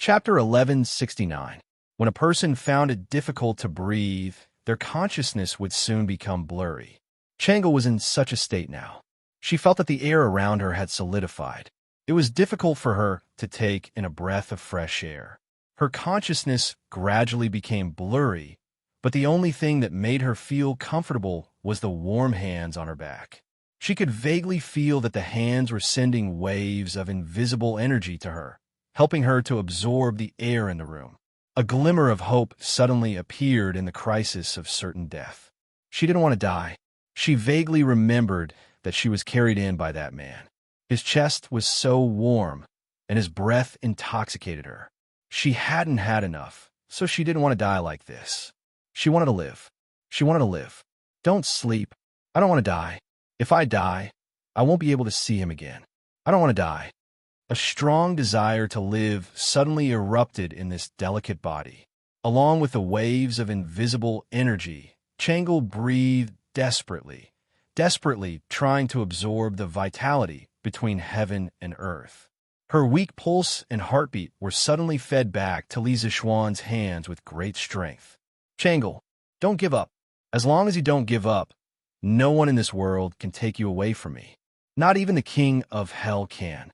Chapter 1169. When a person found it difficult to breathe, their consciousness would soon become blurry. Changle was in such a state now. She felt that the air around her had solidified. It was difficult for her to take in a breath of fresh air. Her consciousness gradually became blurry, but the only thing that made her feel comfortable was the warm hands on her back. She could vaguely feel that the hands were sending waves of invisible energy to her, helping her to absorb the air in the room. A glimmer of hope suddenly appeared in the crisis of certain death. She didn't want to die. She vaguely remembered that she was carried in by that man. His chest was so warm, and his breath intoxicated her. She hadn't had enough, so she didn't want to die like this. She wanted to live. She wanted to live. Don't sleep. I don't want to die. If I die, I won't be able to see him again. I don't want to die. A strong desire to live suddenly erupted in this delicate body. Along with the waves of invisible energy, Changle breathed desperately, trying to absorb the vitality between heaven and earth. Her weak pulse and heartbeat were suddenly fed back to Li Zixuan's hands with great strength. Changle, don't give up. As long as you don't give up, no one in this world can take you away from me. Not even the king of hell can.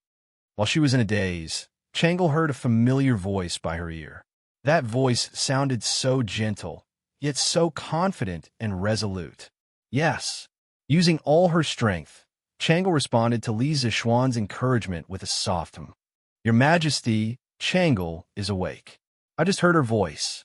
While she was in a daze, Changle heard a familiar voice by her ear. That voice sounded so gentle, yet so confident and resolute. Yes. Using all her strength, Changle responded to Li Zixuan's encouragement with a soft hum. Your Majesty, Changle is awake. I just heard her voice.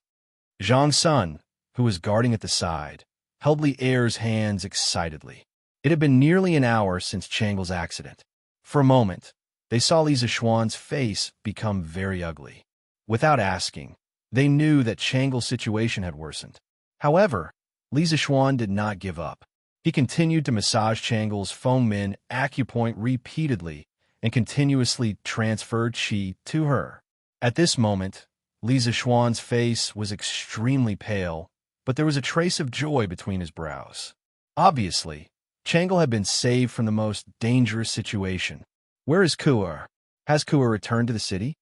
Zhang Sun, who was guarding at the side, held Li Er's hands excitedly. It had been nearly an hour since Changle's accident. For a moment, they saw Li Zixuan's face become very ugly. Without asking, they knew that Changle's situation had worsened. However, Li Zixuan did not give up. He continued to massage Changle's foam-in acupoint repeatedly and continuously transferred qi to her. At this moment, Li Zixuan's face was extremely pale, but there was a trace of joy between his brows. Obviously, Changle had been saved from the most dangerous situation. Where is Ku'er? Has Ku'er returned to the city?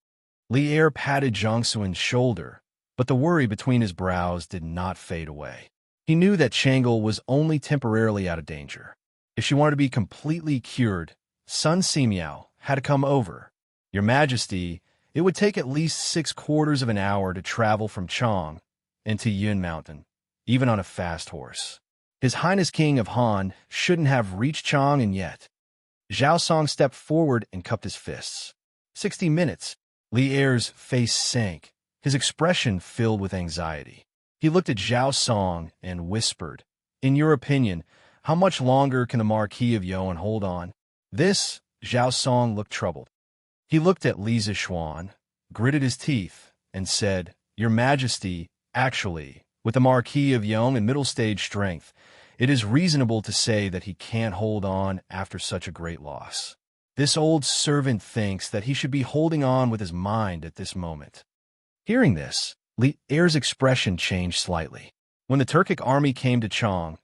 Li Er patted Zhang Sun's shoulder, but the worry between his brows did not fade away. He knew that Changle was only temporarily out of danger. If she wanted to be completely cured, Sun Simiao had to come over. Your Majesty, it would take at least 6/4 of an hour to travel from Chang into Yun Mountain, even on a fast horse. His Highness King of Han shouldn't have reached Chang yet. Zhao Song stepped forward and cupped his fists. 60 minutes. Li Er's face sank, his expression filled with anxiety. He looked at Zhao Song and whispered, In your opinion, how much longer can the Marquis of Yuan hold on? This, Zhao Song looked troubled. He looked at Li Zixuan, gritted his teeth, and said, Your Majesty, actually, with the Marquis of Yuan in middle stage strength, it is reasonable to say that he can't hold on after such a great loss. This old servant thinks that he should be holding on with his mind at this moment. Hearing this, Li Er's expression changed slightly. When the Turkic army came to Chang,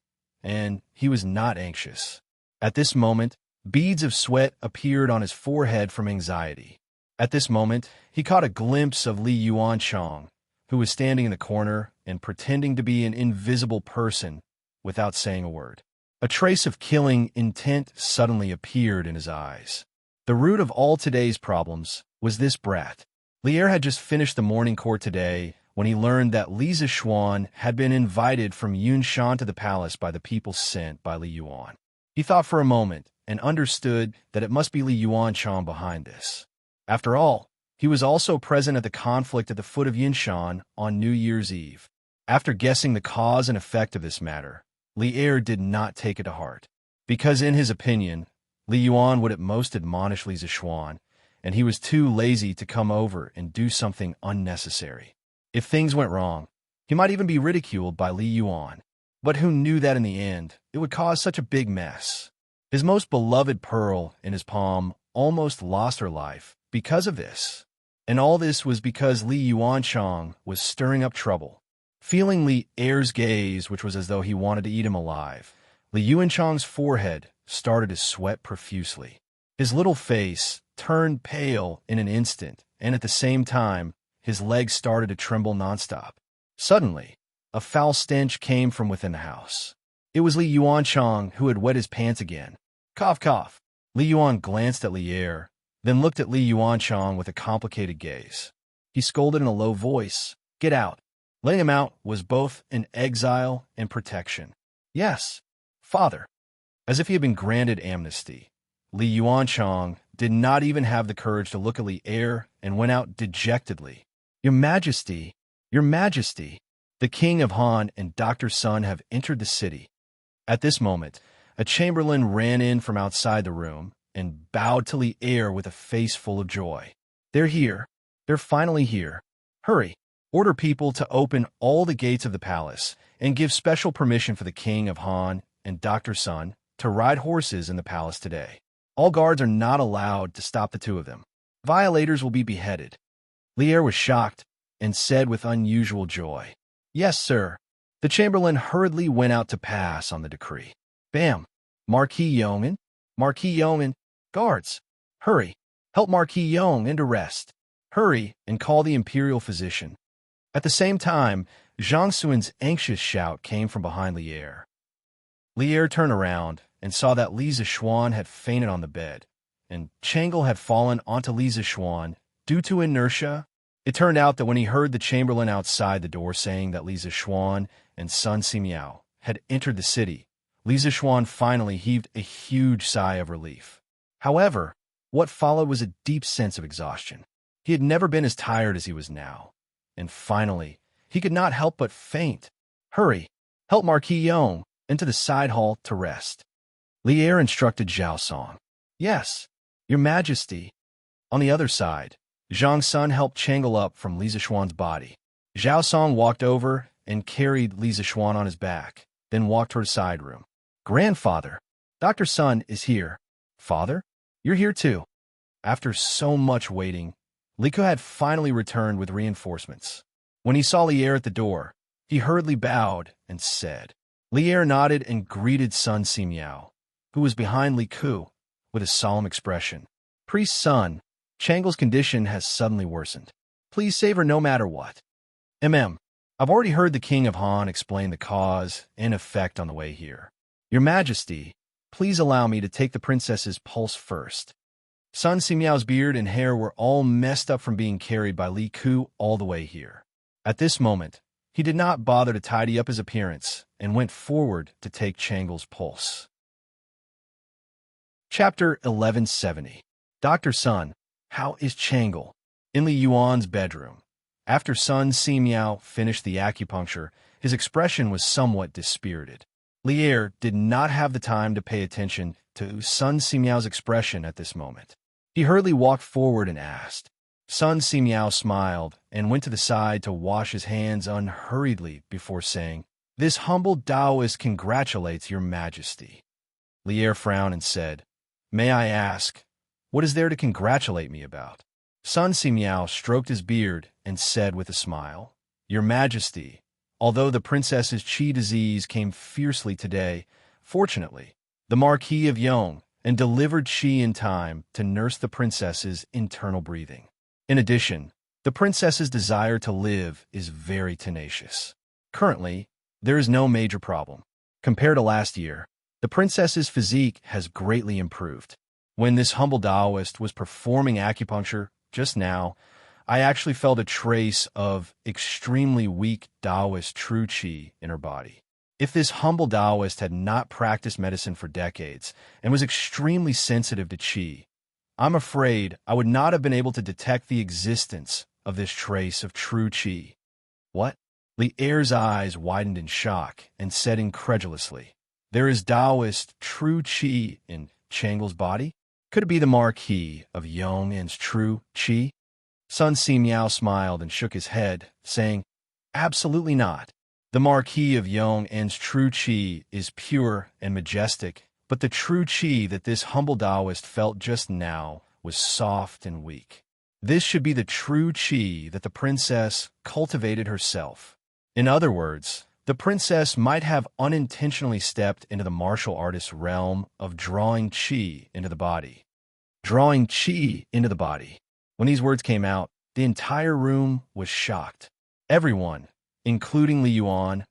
and he was not anxious. At this moment, beads of sweat appeared on his forehead from anxiety. At this moment, he caught a glimpse of Li Yuanchang, who was standing in the corner and pretending to be an invisible person without saying a word. A trace of killing intent suddenly appeared in his eyes. The root of all today's problems was this brat. Li Er had just finished the morning court today when he learned that Li Zixuan had been invited from Yunshan to the palace by the people sent by Li Yuan. He thought for a moment and understood that it must be Li Yuanchang behind this. After all, he was also present at the conflict at the foot of Yunshan on New Year's Eve. After guessing the cause and effect of this matter, Li Er did not take it to heart, because in his opinion, Li Yuan would at most admonish Li Zixuan, and he was too lazy to come over and do something unnecessary. If things went wrong, he might even be ridiculed by Li Yuan. But who knew that in the end, it would cause such a big mess? His most beloved pearl in his palm almost lost her life because of this. And all this was because Li Yuanchang was stirring up trouble. Feeling Li Er's gaze, which was as though he wanted to eat him alive, Li Yuanchang's forehead started to sweat profusely. His little face turned pale in an instant, and at the same time, his legs started to tremble nonstop. Suddenly, a foul stench came from within the house. It was Li Yuanchang who had wet his pants again. Cough, cough. Li Yuan glanced at Lier, then looked at Li Yuanchang with a complicated gaze. He scolded in a low voice, "Get out." Letting him out was both an exile and protection. "Yes, father." As if he had been granted amnesty, Li Yuanchang did not even have the courage to look at Lier and went out dejectedly. "Your Majesty, your Majesty, the King of Han and Dr. Sun have entered the city." At this moment, a chamberlain ran in from outside the room and bowed to Lier with a face full of joy. "They're here. They're finally here. Hurry. Order people to open all the gates of the palace and give special permission for the King of Han and Dr. Sun to ride horses in the palace today. All guards are not allowed to stop the two of them. Violators will be beheaded." Lier was shocked and said with unusual joy, "Yes, sir." The chamberlain hurriedly went out to pass on the decree. Bam! Marquis Yeoman, Marquis Yeoman, guards, hurry, help Marquis Yong into rest. Hurry and call the imperial physician. At the same time, Zhang Xuan's anxious shout came from behind Lier. Lier turned around and saw that Li Zixuan had fainted on the bed, and Changle had fallen onto Li Zixuan due to inertia. It turned out that when he heard the chamberlain outside the door saying that Li Zixuan and Sun Simiao had entered the city, Li Zixuan finally heaved a huge sigh of relief. However, what followed was a deep sense of exhaustion. He had never been as tired as he was now. And finally, he could not help but faint. Hurry, help Marquis Yong into the side hall to rest. Lier instructed Zhao Song. Yes, your Majesty. On the other side, Zhang Sun helped Changle up from Li Zixuan's body. Zhao Song walked over and carried Li Zixuan on his back, then walked toward a side room. Grandfather, Dr. Sun is here. Father, you're here too. After so much waiting, Liko had finally returned with reinforcements. When he saw Lier at the door, he hurriedly bowed and said. Lier nodded and greeted Sun Simiao, who was behind Li Ku, with a solemn expression. Priest Sun, Changle's condition has suddenly worsened. Please save her no matter what. I've already heard the King of Han explain the cause and effect on the way here. Your Majesty, please allow me to take the princess's pulse first. Sun Simiao's beard and hair were all messed up from being carried by Li Ku all the way here. At this moment, he did not bother to tidy up his appearance and went forward to take Changle's pulse. Chapter 1170. Dr. Sun, how is Changle? In Li Yuan's bedroom. After Sun Simiao finished the acupuncture, his expression was somewhat dispirited. Lier did not have the time to pay attention to Sun Simiao's expression at this moment. He hurriedly walked forward and asked. Sun Simiao smiled and went to the side to wash his hands unhurriedly before saying, This humble Taoist congratulates your Majesty. Lier frowned and said, May I ask, what is there to congratulate me about? Sun Simiao stroked his beard and said with a smile, Your Majesty, although the princess's qi disease came fiercely today, fortunately, the Marquis of Yong and delivered qi in time to nurse the princess's internal breathing. In addition, the princess's desire to live is very tenacious. Currently, there is no major problem. Compared to last year, the princess's physique has greatly improved. When this humble Taoist was performing acupuncture just now, I actually felt a trace of extremely weak Taoist true qi in her body. If this humble Taoist had not practiced medicine for decades and was extremely sensitive to qi, I'm afraid I would not have been able to detect the existence of this trace of true qi. What? Lier's eyes widened in shock and said incredulously, There is Taoist true qi in Changle's body? Could it be the Marquis of Yong'an's true qi? Sun Simiao smiled and shook his head, saying, Absolutely not. The Marquis of Yong'an's true qi is pure and majestic, but the true qi that this humble Taoist felt just now was soft and weak. This should be the true qi that the princess cultivated herself. In other words, the princess might have unintentionally stepped into the martial artist's realm of drawing qi into the body. Drawing qi into the body. When these words came out, The entire room was shocked. Everyone, including Li Yuan,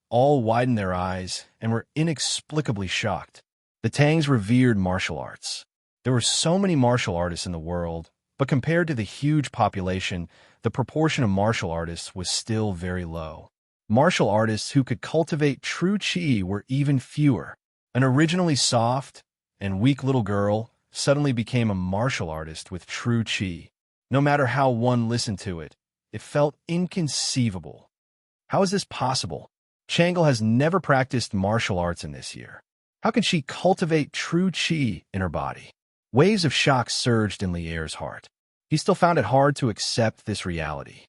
all widened their eyes and were inexplicably shocked. The Tangs revered martial arts. There were so many martial artists in the world, but compared to the huge population, the proportion of martial artists was still very low. Martial artists who could cultivate true qi were even fewer. An originally soft and weak little girl suddenly became a martial artist with true qi. No matter how one listened to it, it felt inconceivable. How is this possible? Changle has never practiced martial arts in this year. How can she cultivate true qi in her body? Waves of shock surged in Lier's heart. He still found it hard to accept this reality.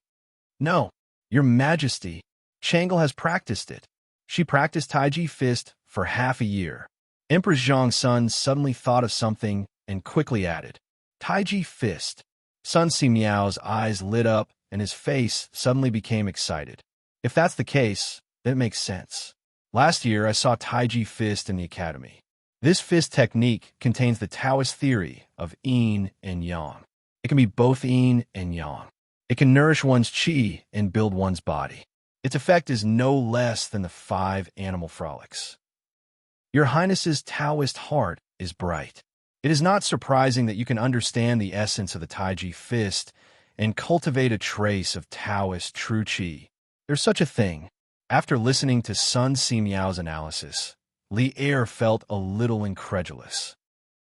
No, Your Majesty, Changle has practiced it. She practiced Taiji Fist for half a year. Empress Zhang's son suddenly thought of something and quickly added, Taiji Fist. Sun Simiao's eyes lit up and his face suddenly became excited. If that's the case, then it makes sense. Last year I saw Taiji Fist in the academy. This fist technique contains the Taoist theory of yin and yang. It can be both yin and yang. It can nourish one's qi and build one's body. Its effect is no less than the 5 animal frolics. Your Highness's Taoist heart is bright. It is not surprising that you can understand the essence of the Taiji Fist and cultivate a trace of Taoist true qi. There's such a thing. After listening to Sun Simiao's analysis, Li Er felt a little incredulous.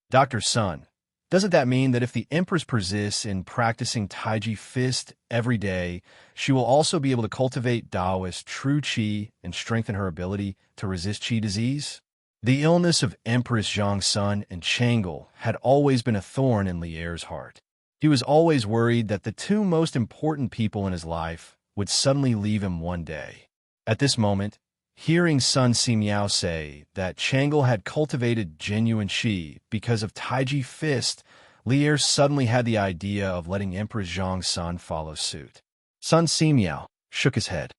Dr. Sun, doesn't that mean that if the Empress persists in practicing Taiji Fist every day, she will also be able to cultivate Taoist true qi and strengthen her ability to resist qi disease? The illness of Empress Zhang's son and Changle had always been a thorn in Li Er's heart. He was always worried that the 2 most important people in his life would suddenly leave him one day. At this moment, hearing Sun Simiao say that Changle had cultivated genuine qi because of Taiji Fist, Li Er suddenly had the idea of letting Empress Zhang's son follow suit. Sun Simiao shook his head.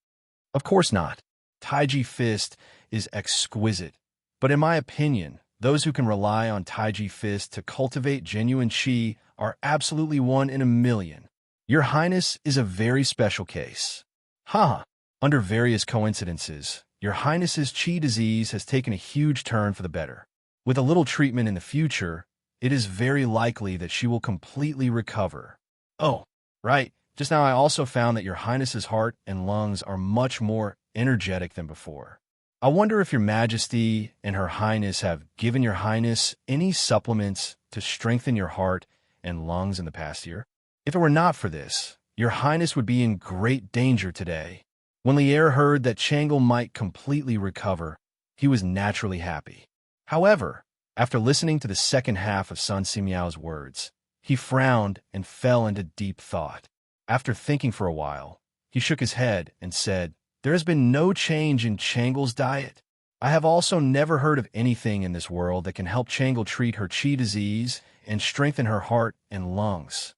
Of course not. Taiji Fist is exquisite, but in my opinion, those who can rely on Taiji Fist to cultivate genuine qi are absolutely 1 in a million. Your Highness is a very special case. Ha! Under various coincidences, Your Highness's qi disease has taken a huge turn for the better. With a little treatment in the future, it is very likely that she will completely recover. Oh, right. Just now I also found that Your Highness's heart and lungs are much more energetic than before. I wonder if Your Majesty and Her Highness have given Your Highness any supplements to strengthen your heart and lungs in the past year. If it were not for this, Your Highness would be in great danger today. When Li Er heard that Changle might completely recover, he was naturally happy. However, after listening to the second half of Sun Simiao's words, he frowned and fell into deep thought. After thinking for a while, he shook his head and said, There has been no change in Changle's diet. I have also never heard of anything in this world that can help Changle treat her qi disease and strengthen her heart and lungs.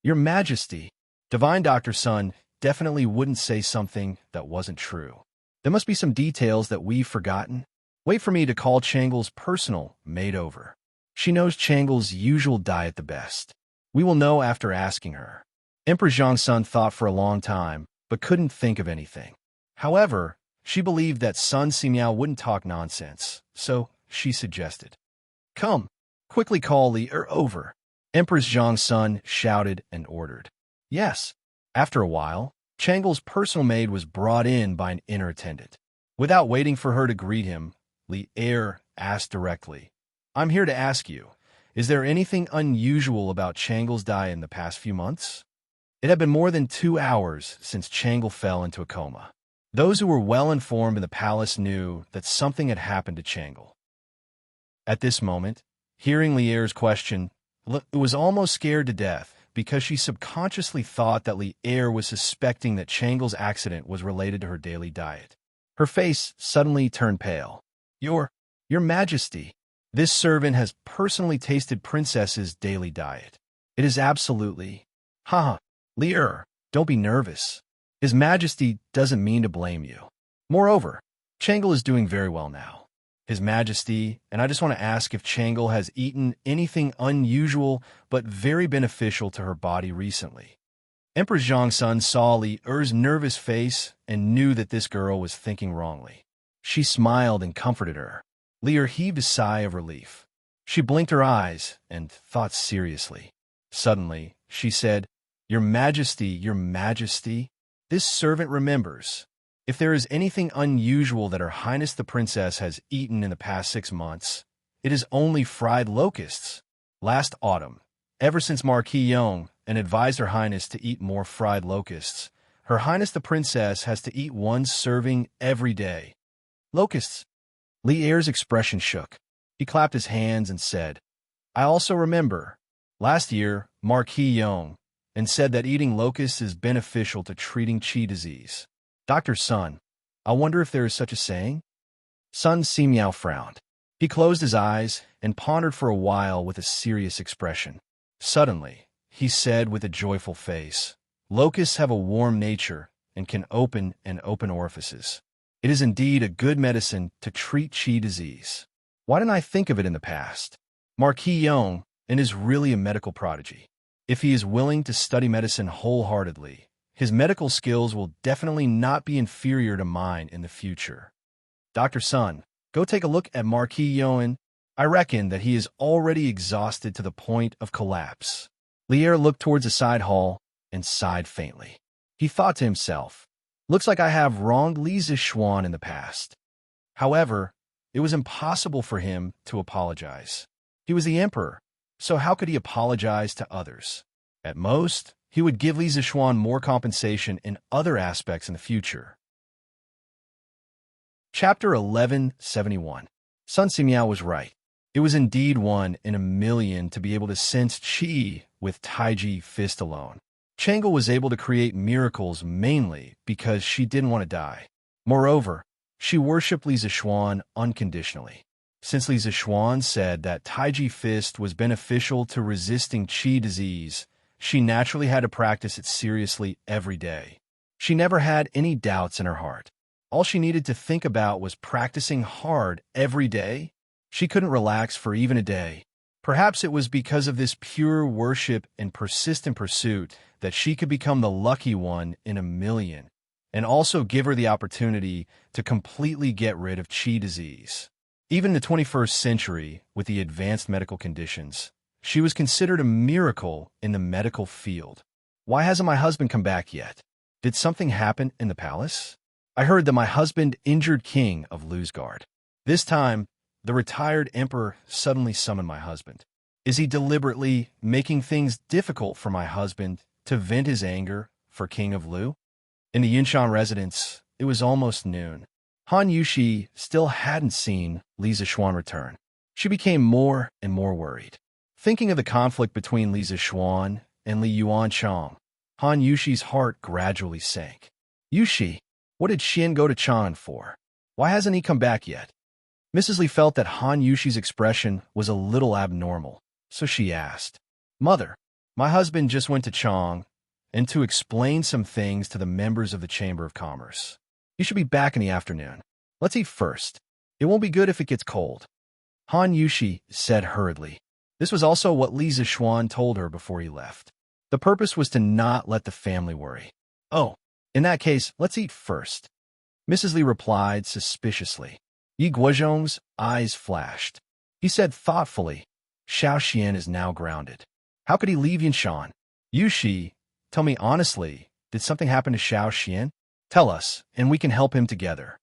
Your Majesty, Divine Dr. Sun definitely wouldn't say something that wasn't true. There must be some details that we've forgotten. Wait for me to call Changle's personal maid over. She knows Changle's usual diet the best. We will know after asking her. Emperor Zhang's son thought for a long time, but couldn't think of anything. However, she believed that Sun Simiao wouldn't talk nonsense, so she suggested, Come, quickly call Li Er over. Empress Zhang's son shouted and ordered. Yes. After a while, Changle's personal maid was brought in by an inner attendant. Without waiting for her to greet him, Li Er asked directly, I'm here to ask you, is there anything unusual about Changle's diet in the past few months? It had been more than 2 hours since Changle fell into a coma. Those who were well informed in the palace knew that something had happened to Changle. At this moment, hearing Li Er's question, Li was almost scared to death because she subconsciously thought that Li Er was suspecting that Changle's accident was related to her daily diet. Her face suddenly turned pale. Your Majesty, this servant has personally tasted Princess's daily diet. It is absolutely... Ha! Li Er, don't be nervous. His Majesty doesn't mean to blame you. Moreover, Changle is doing very well now. His Majesty, and I just want to ask if Changle has eaten anything unusual but very beneficial to her body recently. Emperor Zhongsun saw Li Er's nervous face and knew that this girl was thinking wrongly. She smiled and comforted her. Li Er heaved a sigh of relief. She blinked her eyes and thought seriously. Suddenly, she said, Your Majesty, this servant remembers. If there is anything unusual that Her Highness the Princess has eaten in the past 6 months, it is only fried locusts. Last autumn, ever since Marquis Yong and advised Her Highness to eat more fried locusts, Her Highness the Princess has to eat 1 serving every day. Locusts. Li Er's expression shook. He clapped his hands and said, I also remember. Last year, Marquis Yong and said that eating locusts is beneficial to treating qi disease. Dr. Sun, I wonder if there is such a saying? Sun Simiao frowned. He closed his eyes and pondered for a while with a serious expression. Suddenly, he said with a joyful face, Locusts have a warm nature and can open orifices. It is indeed a good medicine to treat qi disease. Why didn't I think of it in the past? Marquis Yong is really a medical prodigy. If he is willing to study medicine wholeheartedly, his medical skills will definitely not be inferior to mine in the future. Dr. Sun, go take a look at Marquis Yong. I reckon that he is already exhausted to the point of collapse. Li Er looked towards a side hall and sighed faintly. He thought to himself, looks like I have wronged Li Zishuan in the past. However, it was impossible for him to apologize. He was the emperor, so how could he apologize to others? At most, he would give Li Zishuan more compensation in other aspects in the future. Chapter 1171. Sun Simiao was right. It was indeed 1 in a million to be able to sense qi with Taiji fist alone. Changle was able to create miracles mainly because she didn't want to die. Moreover, she worshipped Li Zishuan unconditionally. Since Li Zishuan said that Taiji fist was beneficial to resisting qi disease, she naturally had to practice it seriously every day. She never had any doubts in her heart. All she needed to think about was practicing hard every day. She couldn't relax for even a day. Perhaps it was because of this pure worship and persistent pursuit that she could become the lucky 1 in a million, and also give her the opportunity to completely get rid of qi disease. Even in the 21st century, with the advanced medical conditions, she was considered a miracle in the medical field. Why hasn't my husband come back yet? Did something happen in the palace? I heard that my husband injured King of Luzgard. This time, the retired emperor suddenly summoned my husband. Is he deliberately making things difficult for my husband to vent his anger for King of Lu? In the Yinshan residence, it was almost noon. Han Yushi still hadn't seen Li Zishuan return. She became more and more worried. Thinking of the conflict between Li Zishuan and Li Yuanchang, Han Yushi's heart gradually sank. Yushi, what did Xian go to Chan for? Why hasn't he come back yet? Mrs. Li felt that Han Yushi's expression was a little abnormal, so she asked, Mother, my husband just went to Chang and to explain some things to the members of the Chamber of Commerce. You should be back in the afternoon. Let's eat first. It won't be good if it gets cold. Han Yushi said hurriedly. This was also what Li Zishuan told her before he left. The purpose was to not let the family worry. Oh, in that case, let's eat first. Mrs. Li replied suspiciously. Yi Guozhong's eyes flashed. He said thoughtfully, Xiao Xian is now grounded. How could he leave Yinshan? Yushi, tell me honestly, did something happen to Xiao Xian? Tell us, and we can help him together.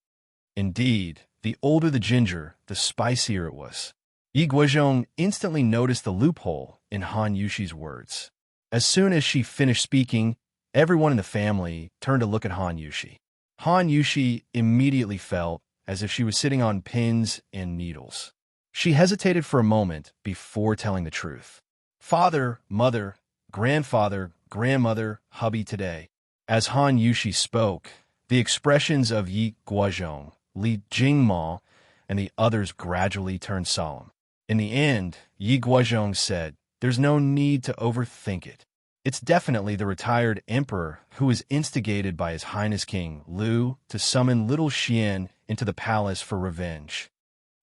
Indeed, the older the ginger, the spicier it was. Yi Guozhong instantly noticed the loophole in Han Yushi's words. As soon as she finished speaking, everyone in the family turned to look at Han Yushi. Han Yushi immediately felt as if she was sitting on pins and needles. She hesitated for a moment before telling the truth. Father, mother, grandfather, grandmother, hubby today. As Han Yushi spoke, the expressions of Yi Guozhong, Li Jingma, and the others gradually turned solemn. In the end, Yi Guozhong said, there's no need to overthink it. It's definitely the retired emperor who was instigated by His Highness King Lu to summon little Xian into the palace for revenge.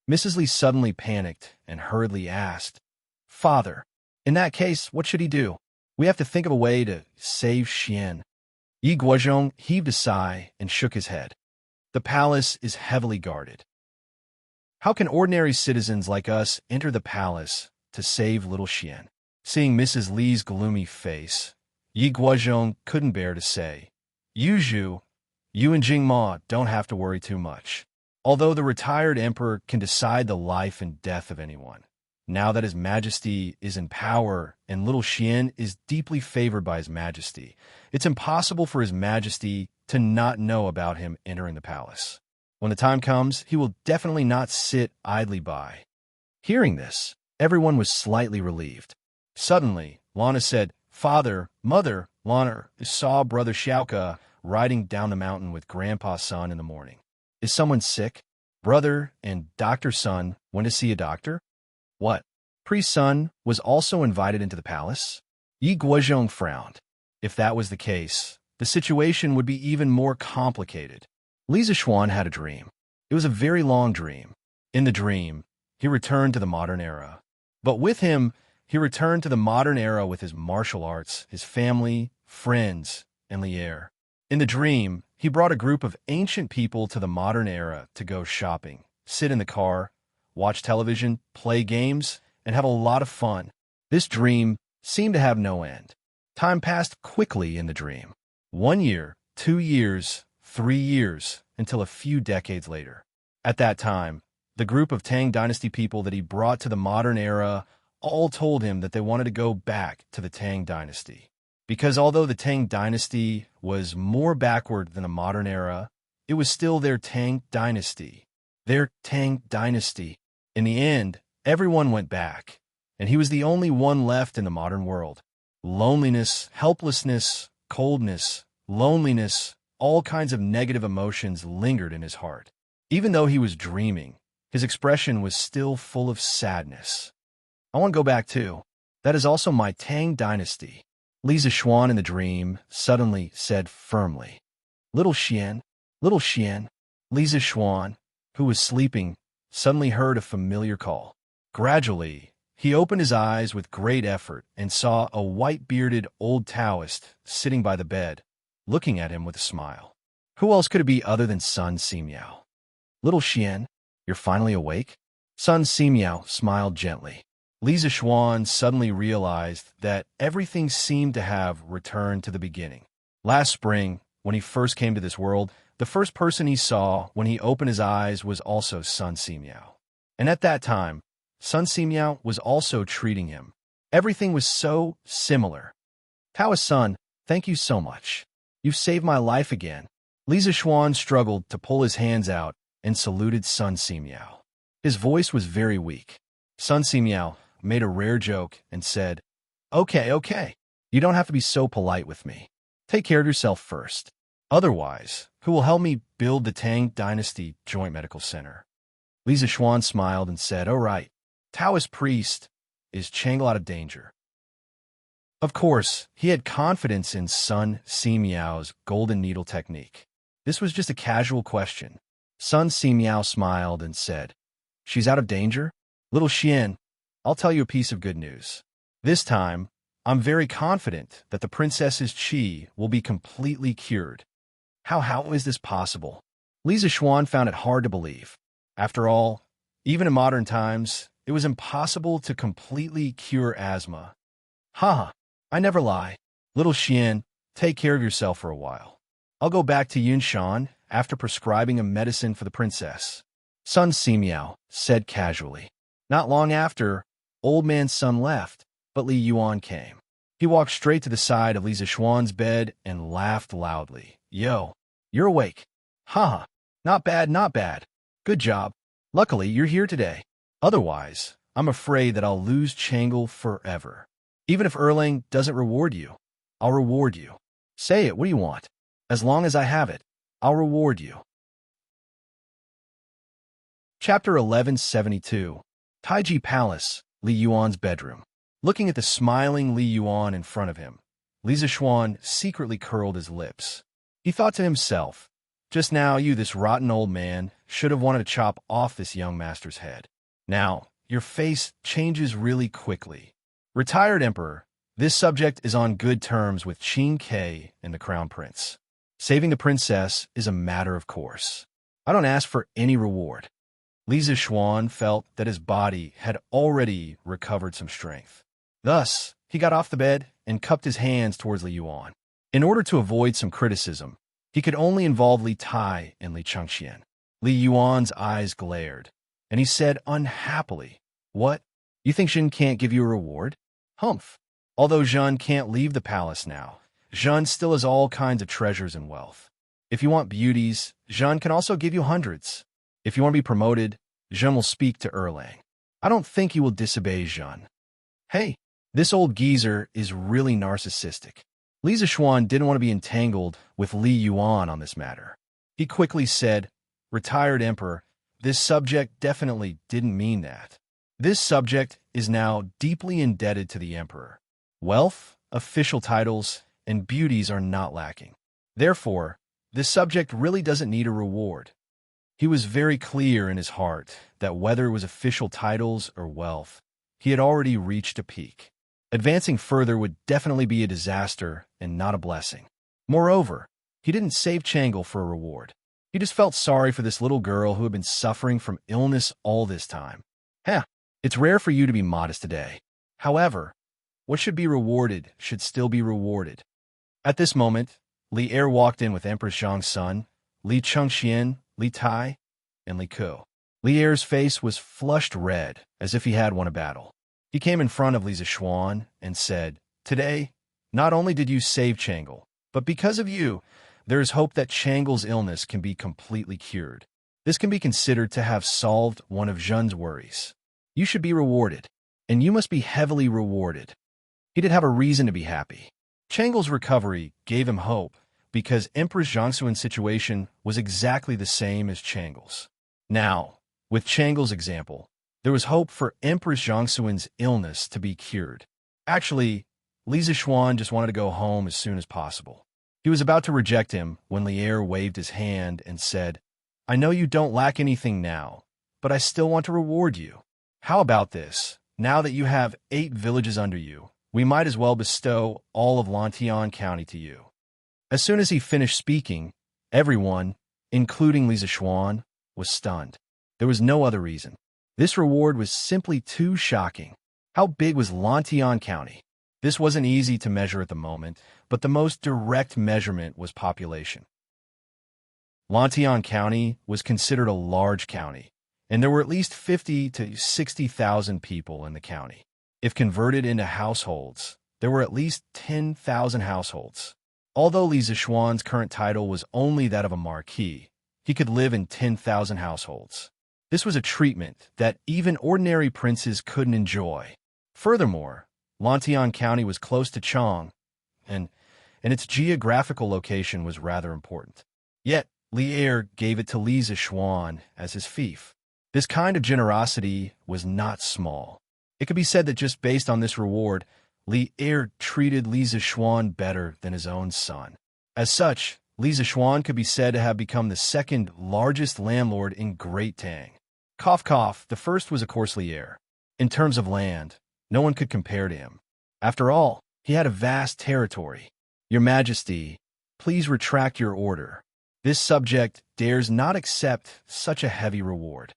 Mrs. Li suddenly panicked and hurriedly asked, Father, in that case, what should he do? We have to think of a way to save Xian. Yi Guozhong heaved a sigh and shook his head. The palace is heavily guarded. How can ordinary citizens like us enter the palace to save little Xian? Seeing Mrs. Li's gloomy face, Yi Guozhong couldn't bear to say, Yu Zhu, you and Jing Ma don't have to worry too much. Although the retired emperor can decide the life and death of anyone, now that His Majesty is in power and little Xian is deeply favored by His Majesty, it's impossible for His Majesty to not know about him entering the palace. When the time comes, he will definitely not sit idly by. Hearing this, everyone was slightly relieved. Suddenly, Lana said, Father, Mother, Lana saw Brother Xiaoka riding down the mountain with Grandpa Sun in the morning. Is someone sick? Brother and Dr. Sun went to see a doctor? What? Priest Sun was also invited into the palace? Yi Guozhong frowned. If that was the case, the situation would be even more complicated. Li Zixuan had a dream. It was a very long dream. In the dream, he returned to the modern era. But with him, he returned to the modern era with his martial arts, his family, friends, and Lier. In the dream, he brought a group of ancient people to the modern era to go shopping, sit in the car, watch television, play games, and have a lot of fun. This dream seemed to have no end. Time passed quickly in the dream. 1 year, 2 years, 3 years, until a few decades later. At that time, the group of Tang Dynasty people that he brought to the modern era all told him that they wanted to go back to the Tang Dynasty. Because although the Tang Dynasty was more backward than the modern era, it was still their Tang Dynasty. Their Tang Dynasty. In the end, everyone went back, and he was the only one left in the modern world. Loneliness, helplessness, coldness, loneliness, all kinds of negative emotions lingered in his heart. Even though he was dreaming, his expression was still full of sadness. I want to go back too. That is also my Tang Dynasty. Li Zixuan in the dream suddenly said firmly. Little Xian. Li Zixuan, who was sleeping, suddenly heard a familiar call. Gradually, he opened his eyes with great effort and saw a white-bearded old Taoist sitting by the bed, looking at him with a smile. Who else could it be other than Sun Simiao? Little Xian, you're finally awake? Sun Simiao smiled gently. Li Zixuan suddenly realized that everything seemed to have returned to the beginning. Last spring, when he first came to this world, the first person he saw when he opened his eyes was also Sun Simiao. And at that time, Sun Simiao was also treating him. Everything was so similar. Taoist Sun, thank you so much. You've saved my life again. Li Zixuan struggled to pull his hands out and saluted Sun Simiao. His voice was very weak. Sun Simiao made a rare joke and said, Okay. You don't have to be so polite with me. Take care of yourself first. Otherwise, who will help me build the Tang Dynasty Joint Medical Center? Li Zixuan smiled and said, All right. Taoist priest, is Chang'e out of danger? Of course, he had confidence in Sun Simiao's golden needle technique. This was just a casual question. Sun Simiao smiled and said, She's out of danger? Little Xian, I'll tell you a piece of good news. This time, I'm very confident that the princess's qi will be completely cured. How is this possible? Li Zixuan found it hard to believe. After all, even in modern times, it was impossible to completely cure asthma. I never lie. Little Xian, take care of yourself for a while. I'll go back to Yunshan after prescribing a medicine for the princess. Sun Simiao said casually. Not long after, old man Sun left, but Li Yuan came. He walked straight to the side of Li Zixuan's bed and laughed loudly. Yo, you're awake. Not bad. Good job. Luckily, you're here today. Otherwise, I'm afraid that I'll lose Chang'e forever. Even if Erlang doesn't reward you, I'll reward you. Say it, what do you want? As long as I have it, I'll reward you. Chapter 1172. Taiji Palace, Li Yuan's bedroom. Looking at the smiling Li Yuan in front of him, Li Zixuan secretly curled his lips. He thought to himself, just now you, this rotten old man, should have wanted to chop off this young master's head. Now, your face changes really quickly. Retired Emperor, This subject is on good terms with Qin Ke and the Crown Prince. Saving the princess is a matter of course. I don't ask for any reward. Li Zishuan felt that his body had already recovered some strength. Thus, he got off the bed and cupped his hands towards Li Yuan. In order to avoid some criticism, he could only involve Li Tai and Li Chengxian. Li Yuan's eyes glared, and he said unhappily, "What? You think Zhen can't give you a reward?" "Humph. Although Zhen can't leave the palace now, Zhen still has all kinds of treasures and wealth. If you want beauties, Zhen can also give you hundreds. If you want to be promoted, Zhen will speak to Erlang. I don't think you will disobey Zhen." Hey, this old geezer is really narcissistic. Li Zishuan didn't want to be entangled with Li Yuan on this matter. He quickly said, "Retired Emperor, this subject definitely didn't mean that. This subject is now deeply indebted to the Emperor. Wealth, official titles, and beauties are not lacking. Therefore, this subject really doesn't need a reward." He was very clear in his heart that whether it was official titles or wealth, he had already reached a peak. Advancing further would definitely be a disaster and not a blessing. Moreover, he didn't save Changle for a reward. He just felt sorry for this little girl who had been suffering from illness all this time. It's rare for you to be modest today. However, what should be rewarded should still be rewarded. At this moment, Li Er walked in with Empress Zhang's son, Li Chengxian, Li Tai, and Li Ku. Li Er's face was flushed red, as if he had won a battle. He came in front of Li Zishuan and said, "Today, not only did you save Changle, but because of you, there is hope that Changle's illness can be completely cured. This can be considered to have solved one of Zhen's worries. You should be rewarded, and you must be heavily rewarded." He did have a reason to be happy. Changle's recovery gave him hope, because Empress Zhangsuan's situation was exactly the same as Changle's. Now, with Changle's example, there was hope for Empress Zhangsuan's illness to be cured. Actually, Li Zishuan just wanted to go home as soon as possible. He was about to reject him when Li Er waved his hand and said, "I know you don't lack anything now, but I still want to reward you. How about this? Now that you have 8 villages under you, we might as well bestow all of Lantian County to you." As soon as he finished speaking, everyone, including Li Zishuan, was stunned. There was no other reason. This reward was simply too shocking. How big was Lantian County? This wasn't easy to measure at the moment, but the most direct measurement was population. Lantian County was considered a large county, and there were at least 50 to 60,000 people in the county. If converted into households, there were at least 10,000 households. Although Li Zishuan's current title was only that of a marquis, he could live in 10,000 households. This was a treatment that even ordinary princes couldn't enjoy. Furthermore, Lantian County was close to Chang, and its geographical location was rather important. Yet, Li Er gave it to Li Zishuan as his fief. This kind of generosity was not small. It could be said that just based on this reward, Li Er treated Li Zishuan better than his own son. As such, Li Zishuan could be said to have become the second largest landlord in Great Tang. Cough cough, the first was of course Li Er. In terms of land, no one could compare to him. After all, he had a vast territory. "Your Majesty, please retract your order. This subject dares not accept such a heavy reward."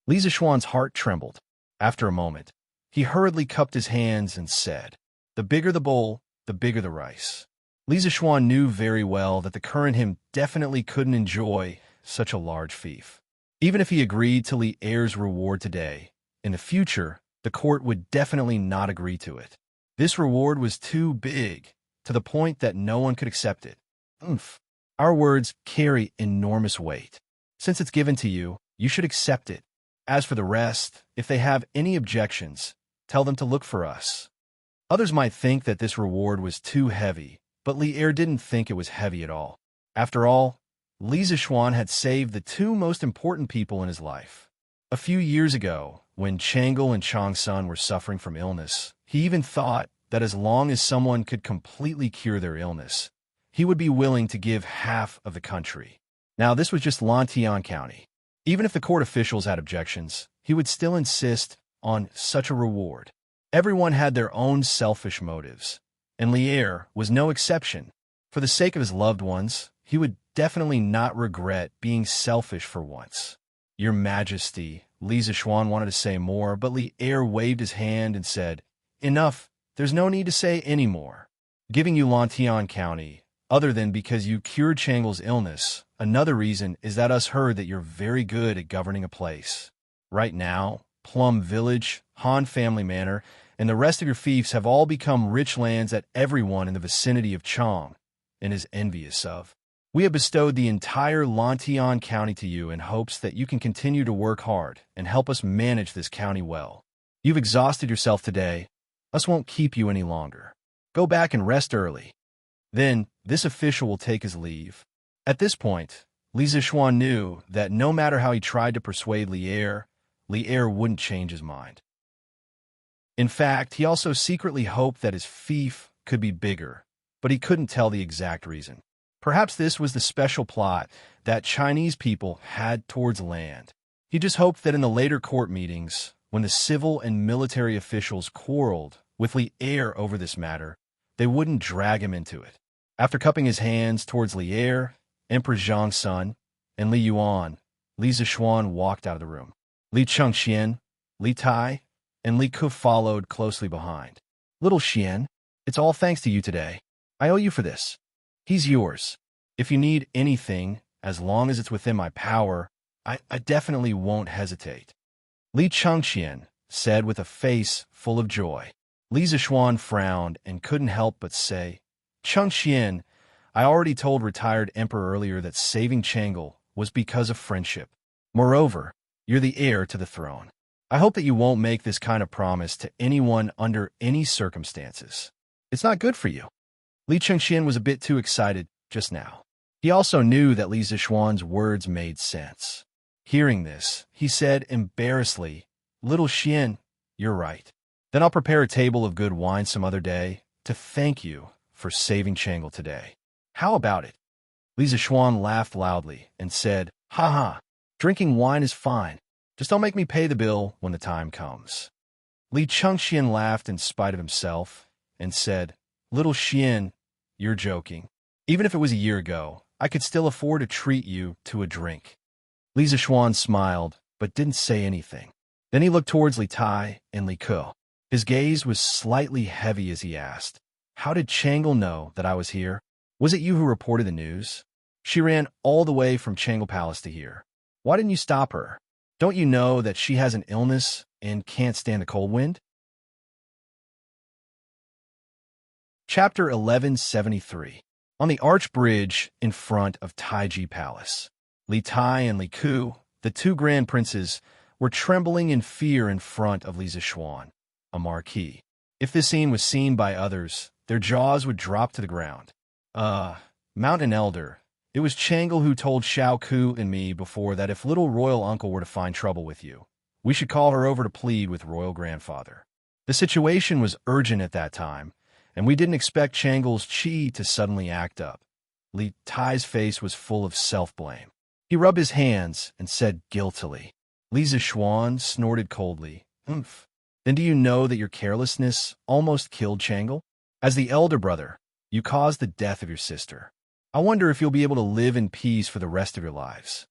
Li Zishuan's heart trembled. After a moment, he hurriedly cupped his hands and said, "The bigger the bowl, the bigger the rice." Li Zishuan knew very well that the current him definitely couldn't enjoy such a large fief. Even if he agreed to Li Er's reward today, in the future, the court would definitely not agree to it. This reward was too big, to the point that no one could accept it. Our words carry enormous weight. Since it's given to you, you should accept it. As for the rest, if they have any objections, tell them to look for us. Others might think that this reward was too heavy, but Li Er didn't think it was heavy at all. After all, Li Zishuan had saved the 2 most important people in his life. A few years ago, when Changle and Changsun were suffering from illness, he even thought that as long as someone could completely cure their illness, he would be willing to give half of the country. Now, this was just Lantian County. Even if the court officials had objections, he would still insist on such a reward. Everyone had their own selfish motives, and Lier was no exception. For the sake of his loved ones, he would definitely not regret being selfish for once. Your Majesty, Li Zishuan wanted to say more, but Lier waved his hand and said, Enough, there's no need to say any more. Giving you Lantian County, other than because you cured Changle's illness, another reason is that us heard that you're very good at governing a place. Right now, Plum Village, Han Family Manor, and the rest of your fiefs have all become rich lands that everyone in the vicinity of Chong and is envious of. We have bestowed the entire Lantian County to you in hopes that you can continue to work hard and help us manage this county well. You've exhausted yourself today. Us won't keep you any longer. Go back and rest early. Then, this official will take his leave. At this point, Li Zishuan knew that no matter how he tried to persuade Lier wouldn't change his mind. In fact, he also secretly hoped that his fief could be bigger, but he couldn't tell the exact reason. Perhaps this was the special plot that Chinese people had towards land. He just hoped that in the later court meetings, when the civil and military officials quarreled with Lier over this matter, they wouldn't drag him into it. After cupping his hands towards Lier, Emperor Zhang's son, and Li Yuan, Li Zishuan walked out of the room. Li Chengxian, Li Tai, and Li Ku followed closely behind. Little Xian, it's all thanks to you today. I owe you for this. He's yours. If you need anything, as long as it's within my power, I definitely won't hesitate. Li Chengxian said with a face full of joy. Li Zishuan frowned and couldn't help but say, Chengxian, I already told retired Emperor earlier that saving Changle was because of friendship. Moreover, you're the heir to the throne. I hope that you won't make this kind of promise to anyone under any circumstances. It's not good for you. Li Chengxian was a bit too excited just now. He also knew that Li Zishuan's words made sense. Hearing this, he said embarrassedly, Little Xian, you're right. Then I'll prepare a table of good wine some other day to thank you for saving Changle today. How about it? Li Zishuan laughed loudly and said, Ha ha, drinking wine is fine. Just don't make me pay the bill when the time comes. Li Chengxian laughed in spite of himself and said, Little Xian, you're joking. Even if it was a year ago, I could still afford to treat you to a drink. Li Zishuan smiled, but didn't say anything. Then he looked towards Li Tai and Li Ku. His gaze was slightly heavy as he asked, How did Changle know that I was here? Was it you who reported the news? She ran all the way from Changle Palace to here. Why didn't you stop her? Don't you know that she has an illness and can't stand the cold wind? Chapter 1173. On the arch bridge in front of Taiji Palace, Li Tai and Li Ku, the two grand princes, were trembling in fear in front of Li Zishuan, a marquis. If this scene was seen by others, their jaws would drop to the ground. Mountain Elder, it was Changle who told Xiao Ku and me before that if little royal uncle were to find trouble with you, we should call her over to plead with royal grandfather. The situation was urgent at that time, and we didn't expect Changle's chi to suddenly act up. Li Tai's face was full of self-blame. He rubbed his hands and said guiltily. Li Zishuan snorted coldly. Humph. Then do you know that your carelessness almost killed Changle? As the elder brother, you caused the death of your sister. I wonder if you'll be able to live in peace for the rest of your lives.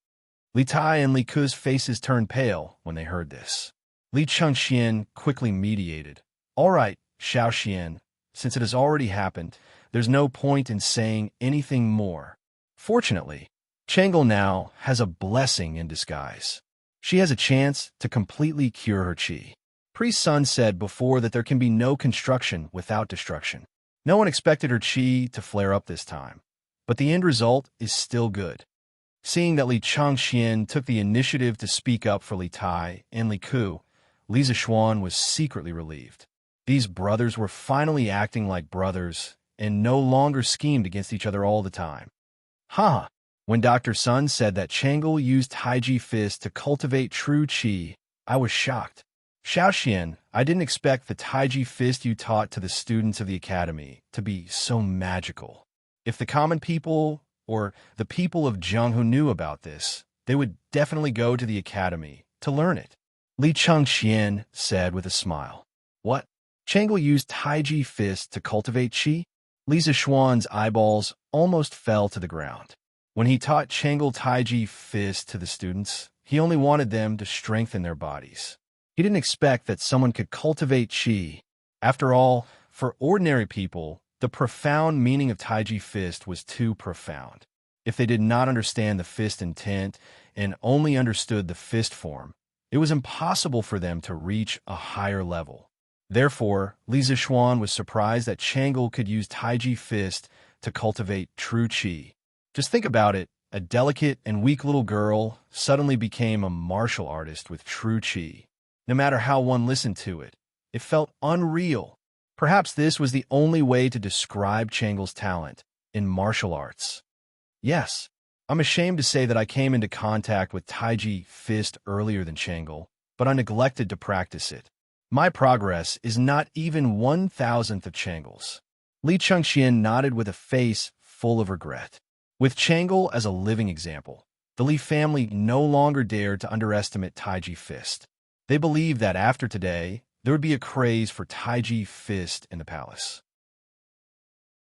Li Tai and Li Ku's faces turned pale when they heard this. Li Chengxian quickly mediated. All right, Xiao Xian, since it has already happened, there's no point in saying anything more. Fortunately, Changle now has a blessing in disguise. She has a chance to completely cure her chi. Priest Sun said before that there can be no construction without destruction. No one expected her chi to flare up this time, but the end result is still good. Seeing that Li Chengxian took the initiative to speak up for Li Tai and Li Ku, Li Zishuan was secretly relieved. These brothers were finally acting like brothers and no longer schemed against each other all the time. Ha! When Dr. Sun said that Changle used Taiji Fist to cultivate true chi, I was shocked. Xiao Xian, I didn't expect the Taiji Fist you taught to the students of the academy to be so magical. If the common people, or the people of Zheng knew about this, they would definitely go to the academy to learn it. Li Chengxian said with a smile. What? Changle used Taiji Fist to cultivate qi. Lisa Xuan's eyeballs almost fell to the ground. When he taught Changle Taiji Fist to the students, he only wanted them to strengthen their bodies. He didn't expect that someone could cultivate qi. After all, for ordinary people, the profound meaning of Taiji Fist was too profound. If they did not understand the fist intent and only understood the fist form, it was impossible for them to reach a higher level. Therefore, Li Zixuan was surprised that Changle could use Taiji Fist to cultivate true qi. Just think about it, a delicate and weak little girl suddenly became a martial artist with true qi. No matter how one listened to it, it felt unreal. Perhaps this was the only way to describe Changle's talent in martial arts. Yes, I'm ashamed to say that I came into contact with Taiji Fist earlier than Changle, but I neglected to practice it. My progress is not even 1,000th of Changle's. Li Chengxian nodded with a face full of regret. With Changle as a living example, the Li family no longer dared to underestimate Taiji Fist. They believed that after today, there would be a craze for Taiji Fist in the palace.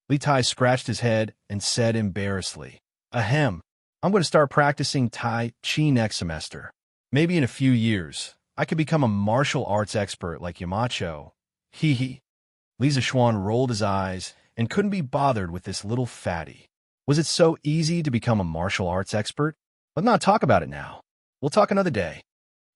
Li Tai scratched his head and said embarrassedly, "Ahem, I'm going to start practicing Tai Chi next semester. Maybe in a few years, I could become a martial arts expert like Yamacho." Hee hee. Li Zixuan rolled his eyes and couldn't be bothered with this little fatty. Was it so easy to become a martial arts expert? Let's not talk about it now. We'll talk another day.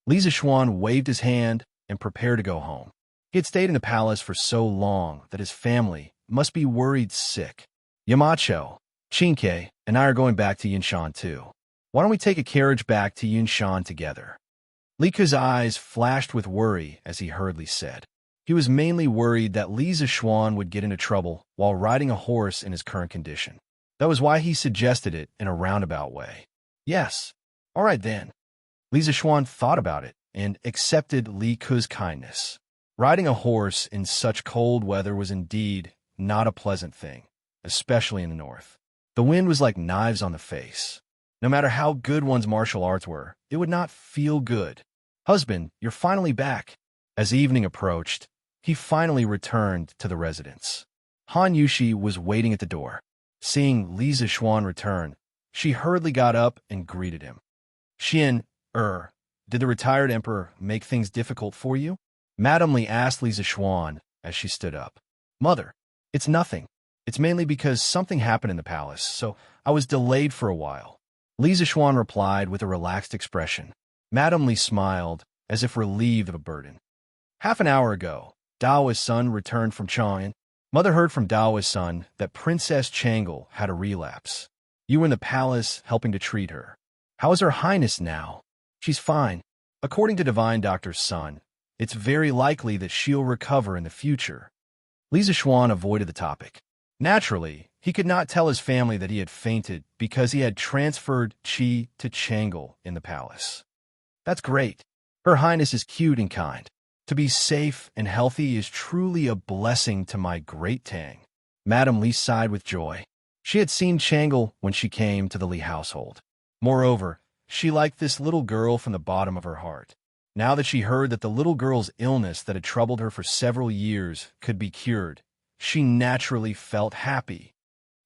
Li Zixuan waved his hand and prepared to go home. He had stayed in the palace for so long that his family must be worried sick. Yamacho, Chinke, and I are going back to Yinshan too. Why don't we take a carriage back to Yinshan together? Li Ke's eyes flashed with worry as he hurriedly said. He was mainly worried that Li Zixuan would get into trouble while riding a horse in his current condition. That was why he suggested it in a roundabout way. Yes, all right then. Li Zixuan thought about it and accepted Li Ke's kindness. Riding a horse in such cold weather was indeed not a pleasant thing, especially in the north. The wind was like knives on the face. No matter how good one's martial arts were, it would not feel good. "Husband, you're finally back." As evening approached, he finally returned to the residence. Han Yushi was waiting at the door. Seeing Li Zixuan return, she hurriedly got up and greeted him. "Xian, did the retired emperor make things difficult for you?" Madame Li asked Li Zixuan as she stood up. "Mother, it's nothing. It's mainly because something happened in the palace, so I was delayed for a while." Li Zixuan replied with a relaxed expression. Madame Li smiled, as if relieved of a burden. "Half an hour ago, Dao's son returned from Chang'an. Mother heard from Dao's son that Princess Changle had a relapse. You were in the palace helping to treat her. How is her highness now?" "She's fine. According to Divine Doctor's son, it's very likely that she'll recover in the future." Li Zixuan avoided the topic. Naturally, he could not tell his family that he had fainted because he had transferred qi to Changle in the palace. "That's great. Her highness is cute and kind. To be safe and healthy is truly a blessing to my great Tang." Madame Li sighed with joy. She had seen Changle when she came to the Li household. Moreover, she liked this little girl from the bottom of her heart. Now that she heard that the little girl's illness that had troubled her for several years could be cured, she naturally felt happy.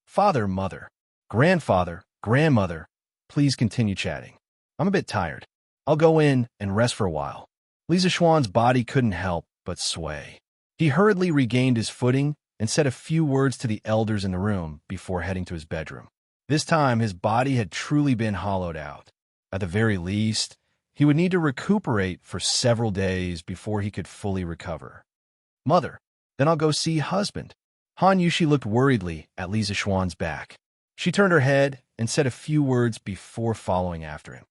"Father, mother, grandfather, grandmother, please continue chatting. I'm a bit tired. I'll go in and rest for a while." Li Zixuan's body couldn't help but sway. He hurriedly regained his footing and said a few words to the elders in the room before heading to his bedroom. This time, his body had truly been hollowed out. At the very least, he would need to recuperate for several days before he could fully recover. "Mother, then I'll go see husband." Han Yushi looked worriedly at Li Zixuan's back. She turned her head and said a few words before following after him.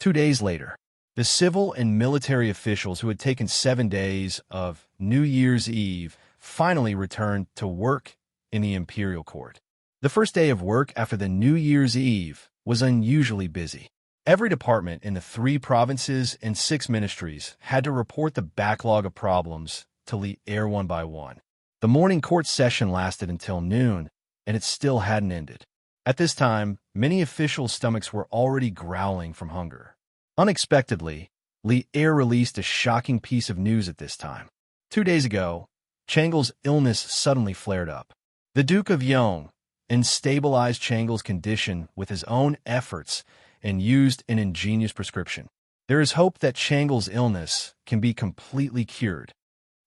2 days later, the civil and military officials who had taken 7 days of New Year's Eve finally returned to work in the imperial court. The first day of work after the New Year's Eve was unusually busy. Every department in the 3 provinces and 6 ministries had to report the backlog of problems to Li Air one by one. The morning court session lasted until noon, and it still hadn't ended. At this time, many officials' stomachs were already growling from hunger. Unexpectedly, Li Air released a shocking piece of news at this time. 2 days ago, Changle's illness suddenly flared up. The Duke of Yong stabilized Changle's condition with his own efforts and used an ingenious prescription. There is hope that Changle's illness can be completely cured.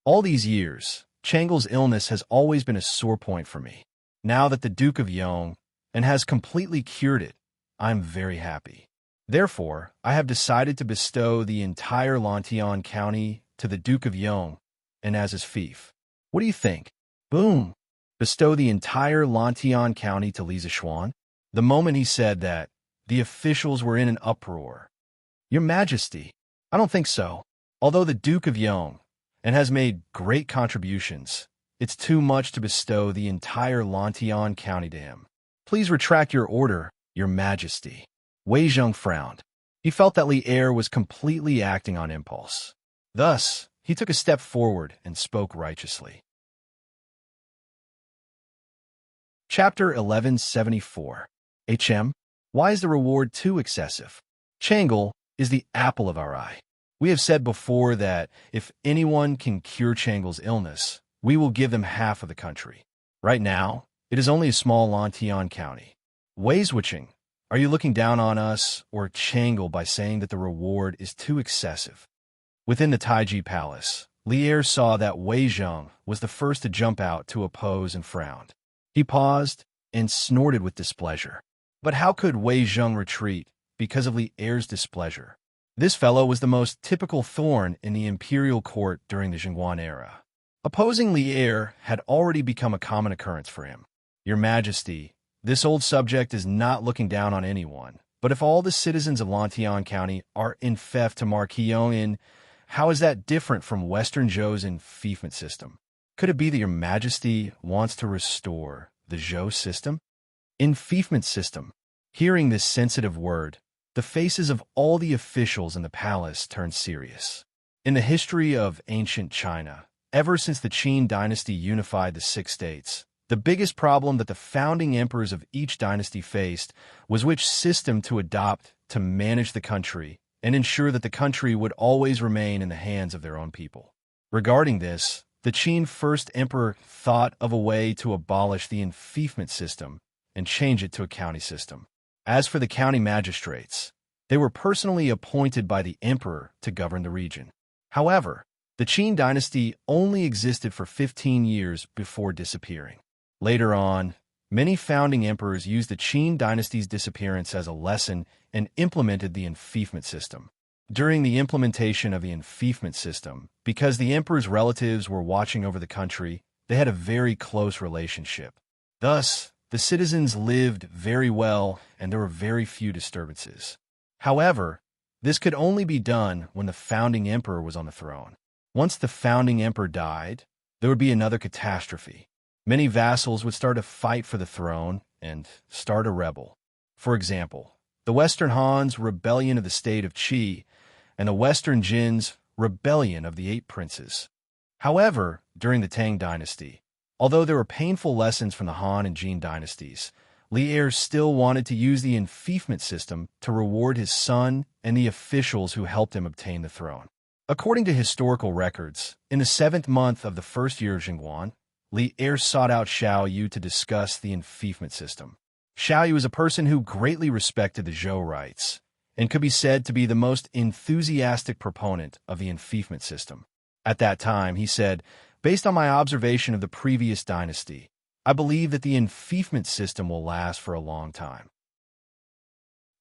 All these years, Changle's illness has always been a sore point for me. Now that the Duke of Yong has completely cured it, I'm very happy. Therefore, I have decided to bestow the entire Lantian County to the Duke of Yong and as his fief. What do you think? Boom! Bestow the entire Lantian County to Li Zishuan? The moment he said that, the officials were in an uproar. Your Majesty, I don't think so. Although the Duke of Yong has made great contributions, it's too much to bestow the entire Lantian County to him. Please retract your order, Your Majesty. Wei Zheng frowned. He felt that Li Er was completely acting on impulse. Thus, he took a step forward and spoke righteously. Chapter 1174. Why is the reward too excessive? Changle is the apple of our eye. We have said before that if anyone can cure Changle's illness, we will give them half of the country. Right now, it is only a small Lantian county. Wei Zhuang, are you looking down on us or Changle by saying that the reward is too excessive? Within the Taiji Palace, Li Er saw that Wei Zheng was the first to jump out to oppose and frowned. He paused and snorted with displeasure. But how could Wei Zheng retreat because of Li Er's displeasure? This fellow was the most typical thorn in the imperial court during the Jingguan era. Opposing Li Er had already become a common occurrence for him. Your Majesty, this old subject is not looking down on anyone, but if all the citizens of Lantian County are in theft to Marquis Yong, how is that different from Western Zhou's enfeoffment system? Could it be that Your Majesty wants to restore the Zhou system? Enfeoffment system. Hearing this sensitive word, the faces of all the officials in the palace turned serious. In the history of ancient China, ever since the Qin dynasty unified the 6 states, the biggest problem that the founding emperors of each dynasty faced was which system to adopt to manage the country and ensure that the country would always remain in the hands of their own people. Regarding this, the Qin first emperor thought of a way to abolish the enfeoffment system and change it to a county system. As for the county magistrates, they were personally appointed by the emperor to govern the region. However, the Qin dynasty only existed for 15 years before disappearing. Later on, many founding emperors used the Qin dynasty's disappearance as a lesson and implemented the enfeoffment system. During the implementation of the enfeoffment system, because the emperor's relatives were watching over the country, they had a very close relationship. Thus, the citizens lived very well and there were very few disturbances. However, this could only be done when the founding emperor was on the throne. Once the founding emperor died, there would be another catastrophe. Many vassals would start a fight for the throne and start a rebel. For example, the Western Han's rebellion of the state of Qi and the Western Jin's rebellion of the 8 princes. However, during the Tang dynasty, although there were painful lessons from the Han and Jin dynasties, Li Er still wanted to use the enfeoffment system to reward his son and the officials who helped him obtain the throne. According to historical records, in the 7th month of the first year of Jingguan, Li Er sought out Xiao Yu to discuss the enfeoffment system. Xiao Yu was a person who greatly respected the Zhou rights and could be said to be the most enthusiastic proponent of the enfeoffment system. At that time, he said, "Based on my observation of the previous dynasty, I believe that the enfeoffment system will last for a long time."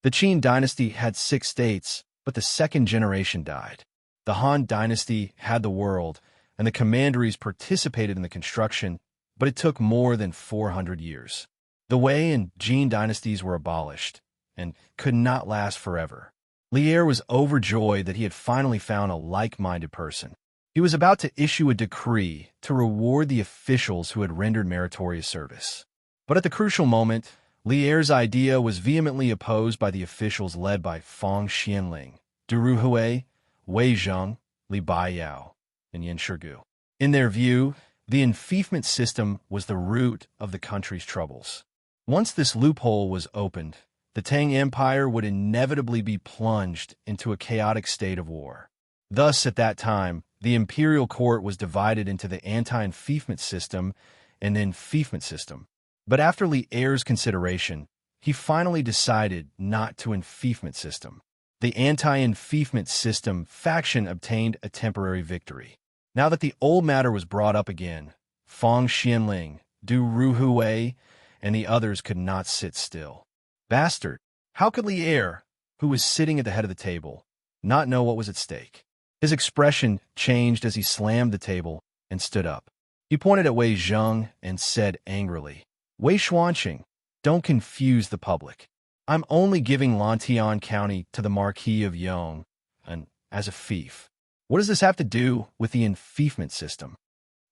The Qin dynasty had 6 states, but the 2nd generation died. The Han dynasty had the world, and the commanderies participated in the construction, but it took more than 400 years. The Wei and Jin dynasties were abolished and could not last forever. Li Er was overjoyed that he had finally found a like-minded person. He was about to issue a decree to reward the officials who had rendered meritorious service. But at the crucial moment, Li Er's idea was vehemently opposed by the officials led by Fang Xianling, Du Hui, Wei Zheng, Li Baiyao, and Yan Shirgu. In their view, the enfeoffment system was the root of the country's troubles. Once this loophole was opened, the Tang Empire would inevitably be plunged into a chaotic state of war. Thus, at that time, The imperial court was divided into the anti-enfeoffment system and the enfeoffment system. But after Li Er's consideration, he finally decided not to enfeoffment system. The anti-enfeoffment system faction obtained a temporary victory. Now that the old matter was brought up again, Fang Xianling, Du Ruhui, and the others could not sit still. Bastard! How could Li Er, who was sitting at the head of the table, not know what was at stake? His expression changed as he slammed the table and stood up. He pointed at Wei Zheng and said angrily, Wei Xuanqing, don't confuse the public. I'm only giving Lantian County to the Marquis of Yong, and as a fief. What does this have to do with the enfeoffment system?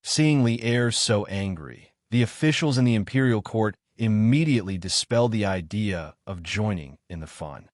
Seeing Li Er so angry, the officials in the imperial court immediately dispelled the idea of joining in the fun.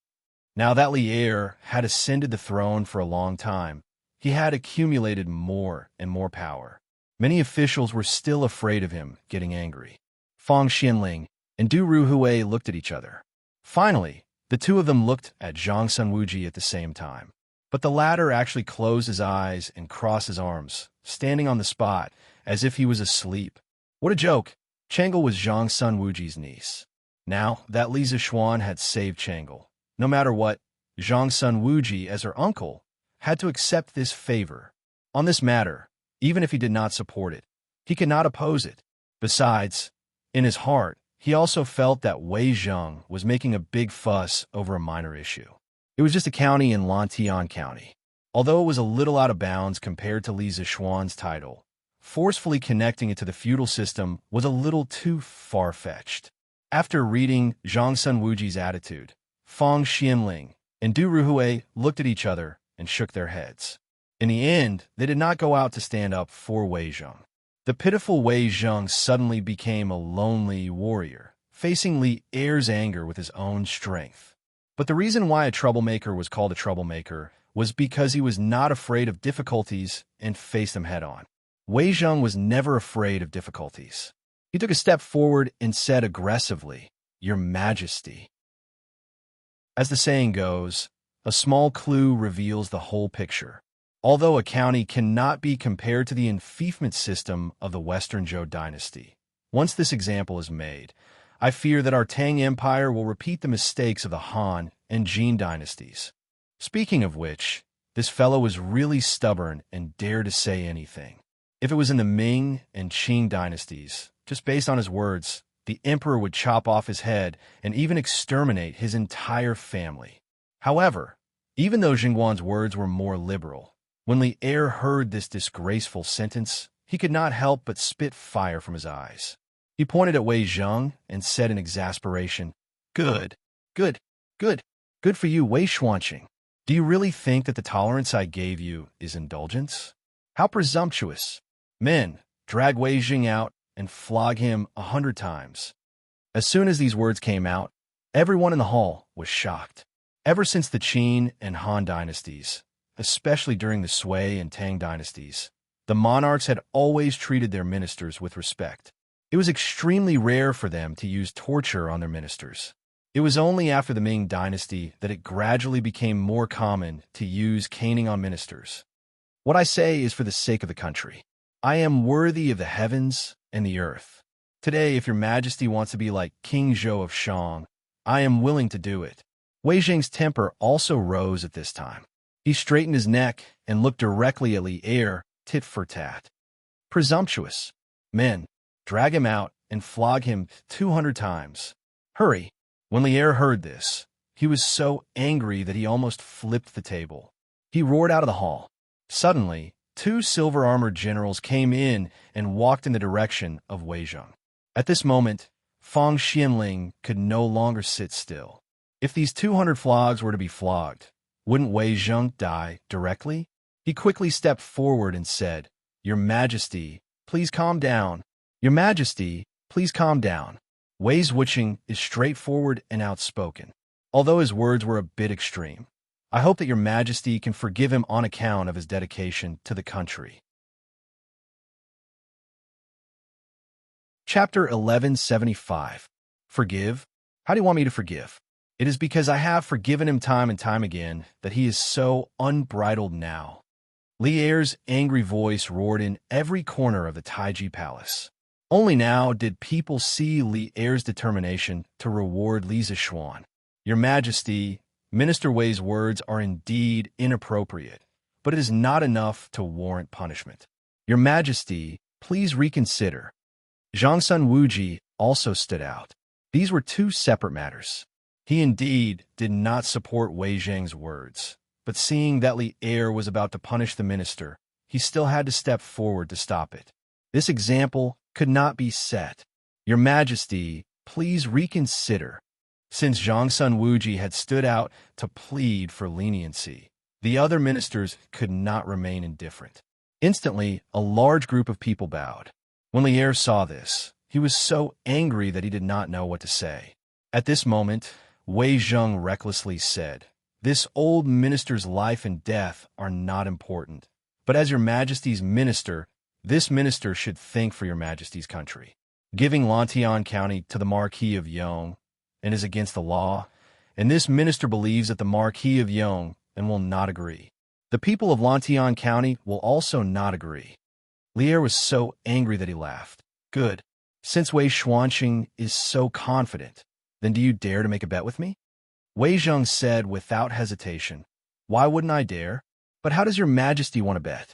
Now that Li Er had ascended the throne for a long time, he had accumulated more and more power. Many officials were still afraid of him getting angry. Fang Xianling and Du Ruhui looked at each other. Finally, the two of them looked at Zhang Sunwuji at the same time. But the latter actually closed his eyes and crossed his arms, standing on the spot as if he was asleep. What a joke! Changle was Zhang Sunwuji's niece. Now that Li Zixuan had saved Changle, no matter what, Zhang Sunwuji, as her uncle, had to accept this favor. On this matter, even if he did not support it, he could not oppose it. Besides, in his heart, he also felt that Wei Zheng was making a big fuss over a minor issue. It was just a county in Lantian County. Although it was a little out of bounds compared to Li Zixuan's title, forcefully connecting it to the feudal system was a little too far-fetched. After reading Zhang Sunwuji's attitude, Fang Xianling and Du Ruhui looked at each other and shook their heads. In the end, they did not go out to stand up for Wei Zheng. The pitiful Wei Zheng suddenly became a lonely warrior, facing Li Er's anger with his own strength. But the reason why a troublemaker was called a troublemaker was because he was not afraid of difficulties and faced them head-on. Wei Zheng was never afraid of difficulties. He took a step forward and said aggressively, Your Majesty. As the saying goes, a small clue reveals the whole picture. Although a county cannot be compared to the enfeoffment system of the Western Zhou Dynasty, once this example is made, I fear that our Tang Empire will repeat the mistakes of the Han and Jin dynasties. Speaking of which, this fellow was really stubborn and dared to say anything. If it was in the Ming and Qing dynasties, just based on his words, the emperor would chop off his head and even exterminate his entire family. However, even though Jingguan's words were more liberal, when Li Er heard this disgraceful sentence, he could not help but spit fire from his eyes. He pointed at Wei Zheng and said in exasperation, Good, good, good, good for you, Wei Xuanqing. Do you really think that the tolerance I gave you is indulgence? How presumptuous! Men, drag Wei Zheng out and flog him 100 times. As soon as these words came out, everyone in the hall was shocked. Ever since the Qin and Han dynasties, especially during the Sui and Tang dynasties, the monarchs had always treated their ministers with respect. It was extremely rare for them to use torture on their ministers. It was only after the Ming dynasty that it gradually became more common to use caning on ministers. What I say is for the sake of the country. I am worthy of the heavens and the earth. Today, if your majesty wants to be like King Zhou of Shang, I am willing to do it. Wei Zheng's temper also rose at this time. He straightened his neck and looked directly at Li Er, tit for tat. Presumptuous. Men, drag him out and flog him 200 times. Hurry. When Li Er heard this, he was so angry that he almost flipped the table. He roared out of the hall. Suddenly, 2 silver-armored generals came in and walked in the direction of Wei Zheng. At this moment, Fang Xianling could no longer sit still. If these 200 flogs were to be flogged, wouldn't Wei Zheng die directly? He quickly stepped forward and said, Your Majesty, please calm down. Your Majesty, please calm down. Wei Xuanqing is straightforward and outspoken, although his words were a bit extreme. I hope that your Majesty can forgive him on account of his dedication to the country. Chapter 1175. Forgive? How do you want me to forgive? It is because I have forgiven him time and time again that he is so unbridled now. Li Er's angry voice roared in every corner of the Taiji palace. Only now did people see Li Er's determination to reward Li Zishuan. Your Majesty, Minister Wei's words are indeed inappropriate, but it is not enough to warrant punishment. Your Majesty, please reconsider. Zhangsun Wuji also stood out. These were two separate matters. He indeed did not support Wei Zhang's words, but seeing that Li Er was about to punish the minister, he still had to step forward to stop it. This example could not be set. Your Majesty, please reconsider. Since Zhangsun Wuji had stood out to plead for leniency, the other ministers could not remain indifferent. Instantly, a large group of people bowed. When Li Er saw this, he was so angry that he did not know what to say. At this moment, Wei Zheng recklessly said, "This old minister's life and death are not important, but as your Majesty's minister, this minister should think for your Majesty's country. Giving Lantian County to the Marquis of Yong and is against the law, and this minister believes that the Marquis of Yong and will not agree. The people of Lantian County will also not agree." Li Er was so angry that he laughed. "Good. Since Wei Xuanqing is so confident, then do you dare to make a bet with me?" Wei Zheng said without hesitation, "Why wouldn't I dare? But how does your Majesty want to bet?"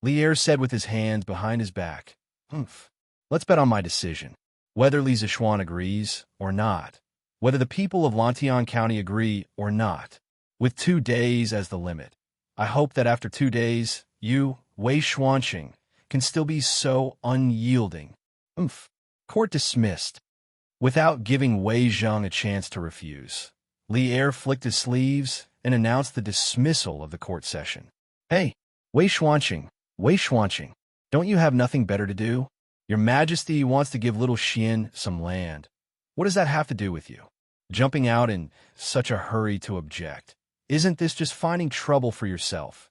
Li Er said with his hands behind his back, "Humph. Let's bet on my decision. Whether Li Zishuan agrees or not. Whether the people of Lantian County agree or not. With 2 days as the limit. I hope that after 2 days, you, Wei Xuanqing, can still be so unyielding." Humph. Court dismissed. Without giving Wei Zheng a chance to refuse, Li Er flicked his sleeves and announced the dismissal of the court session. "Hey, Wei Xuanqing, don't you have nothing better to do? Your Majesty wants to give little Xian some land. What does that have to do with you? Jumping out in such a hurry to object. Isn't this just finding trouble for yourself?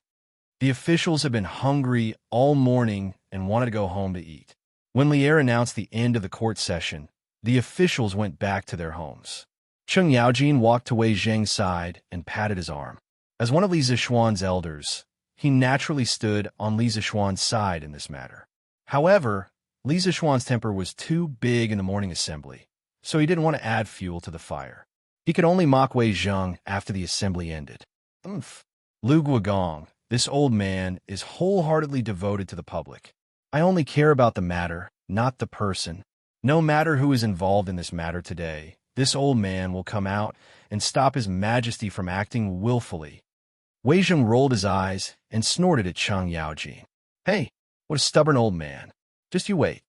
The officials have been hungry all morning and wanted to go home to eat." When Li Er announced the end of the court session, the officials went back to their homes. Cheng Yaojin walked to Wei Zheng's side and patted his arm. As one of Li Zishuan's elders, he naturally stood on Li Zishuan's side in this matter. However, Li Zishuan's temper was too big in the morning assembly, so he didn't want to add fuel to the fire. He could only mock Wei Zheng after the assembly ended. "Umph. Lu Guogong, this old man, is wholeheartedly devoted to the public. I only care about the matter, not the person. No matter who is involved in this matter today, this old man will come out and stop His Majesty from acting willfully." Wei Zheng rolled his eyes and snorted at Cheng Yaojin. "Hey, what a stubborn old man. Just you wait."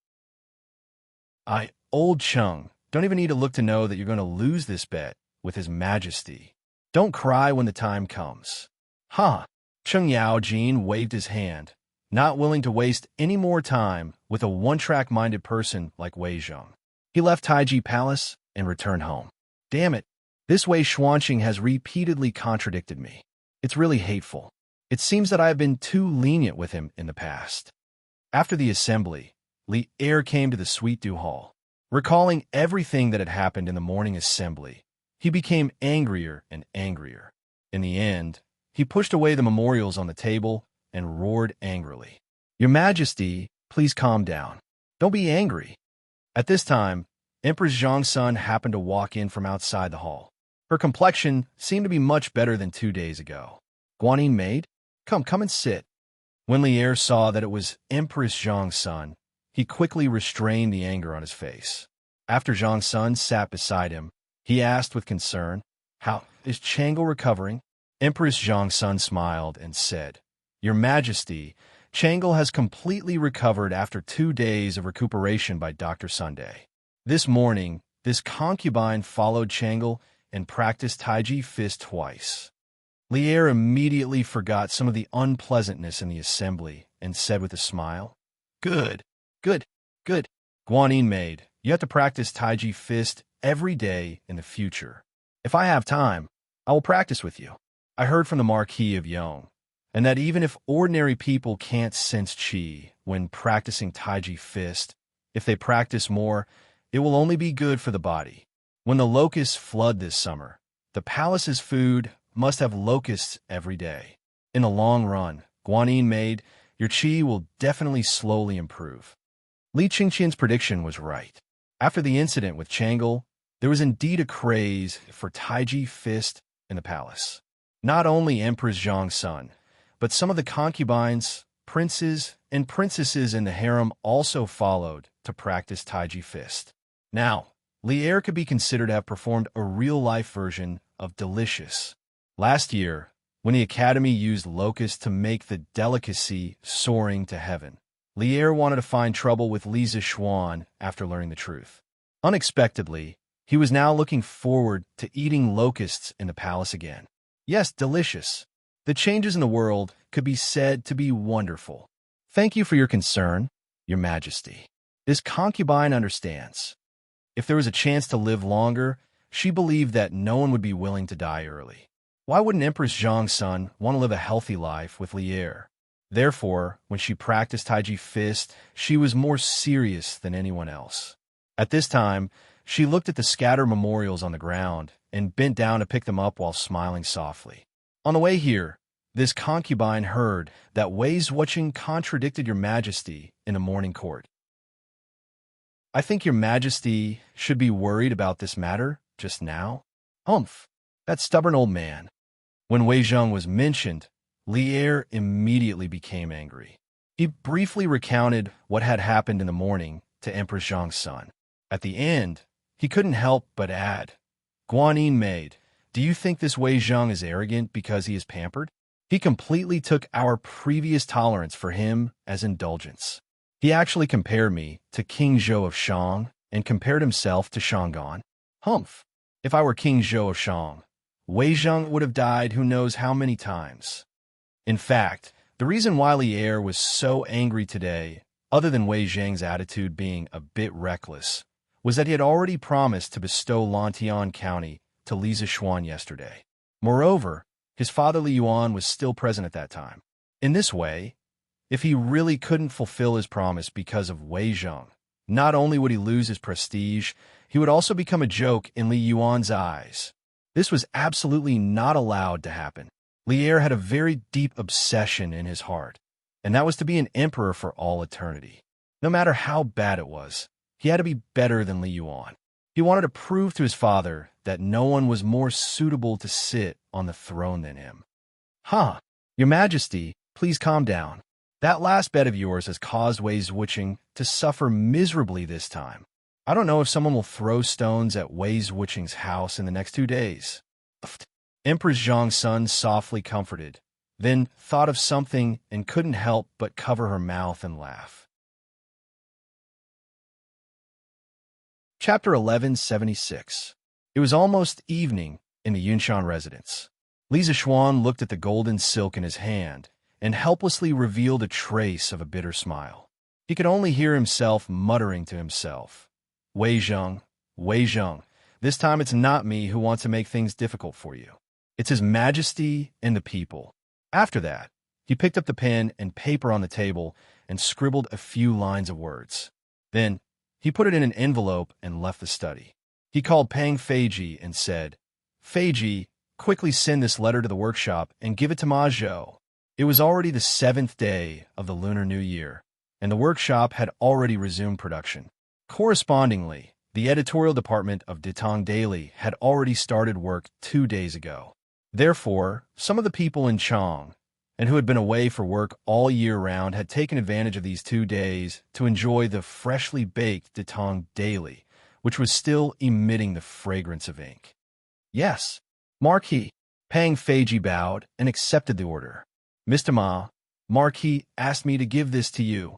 Old Cheng, don't even need to look to know that you're going to lose this bet with His Majesty. Don't cry when the time comes." "Huh." Cheng Yaojin waved his hand, not willing to waste any more time with a one-track-minded person like Wei Zheng. He left Taiji Palace and returned home. "Damn it, this Wei Xuanqing has repeatedly contradicted me. It's really hateful. It seems that I have been too lenient with him in the past." After the assembly, Li Er came to the Suite du Hall. Recalling everything that had happened in the morning assembly, he became angrier and angrier. In the end, he pushed away the memorials on the table and roared angrily, "Your Majesty, please calm down. Don't be angry." At this time, Empress Zhongsun happened to walk in from outside the hall. Her complexion seemed to be much better than 2 days ago. "Guanyin maid, come and sit." When Li Er saw that it was Empress Zhongsun, he quickly restrained the anger on his face. After Zhongsun sat beside him, he asked with concern, "How is Changle recovering?" Empress Zhongsun smiled and said, "Your Majesty, Changle has completely recovered after 2 days of recuperation by Dr. Sunday. This morning, this concubine followed Changle and practiced Taiji Fist twice." Li Er immediately forgot some of the unpleasantness in the assembly and said with a smile, Good. Guanyin maid, you have to practice Taiji Fist every day in the future. If I have time, I will practice with you. I heard from the Marquis of Yong, and that even if ordinary people can't sense qi when practicing Taiji Fist, if they practice more, it will only be good for the body. When the locusts flood this summer, the palace's food must have locusts every day. In the long run, Guanyin maid, your qi will definitely slowly improve. Li Qingqian's prediction was right. After the incident with Changle, there was indeed a craze for Taiji fist in the palace. Not only Empress Zhang's son, but some of the concubines, princes, and princesses in the harem also followed to practice Taiji fist. Now, Li Er could be considered to have performed a real-life version of Delicious. Last year, when the Academy used locusts to make the delicacy soaring to heaven, Li Er wanted to find trouble with Li Zishuan after learning the truth. Unexpectedly, he was now looking forward to eating locusts in the palace again. Yes, delicious. The changes in the world could be said to be wonderful. Thank you for your concern, Your Majesty. This concubine understands. If there was a chance to live longer, she believed that no one would be willing to die early. Why wouldn't Empress Zhang's son want to live a healthy life with Li Er? Therefore, when she practiced Taiji fist, she was more serious than anyone else. At this time, she looked at the scattered memorials on the ground and bent down to pick them up while smiling softly. On the way here, this concubine heard that Wei Zhuqing contradicted Your Majesty in the morning court. I think Your Majesty should be worried about this matter just now. Humph, that stubborn old man. When Wei Zheng was mentioned, Li Er immediately became angry. He briefly recounted what had happened in the morning to Empress Zhang's son. At the end, he couldn't help but add, Guanyin maid, do you think this Wei Zheng is arrogant because he is pampered? He completely took our previous tolerance for him as indulgence. He actually compared me to King Zhou of Shang and compared himself to Shangguan. Humph! If I were King Zhou of Shang, Wei Zheng would have died who knows how many times. In fact, the reason why Li Er was so angry today, other than Wei Zheng's attitude being a bit reckless, was that he had already promised to bestow Lantian County to Li Zishuan yesterday. Moreover, his father Li Yuan was still present at that time. In this way, if he really couldn't fulfill his promise because of Wei Zheng, not only would he lose his prestige, he would also become a joke in Li Yuan's eyes. This was absolutely not allowed to happen. Li Er had a very deep obsession in his heart, and that was to be an emperor for all eternity. No matter how bad it was, he had to be better than Li Yuan. He wanted to prove to his father that no one was more suitable to sit on the throne than him. Your Majesty, please calm down. That last bet of yours has caused Wei Zhuqing to suffer miserably this time. I don't know if someone will throw stones at Wei Zhuqing's house in the next 2 days. Empress Zhang's son softly comforted, then thought of something and couldn't help but cover her mouth and laugh. Chapter 1176. It was almost evening in the Yunshan residence. Li Zishuan looked at the golden silk in his hand and helplessly revealed a trace of a bitter smile. He could only hear himself muttering to himself, Wei Zheng, this time it's not me who wants to make things difficult for you. It's His Majesty and the people. After that, he picked up the pen and paper on the table and scribbled a few lines of words. Then, he put it in an envelope and left the study. He called Pang Feiji and said, Feiji, quickly send this letter to the workshop and give it to Ma Zhou. It was already the 7th day of the Lunar New Year, and the workshop had already resumed production. Correspondingly, the editorial department of Tang Daily had already started work 2 days ago. Therefore, some of the people in Chang, and who had been away for work all year round, had taken advantage of these 2 days to enjoy the freshly baked Tang Daily, which was still emitting the fragrance of ink. Yes, Marquis. Pang Feiji bowed and accepted the order. Mr. Ma, Marquis asked me to give this to you.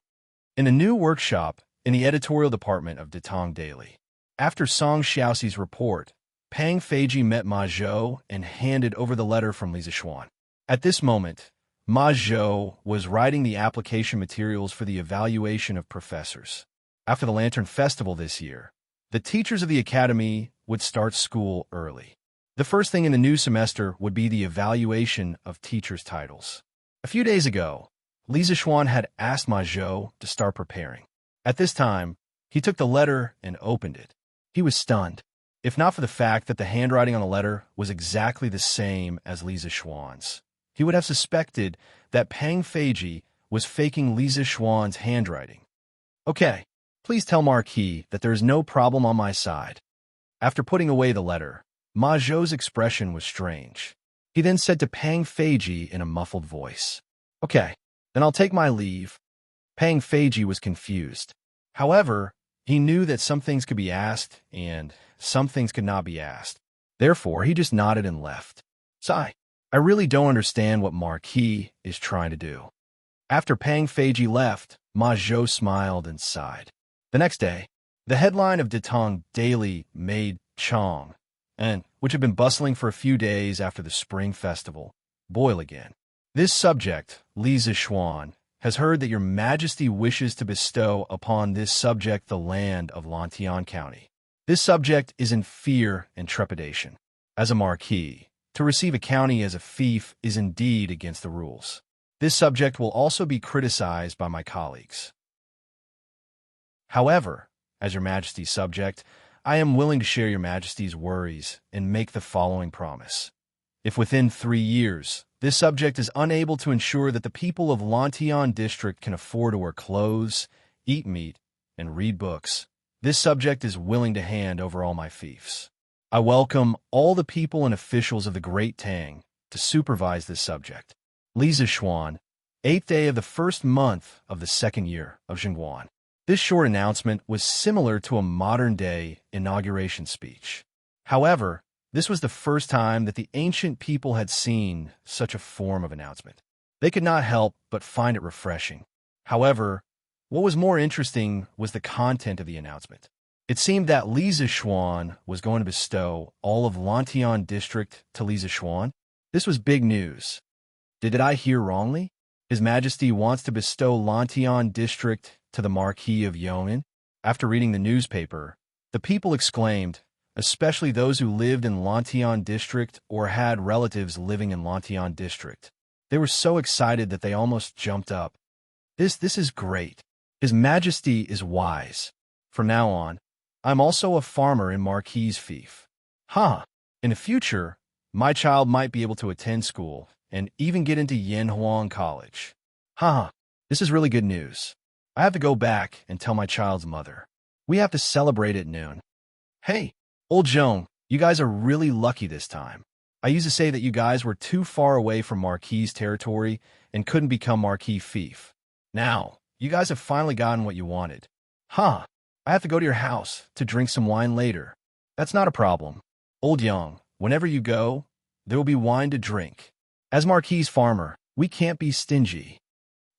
In a new workshop in the editorial department of Tang Daily. After Song Xiaoxi's report, Pang Feiji met Ma Zhou and handed over the letter from Li Zishuan. At this moment, Ma Zhou was writing the application materials for the evaluation of professors. After the Lantern Festival this year, the teachers of the academy would start school early. The first thing in the new semester would be the evaluation of teachers' titles. A few days ago, Li Zishuan had asked Ma Zhou to start preparing. At this time, he took the letter and opened it. He was stunned, if not for the fact that the handwriting on the letter was exactly the same as Li Zishuan's. he would have suspected that Pang Feiji was faking Li Zixuan's handwriting. Okay, please tell Marquis that there is no problem on my side. After putting away the letter, Ma Zhou's expression was strange. He then said to Pang Feiji in a muffled voice, "Okay, then I'll take my leave." Pang Feiji was confused. However, he knew that some things could be asked and some things could not be asked. Therefore, he just nodded and left. Sigh, I really don't understand what Marquis is trying to do. After Pang Feiji left, Ma Zhou smiled and sighed. The next day, the headline of Tang Daily made Chong, and which had been bustling for a few days after the Spring Festival, boil again. This subject, Li Zixuan, has heard that your majesty wishes to bestow upon this subject the land of Lantian County. This subject is in fear and trepidation. As a marquis, to receive a county as a fief is indeed against the rules. This subject will also be criticized by my colleagues. However, as your majesty's subject, I am willing to share your majesty's worries and make the following promise. If within 3 years, this subject is unable to ensure that the people of Lantian district can afford to wear clothes, eat meat, and read books, this subject is willing to hand over all my fiefs. I welcome all the people and officials of the Great Tang to supervise this subject. Li Zixuan, 8th day of the 1st month of the 2nd year of Zhengguan. This short announcement was similar to a modern-day inauguration speech. However, this was the first time that the ancient people had seen such a form of announcement. They could not help but find it refreshing. However, what was more interesting was the content of the announcement. It seemed that Li Zixuan was going to bestow all of Lantian district to Li Zixuan. This was big news. Did I hear wrongly? His Majesty wants to bestow Lantian district to the Marquis of Yong'an? After reading the newspaper, the people exclaimed, especially those who lived in Lantian district or had relatives living in Lantian district. They were so excited that they almost jumped up. This is great. His Majesty is wise. From now on, I'm also a farmer in Marquis' fief. In the future, my child might be able to attend school and even get into Yanhuang College. This is really good news. I have to go back and tell my child's mother. We have to celebrate at noon. Hey, old Zhong, you guys are really lucky this time. I used to say that you guys were too far away from Marquis' territory and couldn't become Marquis fief. Now, you guys have finally gotten what you wanted. I have to go to your house to drink some wine later. That's not a problem. Old Yang, whenever you go, there will be wine to drink. As Marquis' farmer, we can't be stingy.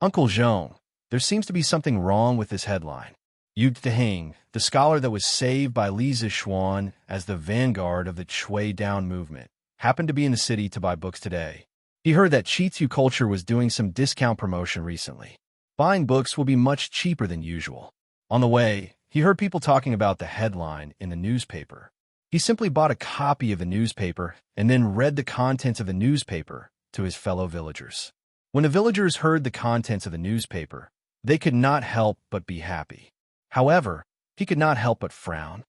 Uncle Zhong, there seems to be something wrong with this headline. Yu Tang, the scholar that was saved by Li Zixuan as the vanguard of the Chui Down movement, happened to be in the city to buy books today. He heard that Chitsu Culture was doing some discount promotion recently. Buying books will be much cheaper than usual. On the way, he heard people talking about the headline in the newspaper. He simply bought a copy of the newspaper and then read the contents of the newspaper to his fellow villagers. When the villagers heard the contents of the newspaper, they could not help but be happy. However, he could not help but frown.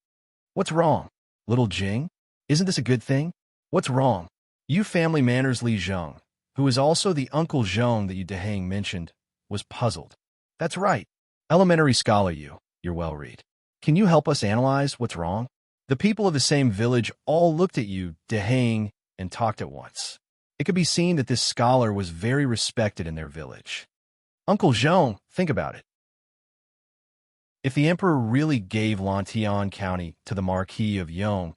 What's wrong, little Jing? Isn't this a good thing? What's wrong? You family manners Li Zhong, who is also the Uncle Zhong that Yu Dehang mentioned, was puzzled. That's right. Elementary scholar you're well read. Can you help us analyze what's wrong? The people of the same village all looked at Yu Dehang and talked at once. It could be seen that this scholar was very respected in their village. Uncle Zhong, think about it. If the emperor really gave Lantian County to the Marquis of Yong,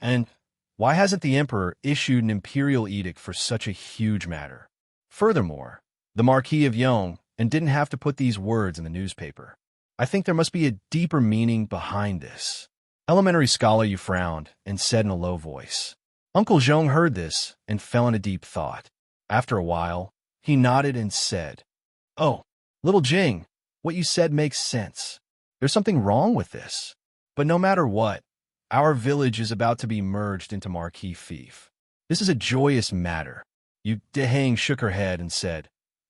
and why hasn't the emperor issued an imperial edict for such a huge matter? Furthermore, the Marquis of Yong and didn't have to put these words in the newspaper. I think there must be a deeper meaning behind this. Elementary scholar Yu frowned and said in a low voice. Uncle Zhong heard this and fell in a deep thought. After a while, he nodded and said, Oh, little Jing, what you said makes sense. There's something wrong with this. But no matter what, our village is about to be merged into Marquis fief. This is a joyous matter. Yu Dehang shook her head and said,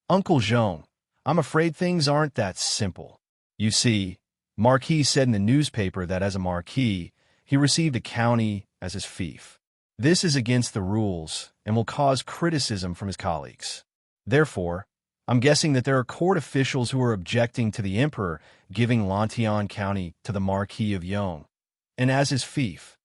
Uncle Zhong, I'm afraid things aren't that simple. You see, Marquis said in the newspaper that as a Marquis, he received a county as his fief. This is against the rules and will cause criticism from his colleagues. Therefore, I'm guessing that there are court officials who are objecting to the emperor giving Lantian County to the Marquis of Yong, and as his fief.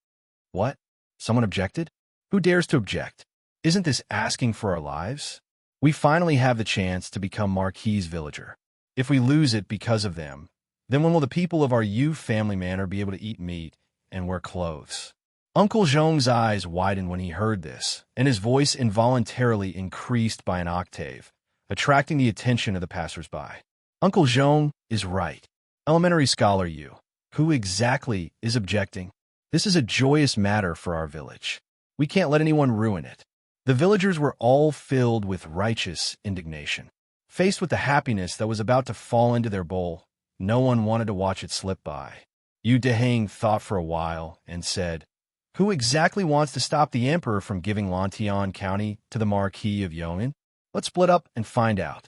What? Someone objected? Who dares to object? Isn't this asking for our lives? We finally have the chance to become Marquis' villager. If we lose it because of them, then when will the people of our Yu family manor be able to eat meat and wear clothes? Uncle Zhong's eyes widened when he heard this, and his voice involuntarily increased by an octave, attracting the attention of the passers-by. Uncle Zhong is right. Elementary scholar Yu, who exactly is objecting? This is a joyous matter for our village. We can't let anyone ruin it. The villagers were all filled with righteous indignation. Faced with the happiness that was about to fall into their bowl, no one wanted to watch it slip by. Yu Dehang thought for a while and said, "Who exactly wants to stop the emperor from giving Lantian County to the Marquis of Yong'an? Let's split up and find out."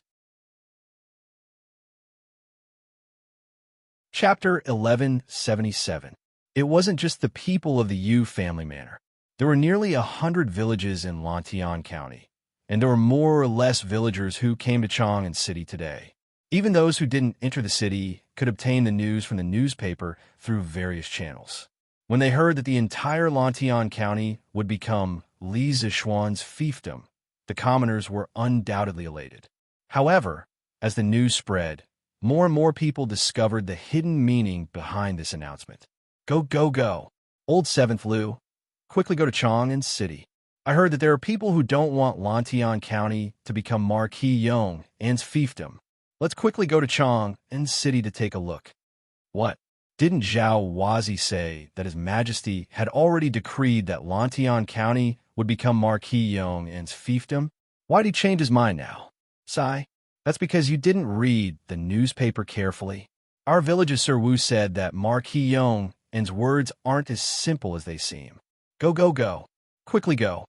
Chapter 1177. It wasn't just the people of the Yu family manor. There were nearly 100 villages in Lantian County, and there were more or less villagers who came to Chang'an City today. Even those who didn't enter the city could obtain the news from the newspaper through various channels. When they heard that the entire Lantian County would become Li Zishuan's fiefdom, the commoners were undoubtedly elated. However, as the news spread, more and more people discovered the hidden meaning behind this announcement. Go, go, go. Old Seventh Lu, quickly go to Chang'an City. I heard that there are people who don't want Lantian County to become Marquis Yong'an's fiefdom. Let's quickly go to Chang'an City to take a look. What? Didn't Zhao Wazi say that His Majesty had already decreed that Lantian County would become Marquis Yong'an's fiefdom? Why'd he change his mind now? Sigh. That's because you didn't read the newspaper carefully. Our village's Sir Wu said that Marquis Yong'an's words aren't as simple as they seem. Go, go, go. Quickly go.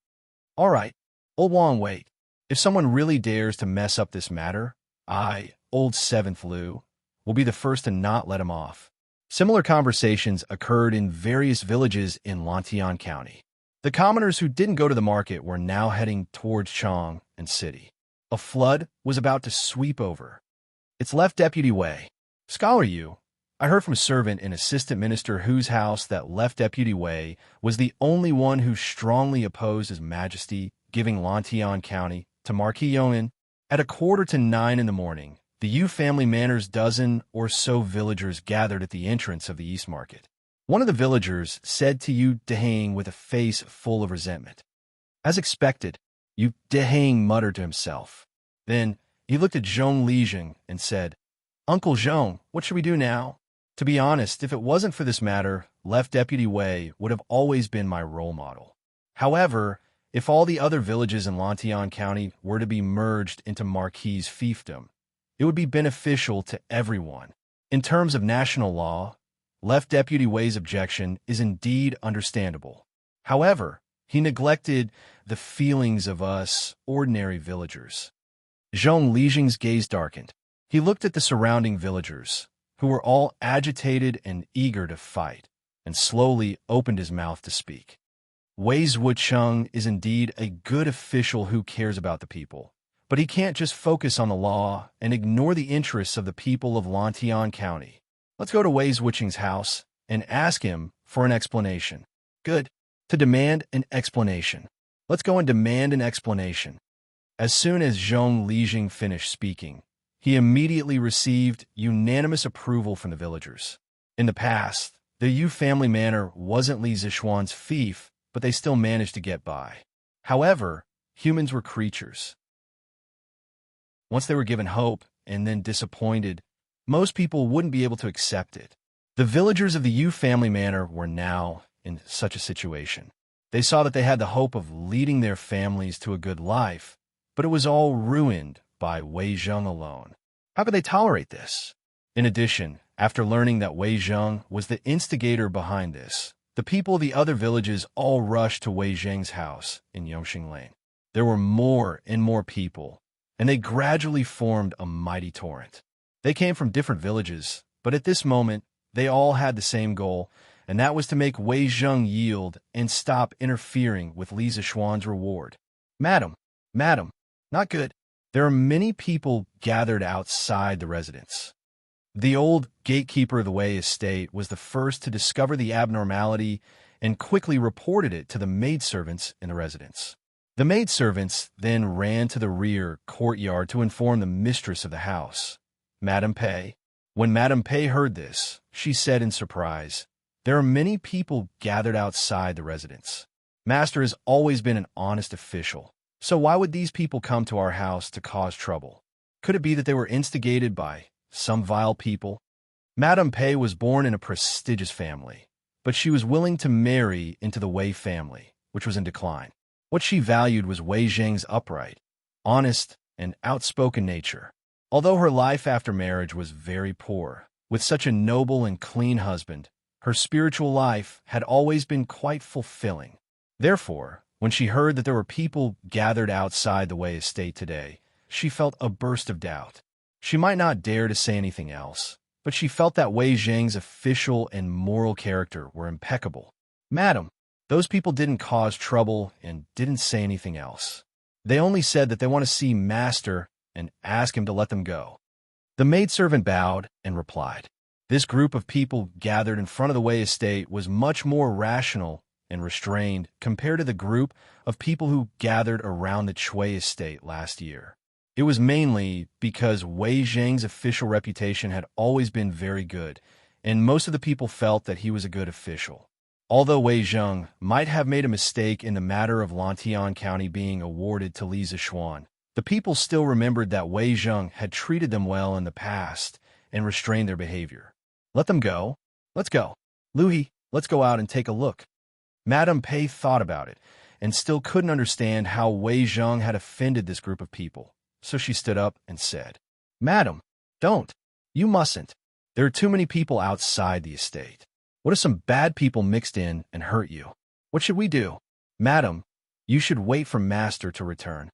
All right. Old Wang, wait. If someone really dares to mess up this matter, I, Old Seventh Lu, will be the first to not let him off. Similar conversations occurred in various villages in Lantian County. The commoners who didn't go to the market were now heading towards Chang'an City. A flood was about to sweep over. Its left Deputy Wei. Scholar Yu, I heard from a servant and assistant minister whose house that left Deputy Wei was the only one who strongly opposed His Majesty giving Lantian County to Marquis Yong'an. At 8:45 in the morning, the Yu family manor's dozen or so villagers gathered at the entrance of the East Market. One of the villagers said to Yu Dehang with a face full of resentment. As expected, Yu Dehang muttered to himself. Then he looked at Zhong Lijing and said, "Uncle Zhong, what should we do now?" To be honest, if it wasn't for this matter, Left Deputy Wei would have always been my role model. However, if all the other villages in Lantian County were to be merged into Marquis' fiefdom, it would be beneficial to everyone. In terms of national law, Left Deputy Wei's objection is indeed understandable. However, he neglected the feelings of us ordinary villagers. Zhong Lijing's gaze darkened. He looked at the surrounding villagers, who were all agitated and eager to fight, and slowly opened his mouth to speak. Wei Zhucheng is indeed a good official who cares about the people, but he can't just focus on the law and ignore the interests of the people of Lantian County. Let's go to Wei Zhucheng's house and ask him for an explanation. Good. To demand an explanation. Let's go and demand an explanation. As soon as Zhong Lijing finished speaking, he immediately received unanimous approval from the villagers. In the past, the Yu family manor wasn't Li Zishuan's fief, but they still managed to get by. However, humans were creatures. Once they were given hope and then disappointed, most people wouldn't be able to accept it. The villagers of the Yu family manor were now in such a situation. They saw that they had the hope of leading their families to a good life, but it was all ruined by Wei Zheng alone. How could they tolerate this? In addition, after learning that Wei Zheng was the instigator behind this, the people of the other villages all rushed to Wei Zheng's house in Yongxing Lane. There were more and more people, and they gradually formed a mighty torrent. They came from different villages, but at this moment, they all had the same goal, and that was to make Wei Zheng yield and stop interfering with Li Zixuan's reward. Madam, madam, not good. There are many people gathered outside the residence. The old gatekeeper of the Wei estate was the first to discover the abnormality and quickly reported it to the maidservants in the residence. The maidservants then ran to the rear courtyard to inform the mistress of the house, Madame Pei. When Madame Pei heard this, she said in surprise, "There are many people gathered outside the residence. Master has always been an honest official, so why would these people come to our house to cause trouble? Could it be that they were instigated by some vile people?" Madame Pei was born in a prestigious family, but she was willing to marry into the Wei family, which was in decline. What she valued was Wei Zheng's upright, honest, and outspoken nature. Although her life after marriage was very poor, with such a noble and clean husband, her spiritual life had always been quite fulfilling. Therefore, when she heard that there were people gathered outside the Wei estate today, she felt a burst of doubt. She might not dare to say anything else, but she felt that Wei Zheng's official and moral character were impeccable. "Madam, those people didn't cause trouble and didn't say anything else. They only said that they want to see Master and ask him to let them go." The maidservant bowed and replied. This group of people gathered in front of the Wei estate was much more rational and restrained compared to the group of people who gathered around the Chui estate last year. It was mainly because Wei Zheng's official reputation had always been very good, and most of the people felt that he was a good official. Although Wei Zheng might have made a mistake in the matter of Lantian County being awarded to Li Zixuan, the people still remembered that Wei Zheng had treated them well in the past and restrained their behavior. "Let them go. Let's go. Luhi, let's go out and take a look." Madame Pei thought about it and still couldn't understand how Wei Zheng had offended this group of people, so she stood up and said, "Madam, don't. You mustn't. There are too many people outside the estate. What if some bad people mixed in and hurt you? What should we do? Madam, you should wait for Master to return."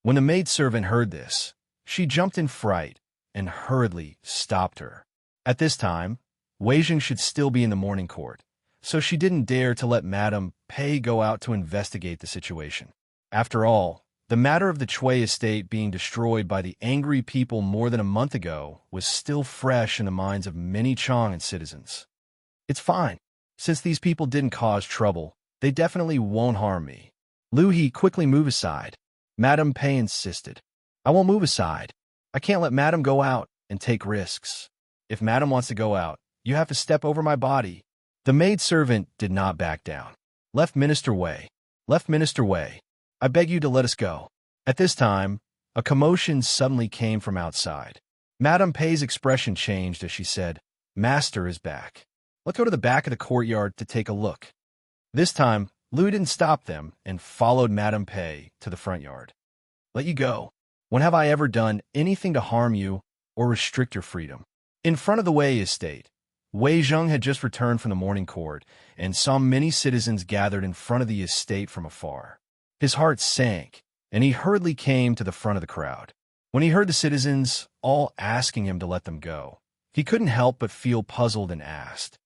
When the maidservant heard this, she jumped in fright and hurriedly stopped her. At this time, Wei Zheng should still be in the morning court, so she didn't dare to let Madame Pei go out to investigate the situation. After all, the matter of the Chui estate being destroyed by the angry people more than a month ago was still fresh in the minds of many Chang'an citizens. "It's fine. Since these people didn't cause trouble, they definitely won't harm me." Luhi quickly moved aside. Madame Pei insisted. "I won't move aside. I can't let Madame go out and take risks. If Madame wants to go out, you have to step over my body." The maidservant did not back down. "Left Minister Wei. Left Minister Wei. I beg you to let us go." At this time, a commotion suddenly came from outside. Madame Pei's expression changed as she said, "Master is back. Let's go to the back of the courtyard to take a look." This time, Lu didn't stop them and followed Madame Pei to the front yard. "Let you go. When have I ever done anything to harm you or restrict your freedom?" In front of the Wei estate, Wei Zheng had just returned from the morning court and saw many citizens gathered in front of the estate from afar. His heart sank, and he hurriedly came to the front of the crowd. When he heard the citizens all asking him to let them go, he couldn't help but feel puzzled and asked,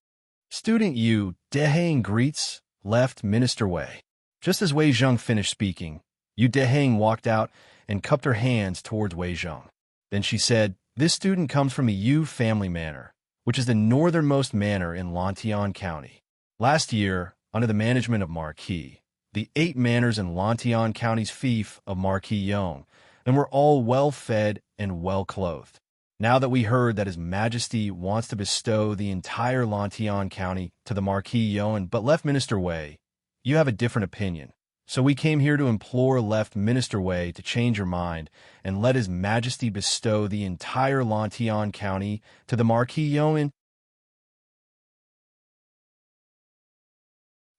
"Student Yu Deheng greets left Minister Wei." Just as Wei Zheng finished speaking, Yu Deheng walked out and cupped her hands towards Wei Zheng. Then she said, "This student comes from the Yu family manor, which is the northernmost manor in Lantian County. Last year, under the management of Marquis, the 8 manors in Lantian County's fief of Marquis Yong, and were all well-fed and well-clothed. Now that we heard that His Majesty wants to bestow the entire Lantian County to the Marquis Yong but left Minister Wei, you have a different opinion. So we came here to implore left Minister Wei to change your mind and let His Majesty bestow the entire Lantian County to the Marquis Yong."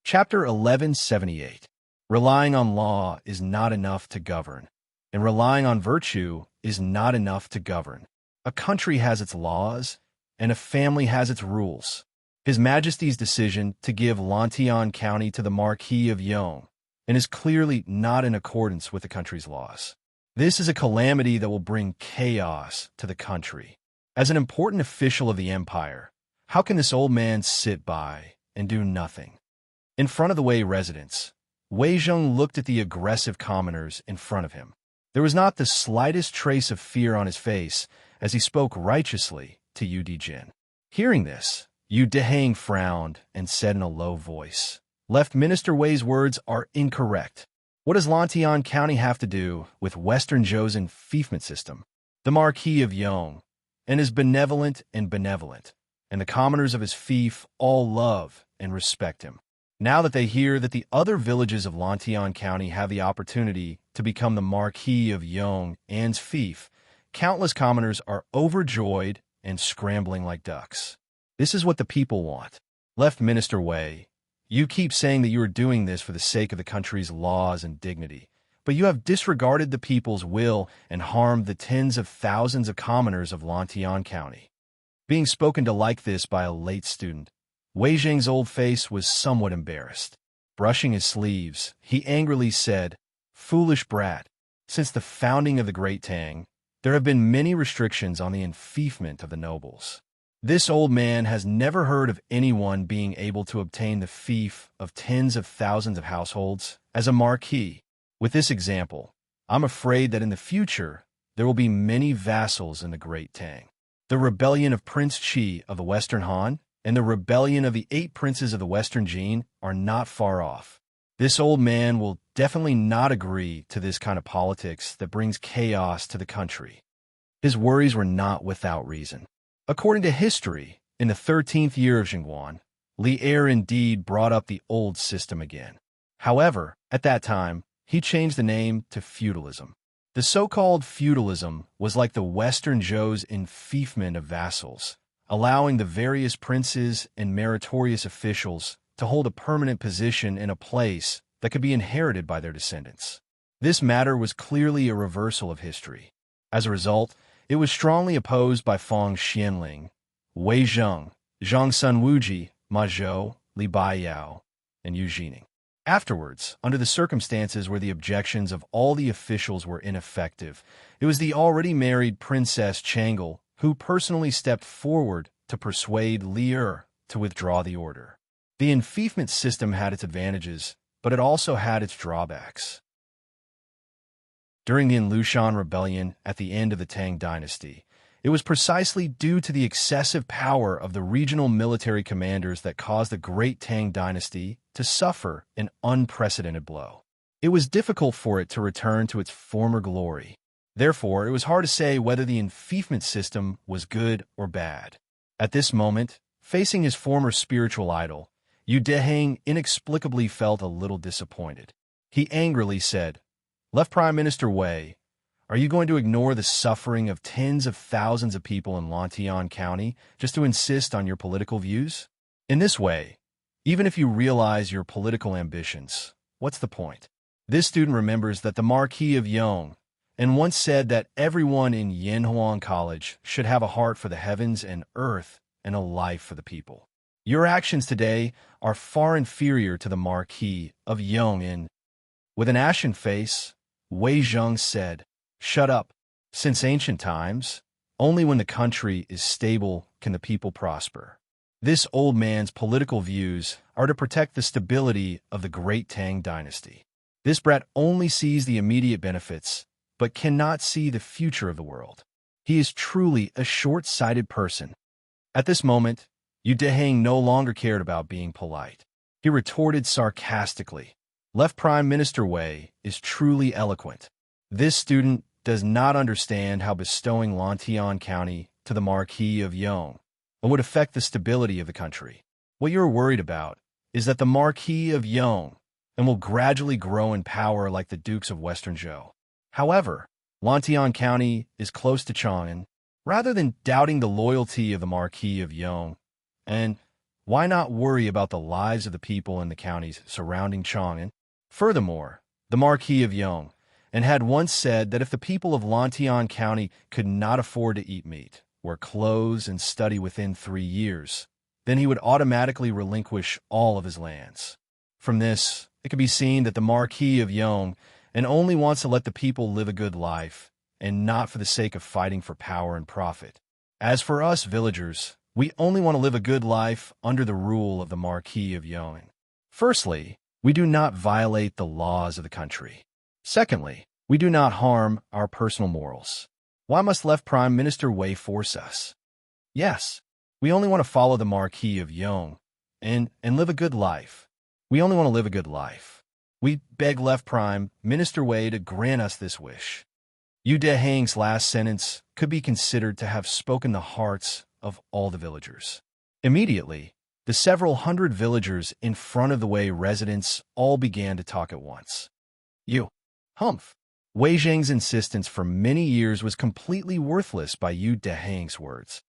Chapter 1178. Relying on law is not enough to govern, and relying on virtue is not enough to govern. A country has its laws, and a family has its rules. His Majesty's decision to give Lantian County to the Marquis of Yong and is clearly not in accordance with the country's laws. This is a calamity that will bring chaos to the country. As an important official of the empire, How can this old man sit by and do nothing? In front of the Wei residence, Wei Zheng looked at the aggressive commoners in front of him. There was not the slightest trace of fear on his face as he spoke righteously to Yu Dijin. Hearing this, Yu Dehang frowned and said in a low voice, "Left Minister Wei's words are incorrect. What does Lantian County have to do with Western Zhou's enfeoffment system? The Marquis of Yong and is benevolent, and the commoners of his fief all love and respect him. Now that they hear that the other villages of Lantian County have the opportunity to become the Marquis of Yong and's fief, countless commoners are overjoyed and scrambling like ducks. This is what the people want. Left Minister Wei, you keep saying that you are doing this for the sake of the country's laws and dignity, but you have disregarded the people's will and harmed the tens of thousands of commoners of Lantian County." Being spoken to like this by a late student, Wei Zheng's old face was somewhat embarrassed. Brushing his sleeves, he angrily said, "Foolish brat, since the founding of the Great Tang, there have been many restrictions on the enfeoffment of the nobles. This old man has never heard of anyone being able to obtain the fief of tens of thousands of households as a marquis. With this example, I'm afraid that in the future, there will be many vassals in the Great Tang. The rebellion of Prince Qi of the Western Han and the rebellion of the 8 princes of the Western Jin are not far off. This old man will definitely not agree to this kind of politics that brings chaos to the country." His worries were not without reason. According to history, in the 13th year of Xingguan, Li Er indeed brought up the old system again. However, at that time, he changed the name to feudalism. The so-called feudalism was like the Western Zhou's enfeoffment of vassals, allowing the various princes and meritorious officials to hold a permanent position in a place that could be inherited by their descendants. This matter was clearly a reversal of history. As a result, it was strongly opposed by Fang Xianling, Wei Zheng, Zhang Sun Wuji, Ma Zhou, Li Baiyao, and Yu Jining. Afterwards, under the circumstances where the objections of all the officials were ineffective, it was the already married Princess Changle who personally stepped forward to persuade Li Er to withdraw the order. The enfeoffment system had its advantages, but it also had its drawbacks. During the Lushan Rebellion at the end of the Tang Dynasty, it was precisely due to the excessive power of the regional military commanders that caused the Great Tang Dynasty to suffer an unprecedented blow. It was difficult for it to return to its former glory. Therefore, it was hard to say whether the enfeoffment system was good or bad. At this moment, facing his former spiritual idol, Yu Dehang inexplicably felt a little disappointed. He angrily said, "Left Prime Minister Wei, are you going to ignore the suffering of tens of thousands of people in Lantian County just to insist on your political views? In this way, even if you realize your political ambitions, what's the point?" This student remembers that the Marquis of Yong and once said that everyone in Yanhuang College should have a heart for the heavens and earth and a life for the people. Your actions today are far inferior to the Marquis of Yong. With an ashen face, Wei Zheng said, "Shut up. Since ancient times, only when the country is stable can the people prosper. This old man's political views are to protect the stability of the Great Tang Dynasty. This brat only sees the immediate benefits, but cannot see the future of the world. He is truly a short-sighted person." At this moment, Yu Dehang no longer cared about being polite. He retorted sarcastically, "Left Prime Minister Wei is truly eloquent. This student does not understand how bestowing Lantian County to the Marquis of Yong would affect the stability of the country. What you're worried about is that the Marquis of Yong will gradually grow in power like the Dukes of Western Zhou. However, Lantian County is close to Chang'an. Rather than doubting the loyalty of the Marquis of Yong, and why not worry about the lives of the people in the counties surrounding Chang'an? Furthermore, the Marquis of Yong had once said that if the people of Lantian County could not afford to eat meat, wear clothes, and study within 3 years, then he would automatically relinquish all of his lands. From this, it can be seen that the Marquis of Yong only wants to let the people live a good life, and not for the sake of fighting for power and profit. As for us villagers, We only want to live a good life under the rule of the Marquis of Yong. Firstly, we do not violate the laws of the country. Secondly, we do not harm our personal morals. Why must left Prime Minister Wei force us? Yes, we only want to follow the Marquis of Yong and live a good life. We only want to live a good life. We beg left Prime Minister Wei to grant us this wish. Yu Dehang's last sentence could be considered to have spoken the hearts of all the villagers. Immediately, the several hundred villagers in front of the Wei residence all began to talk at once. You, humph. Wei Zhang's insistence for many years was completely worthless by Yu Dehang's words.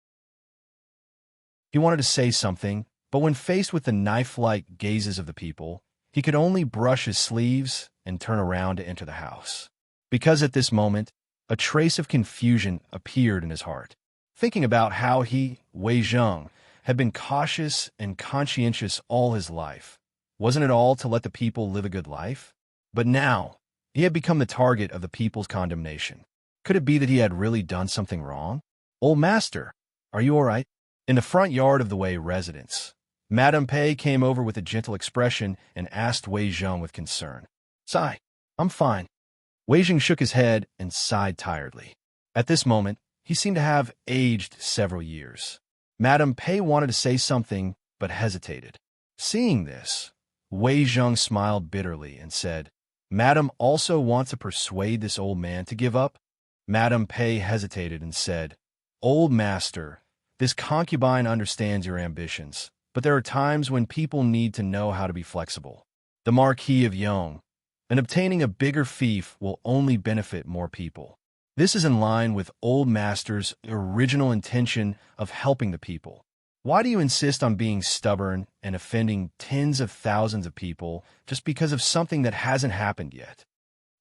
He wanted to say something, but when faced with the knife-like gazes of the people, he could only brush his sleeves and turn around to enter the house. Because at this moment, a trace of confusion appeared in his heart. Thinking about how he, Wei Zhang, had been cautious and conscientious all his life. Wasn't it all to let the people live a good life? But now, he had become the target of the people's condemnation. Could it be that he had really done something wrong? Old master, are you all right? In the front yard of the Wei residence, Madame Pei came over with a gentle expression and asked Wei Zhang with concern. Sigh, I'm fine. Wei Zhang shook his head and sighed tiredly. At this moment, he seemed to have aged several years. Madame Pei wanted to say something, but hesitated. Seeing this, Wei Zhang smiled bitterly and said, Madame also wants to persuade this old man to give up? Madame Pei hesitated and said, Old master, this concubine understands your ambitions, but there are times when people need to know how to be flexible. The Marquis of Yong, and obtaining a bigger fief will only benefit more people. This is in line with Old Master's original intention of helping the people. Why do you insist on being stubborn and offending tens of thousands of people just because of something that hasn't happened yet?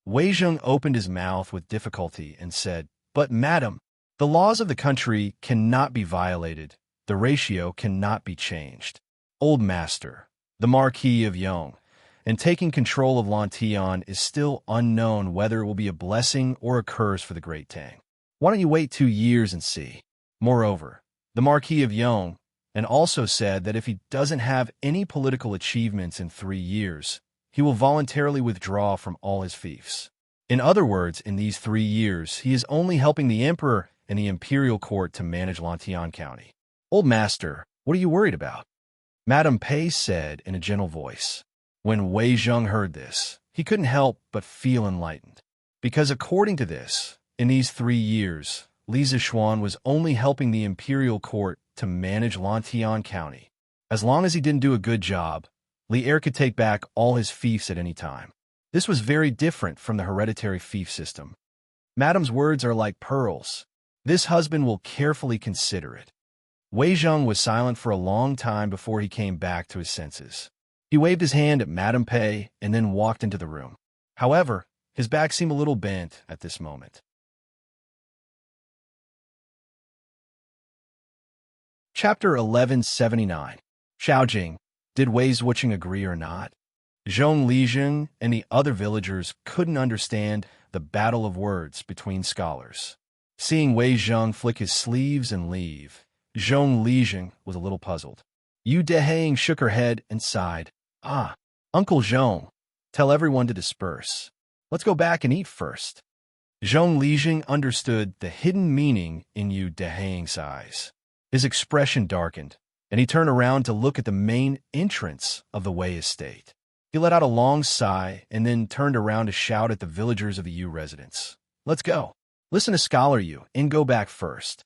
Wei Zhang opened his mouth with difficulty and said, But madam, the laws of the country cannot be violated. The ratio cannot be changed. Old Master, the Marquis of Yong, and taking control of Lantian is still unknown whether it will be a blessing or a curse for the great Tang. Why don't you wait 2 years and see? Moreover, the Marquis of Yong and also said that if he doesn't have any political achievements in 3 years, he will voluntarily withdraw from all his fiefs. In other words, in these 3 years, he is only helping the emperor and the imperial court to manage Lantian County. Old Master, what are you worried about? Madame Pei said in a gentle voice. When Wei Zhang heard this, he couldn't help but feel enlightened. Because according to this, in these 3 years, Li Zixuan was only helping the imperial court to manage Lantian County. As long as he didn't do a good job, Li Er could take back all his fiefs at any time. This was very different from the hereditary fief system. Madame's words are like pearls. This husband will carefully consider it. Wei Zhang was silent for a long time before he came back to his senses. He waved his hand at Madame Pei and then walked into the room. However, his back seemed a little bent at this moment. Chapter 1179. Xiaojing, did Wei Zhuqing agree or not? Zhong Lijing and the other villagers couldn't understand the battle of words between scholars. Seeing Wei Zhang flick his sleeves and leave, Zhong Lijing was a little puzzled. Yu Dehang shook her head and sighed. Ah, Uncle Zhong, tell everyone to disperse. Let's go back and eat first. Zhong Lijing understood the hidden meaning in Yu Dehang's eyes. His expression darkened, and he turned around to look at the main entrance of the Wei estate. He let out a long sigh and then turned around to shout at the villagers of the Yu residence. Let's go. Listen to Scholar Yu and go back first.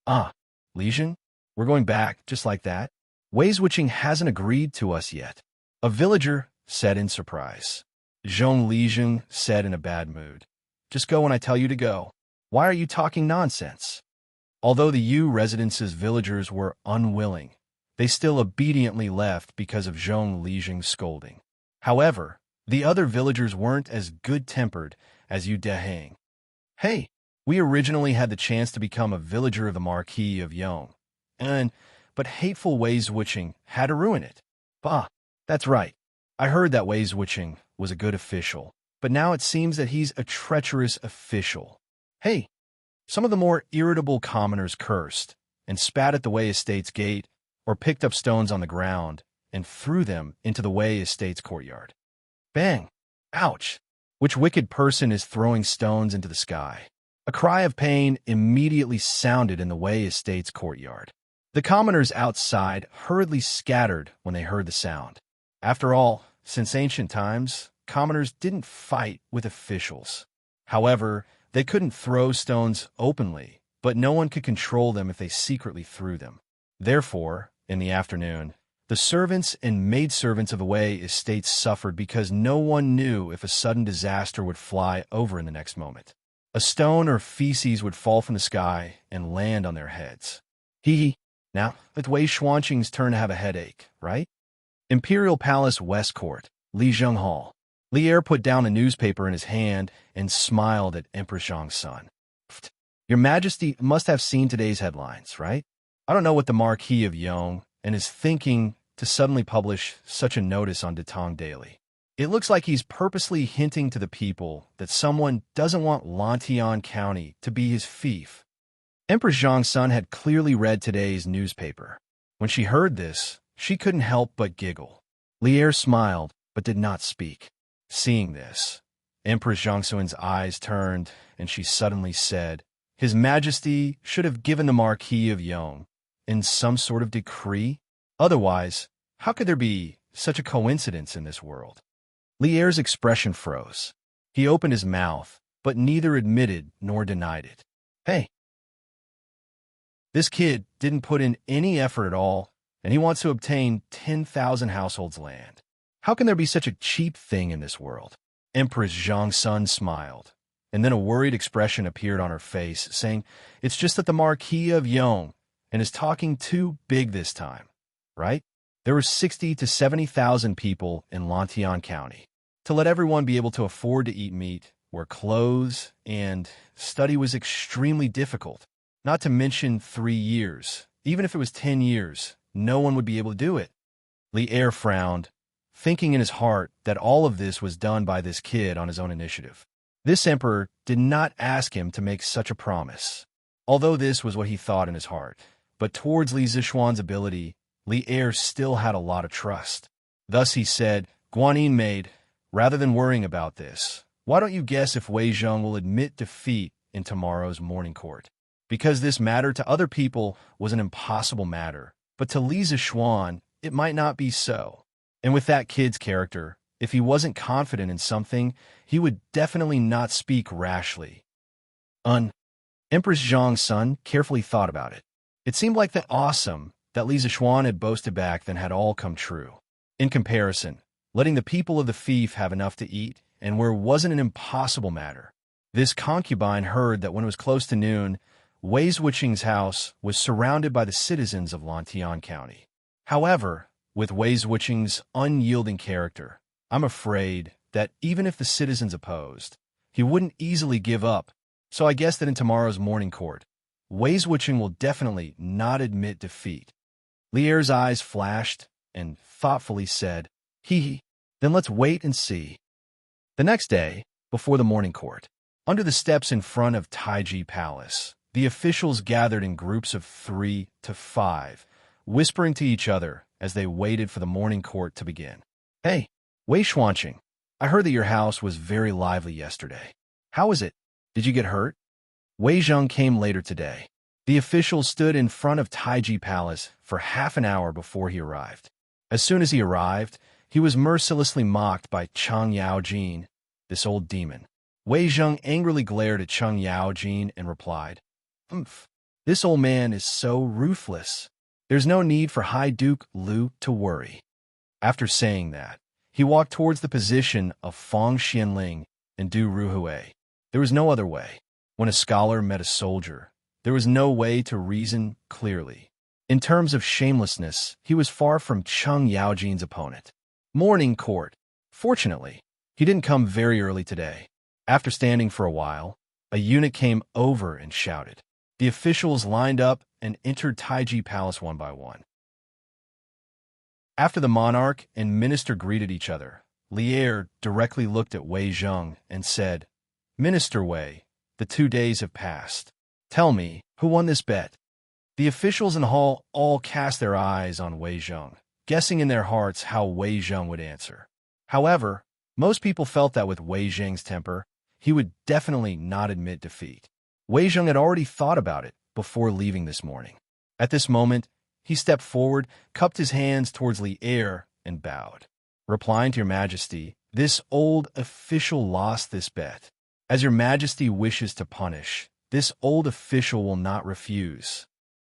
Ah, Lijing, we're going back just like that? Wei Zhuqing hasn't agreed to us yet. A villager said in surprise. Zhong Lijing said in a bad mood. Just go when I tell you to go. Why are you talking nonsense? Although the Yu residence's villagers were unwilling, they still obediently left because of Zhong Lijing's scolding. However, the other villagers weren't as good-tempered as Yu Dehang. Hey, we originally had the chance to become a villager of the Marquis of Yong, but hateful Wei Zhuqing had to ruin it. Bah, that's right. I heard that Wei Zhuqing was a good official, but now it seems that he's a treacherous official. Hey, some of the more irritable commoners cursed, and spat at the Wei estate's gate, or picked up stones on the ground and threw them into the Wei estate's courtyard. Bang! Ouch! Which wicked person is throwing stones into the sky? A cry of pain immediately sounded in the Wei estate's courtyard. The commoners outside hurriedly scattered when they heard the sound. After all, since ancient times, commoners didn't fight with officials. However, they couldn't throw stones openly, but no one could control them if they secretly threw them. Therefore, in the afternoon, the servants and maidservants of the Wei estate suffered because no one knew if a sudden disaster would fly over in the next moment. A stone or feces would fall from the sky and land on their heads. Hee. Now, it's Wei Xuanqing's turn to have a headache, right? Imperial Palace West Court, Lijiang Hall. Li Er put down a newspaper in his hand and smiled at Empress Zhang's son. Your Majesty must have seen today's headlines, right? I don't know what the Marquis of Yong and is thinking to suddenly publish such a notice on Tang Daily. It looks like he's purposely hinting to the people that someone doesn't want Lantian County to be his fief. Empress Zhang's son had clearly read today's newspaper. When she heard this, she couldn't help but giggle. Li Er smiled, but did not speak. Seeing this, Empress Zhangsuan's eyes turned, and she suddenly said, His Majesty should have given the Marquis of Yong in some sort of decree. Otherwise, how could there be such a coincidence in this world? Li Er's expression froze. He opened his mouth, but neither admitted nor denied it. Hey, this kid didn't put in any effort at all, and he wants to obtain 10,000 households' land. How can there be such a cheap thing in this world? Empress Zhang's son smiled, and then a worried expression appeared on her face, saying, It's just that the Marquis of Yong and is talking too big this time, right? There were 60 to 70,000 people in Lantian County. To let everyone be able to afford to eat meat, wear clothes, and study was extremely difficult. Not to mention 3 years. Even if it was 10 years, no one would be able to do it. Li Er frowned, thinking in his heart that all of this was done by this kid on his own initiative. This emperor did not ask him to make such a promise, although this was what he thought in his heart. But towards Li Zishuan's ability, Li Er still had a lot of trust. Thus he said, Guanyin maid, rather than worrying about this, why don't you guess if Wei Zheng will admit defeat in tomorrow's morning court? Because this matter to other people was an impossible matter, but to Li Zishuan, it might not be so. And with that kid's character, if he wasn't confident in something, he would definitely not speak rashly. Empress Zhang's son carefully thought about it. It seemed like the awesome that Li Zishuan had boasted back then had all come true. In comparison, letting the people of the fief have enough to eat and where wasn't an impossible matter. This concubine heard that when it was close to noon, Wei Wuqing's house was surrounded by the citizens of Lantian County. However, with Wei Wuqing's unyielding character, I'm afraid that even if the citizens opposed, he wouldn't easily give up. So I guess that in tomorrow's morning court, Wei Wuqing will definitely not admit defeat. Li Er's eyes flashed and thoughtfully said, Hee, then let's wait and see. The next day, before the morning court, under the steps in front of Taiji Palace, the officials gathered in groups of 3 to 5, whispering to each other as they waited for the morning court to begin. Hey, Wei Xuanqing, I heard that your house was very lively yesterday. How is it? Did you get hurt? Wei Zheng came later today. The official stood in front of Taiji Palace for half an hour before he arrived. As soon as he arrived, he was mercilessly mocked by Cheng Yaojin, this old demon. Wei Zheng angrily glared at Cheng Yaojin and replied, This old man is so ruthless. There's no need for High Duke Lu to worry. After saying that, he walked towards the position of Fang Xianling and Du Ruhui. There was no other way. When a scholar met a soldier, there was no way to reason clearly. In terms of shamelessness, he was far from Cheng Yaojin's opponent. Morning court. Fortunately, he didn't come very early today. After standing for a while, a eunuch came over and shouted. The officials lined up and entered Taiji Palace one by one. After the monarch and minister greeted each other, Li Er directly looked at Wei Zheng and said, Minister Wei, the 2 days have passed. Tell me, who won this bet? The officials in the hall all cast their eyes on Wei Zheng, guessing in their hearts how Wei Zheng would answer. However, most people felt that with Wei Zheng's temper, he would definitely not admit defeat. Wei Zheng had already thought about it before leaving this morning. At this moment, he stepped forward, cupped his hands towards Li Er, and bowed. Replying to your majesty, this old official lost this bet. As your majesty wishes to punish, this old official will not refuse.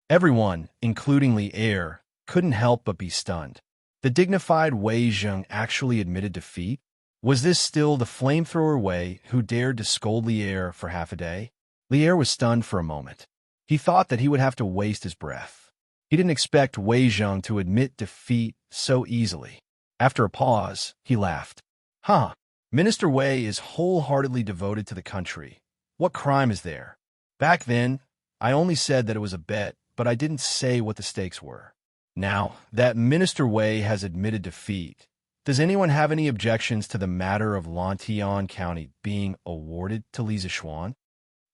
Everyone, including Li Er, couldn't help but be stunned. The dignified Wei Zheng actually admitted defeat? Was this still the flamethrower Wei who dared to scold Li Er for half a day? Li Er was stunned for a moment. He thought that he would have to waste his breath. He didn't expect Wei Zheng to admit defeat so easily. After a pause, he laughed. Huh. Minister Wei is wholeheartedly devoted to the country. What crime is there? Back then, I only said that it was a bet, but I didn't say what the stakes were. Now that Minister Wei has admitted defeat, does anyone have any objections to the matter of Lantian County being awarded to Li Zishuan?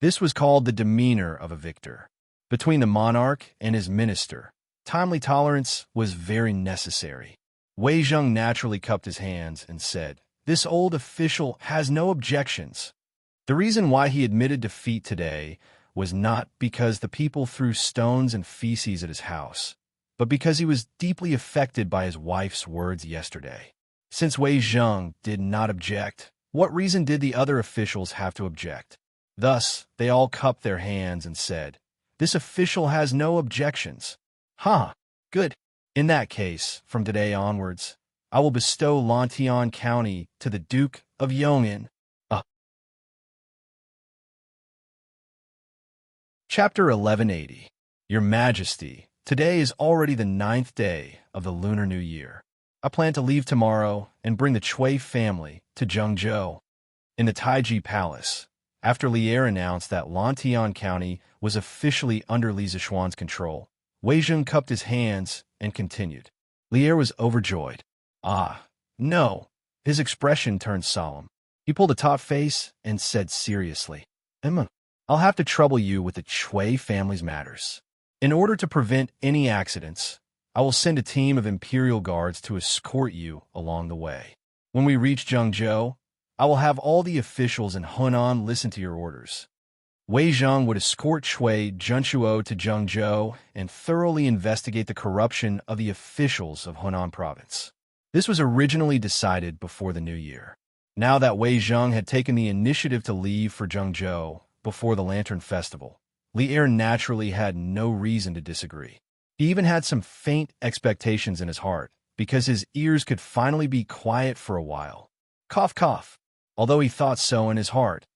This was called the demeanor of a victor. Between the monarch and his minister, timely tolerance was very necessary. Wei Zheng naturally cupped his hands and said, "This old official has no objections." The reason why he admitted defeat today was not because the people threw stones and feces at his house, but because he was deeply affected by his wife's words yesterday. Since Wei Zheng did not object, what reason did the other officials have to object? Thus, they all cupped their hands and said, "This official has no objections." Huh, good. In that case, from today onwards, I will bestow Lantian County to the Duke of Yong'an. Chapter 1180. Your Majesty, today is already the 9th day of the Lunar New Year. I plan to leave tomorrow and bring the Cui family to Zhengzhou. In the Taiji Palace, after Li Er announced that Lantian County was officially under Li Zishuan's control, Wei Zheng cupped his hands and continued. Li Er was overjoyed. No. His expression turned solemn. He pulled a taut face and said seriously, "Emma, I'll have to trouble you with the Cui family's matters. In order to prevent any accidents, I will send a team of Imperial Guards to escort you along the way. When we reach Zhengzhou, I will have all the officials in Hunan listen to your orders." Wei Zheng would escort Cui Junchuo to Zhengzhou and thoroughly investigate the corruption of the officials of Hunan province. This was originally decided before the new year. Now that Wei Zheng had taken the initiative to leave for Zhengzhou before the Lantern Festival, Li Er naturally had no reason to disagree. He even had some faint expectations in his heart, because his ears could finally be quiet for a while. Cough, cough. Although he thought so in his heart,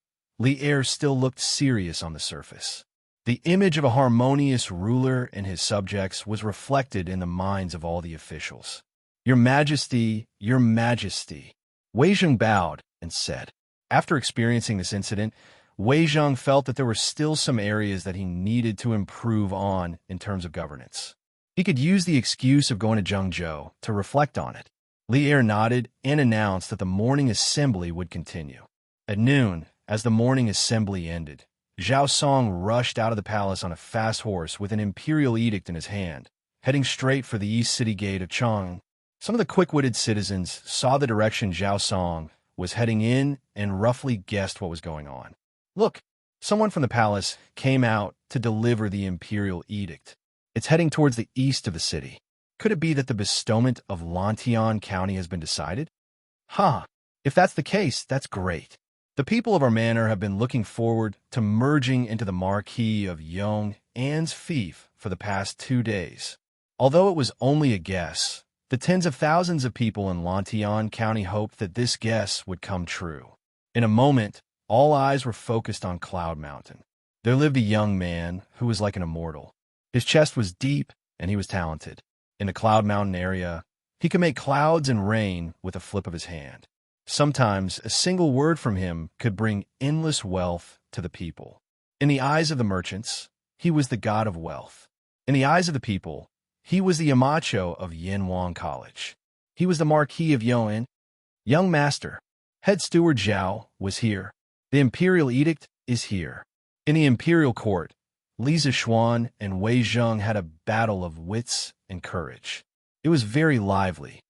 Li Er still looked serious on the surface. The image of a harmonious ruler and his subjects was reflected in the minds of all the officials. Your Majesty, Your Majesty. Wei Zheng bowed and said. After experiencing this incident, Wei Zheng felt that there were still some areas that he needed to improve on in terms of governance. He could use the excuse of going to Zhengzhou to reflect on it. Li Er nodded and announced that the morning assembly would continue. At noon, as the morning assembly ended, Zhao Song rushed out of the palace on a fast horse with an imperial edict in his hand, heading straight for the east city gate of Chang. Some of the quick-witted citizens saw the direction Zhao Song was heading in and roughly guessed what was going on. Look, someone from the palace came out to deliver the imperial edict. It's heading towards the east of the city. Could it be that the bestowment of Lantian County has been decided? If that's the case, that's great. The people of our manor have been looking forward to merging into the Marquis of Yong'an's fief for the past 2 days. Although it was only a guess, the tens of thousands of people in Lantian County hoped that this guess would come true. In a moment, all eyes were focused on Cloud Mountain. There lived a young man who was like an immortal. His chest was deep, and he was talented. In the Cloud Mountain area, he could make clouds and rain with a flip of his hand. Sometimes a single word from him could bring endless wealth to the people. In the eyes of the merchants, he was the god of wealth. In the eyes of the people, he was the Yamacho of Yanwang College. He was the Marquis of Yong'an. Young master, head steward Zhao was here. The imperial edict is here. In the imperial court, Li Zishuan and Wei Zheng had a battle of wits and courage. It was very lively.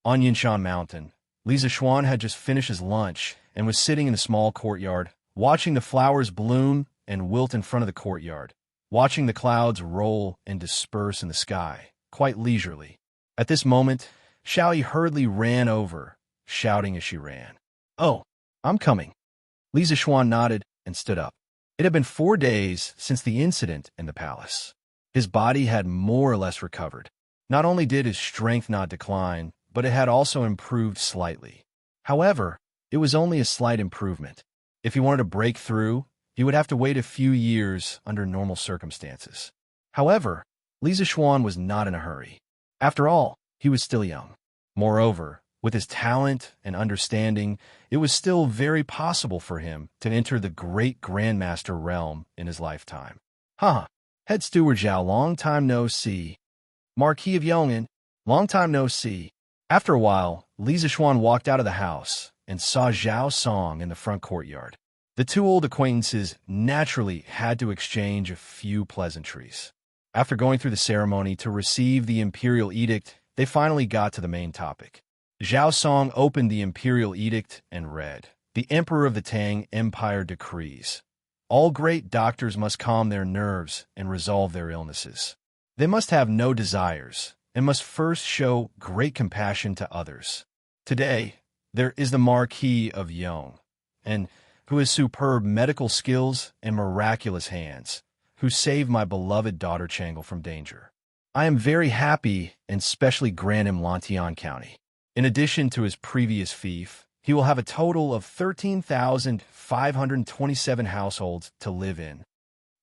On Yinshan Mountain, Li Zishuan had just finished his lunch and was sitting in a small courtyard, watching the flowers bloom and wilt in front of the courtyard, watching the clouds roll and disperse in the sky, quite leisurely. At this moment, Xiaoyi hurriedly ran over, shouting as she ran, "Oh, I'm coming." Li Zishuan nodded and stood up. It had been 4 days since the incident in the palace. His body had more or less recovered. Not only did his strength not decline, but it had also improved slightly. However, it was only a slight improvement. If he wanted to break through, he would have to wait a few years under normal circumstances. However, Li Zishuan was not in a hurry. After all, he was still young. Moreover, with his talent and understanding, it was still very possible for him to enter the great Grandmaster realm in his lifetime. Head Steward Zhao, long time no see. Marquis of Yong'an, long time no see. After a while, Li Zishuan walked out of the house and saw Zhao Song in the front courtyard. The two old acquaintances naturally had to exchange a few pleasantries. After going through the ceremony to receive the imperial edict, they finally got to the main topic. Zhao Song opened the imperial edict and read, "The Emperor of the Tang Empire decrees. All great doctors must calm their nerves and resolve their illnesses. They must have no desires and must first show great compassion to others. Today, there is the Marquis of Yong, and who has superb medical skills and miraculous hands, who saved my beloved daughter Changle from danger. I am very happy and specially grant him Lantian County. In addition to his previous fief, he will have a total of 13,527 households to live in.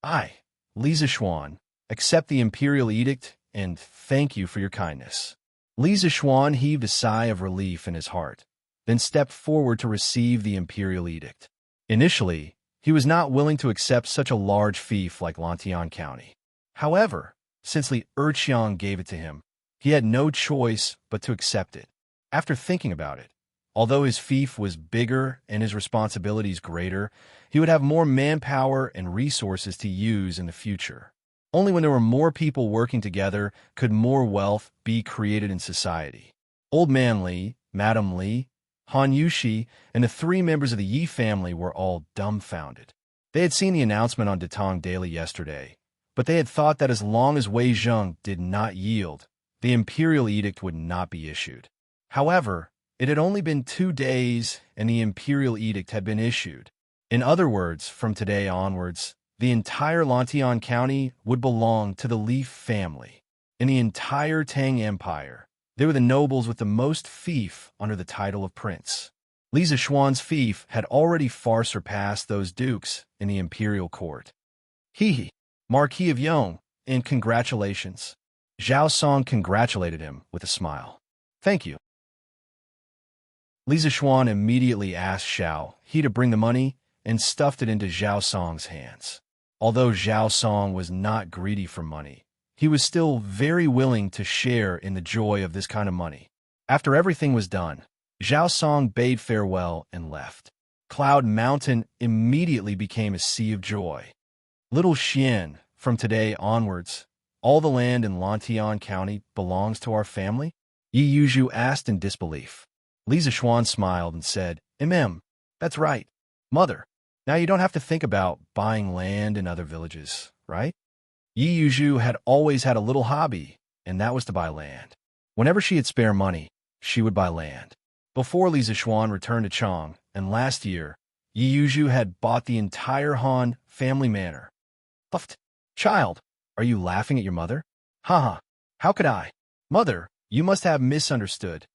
I, Li Zishuan, accept the imperial edict and thank you for your kindness." Li Zishuan heaved a sigh of relief in his heart, then stepped forward to receive the imperial edict. Initially, he was not willing to accept such a large fief like Lantian County. However, since Li Erqiang gave it to him, he had no choice but to accept it. After thinking about it, although his fief was bigger and his responsibilities greater, he would have more manpower and resources to use in the future. Only when there were more people working together could more wealth be created in society. Old Man Li, Madam Li, Han Yushi, and the 3 members of the Yi family were all dumbfounded. They had seen the announcement on Tang Daily yesterday, but they had thought that as long as Wei Zheng did not yield, the imperial edict would not be issued. However, it had only been 2 days and the imperial edict had been issued. In other words, from today onwards, the entire Lantian County would belong to the Li family. In the entire Tang Empire, they were the nobles with the most fief under the title of prince. Li Zishuan's fief had already far surpassed those dukes in the imperial court. He, Marquis of Yong, and congratulations. Zhao Song congratulated him with a smile. Thank you. Li Zishuan immediately asked Xiao He to bring the money and stuffed it into Zhao Song's hands. Although Zhao Song was not greedy for money, he was still very willing to share in the joy of this kind of money. After everything was done, Zhao Song bade farewell and left. Cloud Mountain immediately became a sea of joy. Little Xian, from today onwards, all the land in Lantian County belongs to our family? Yi Yuzhu asked in disbelief. Li Zishuan smiled and said, That's right, Mother. Now you don't have to think about buying land in other villages, right? Yi Yuzhu had always had a little hobby, and that was to buy land. Whenever she had spare money, she would buy land. Before Li Zishuan returned to Chang, and last year, Yi Yuzhu had bought the entire Han family manor. Puffed. Child, are you laughing at your mother? Haha, how could I? Mother, you must have misunderstood.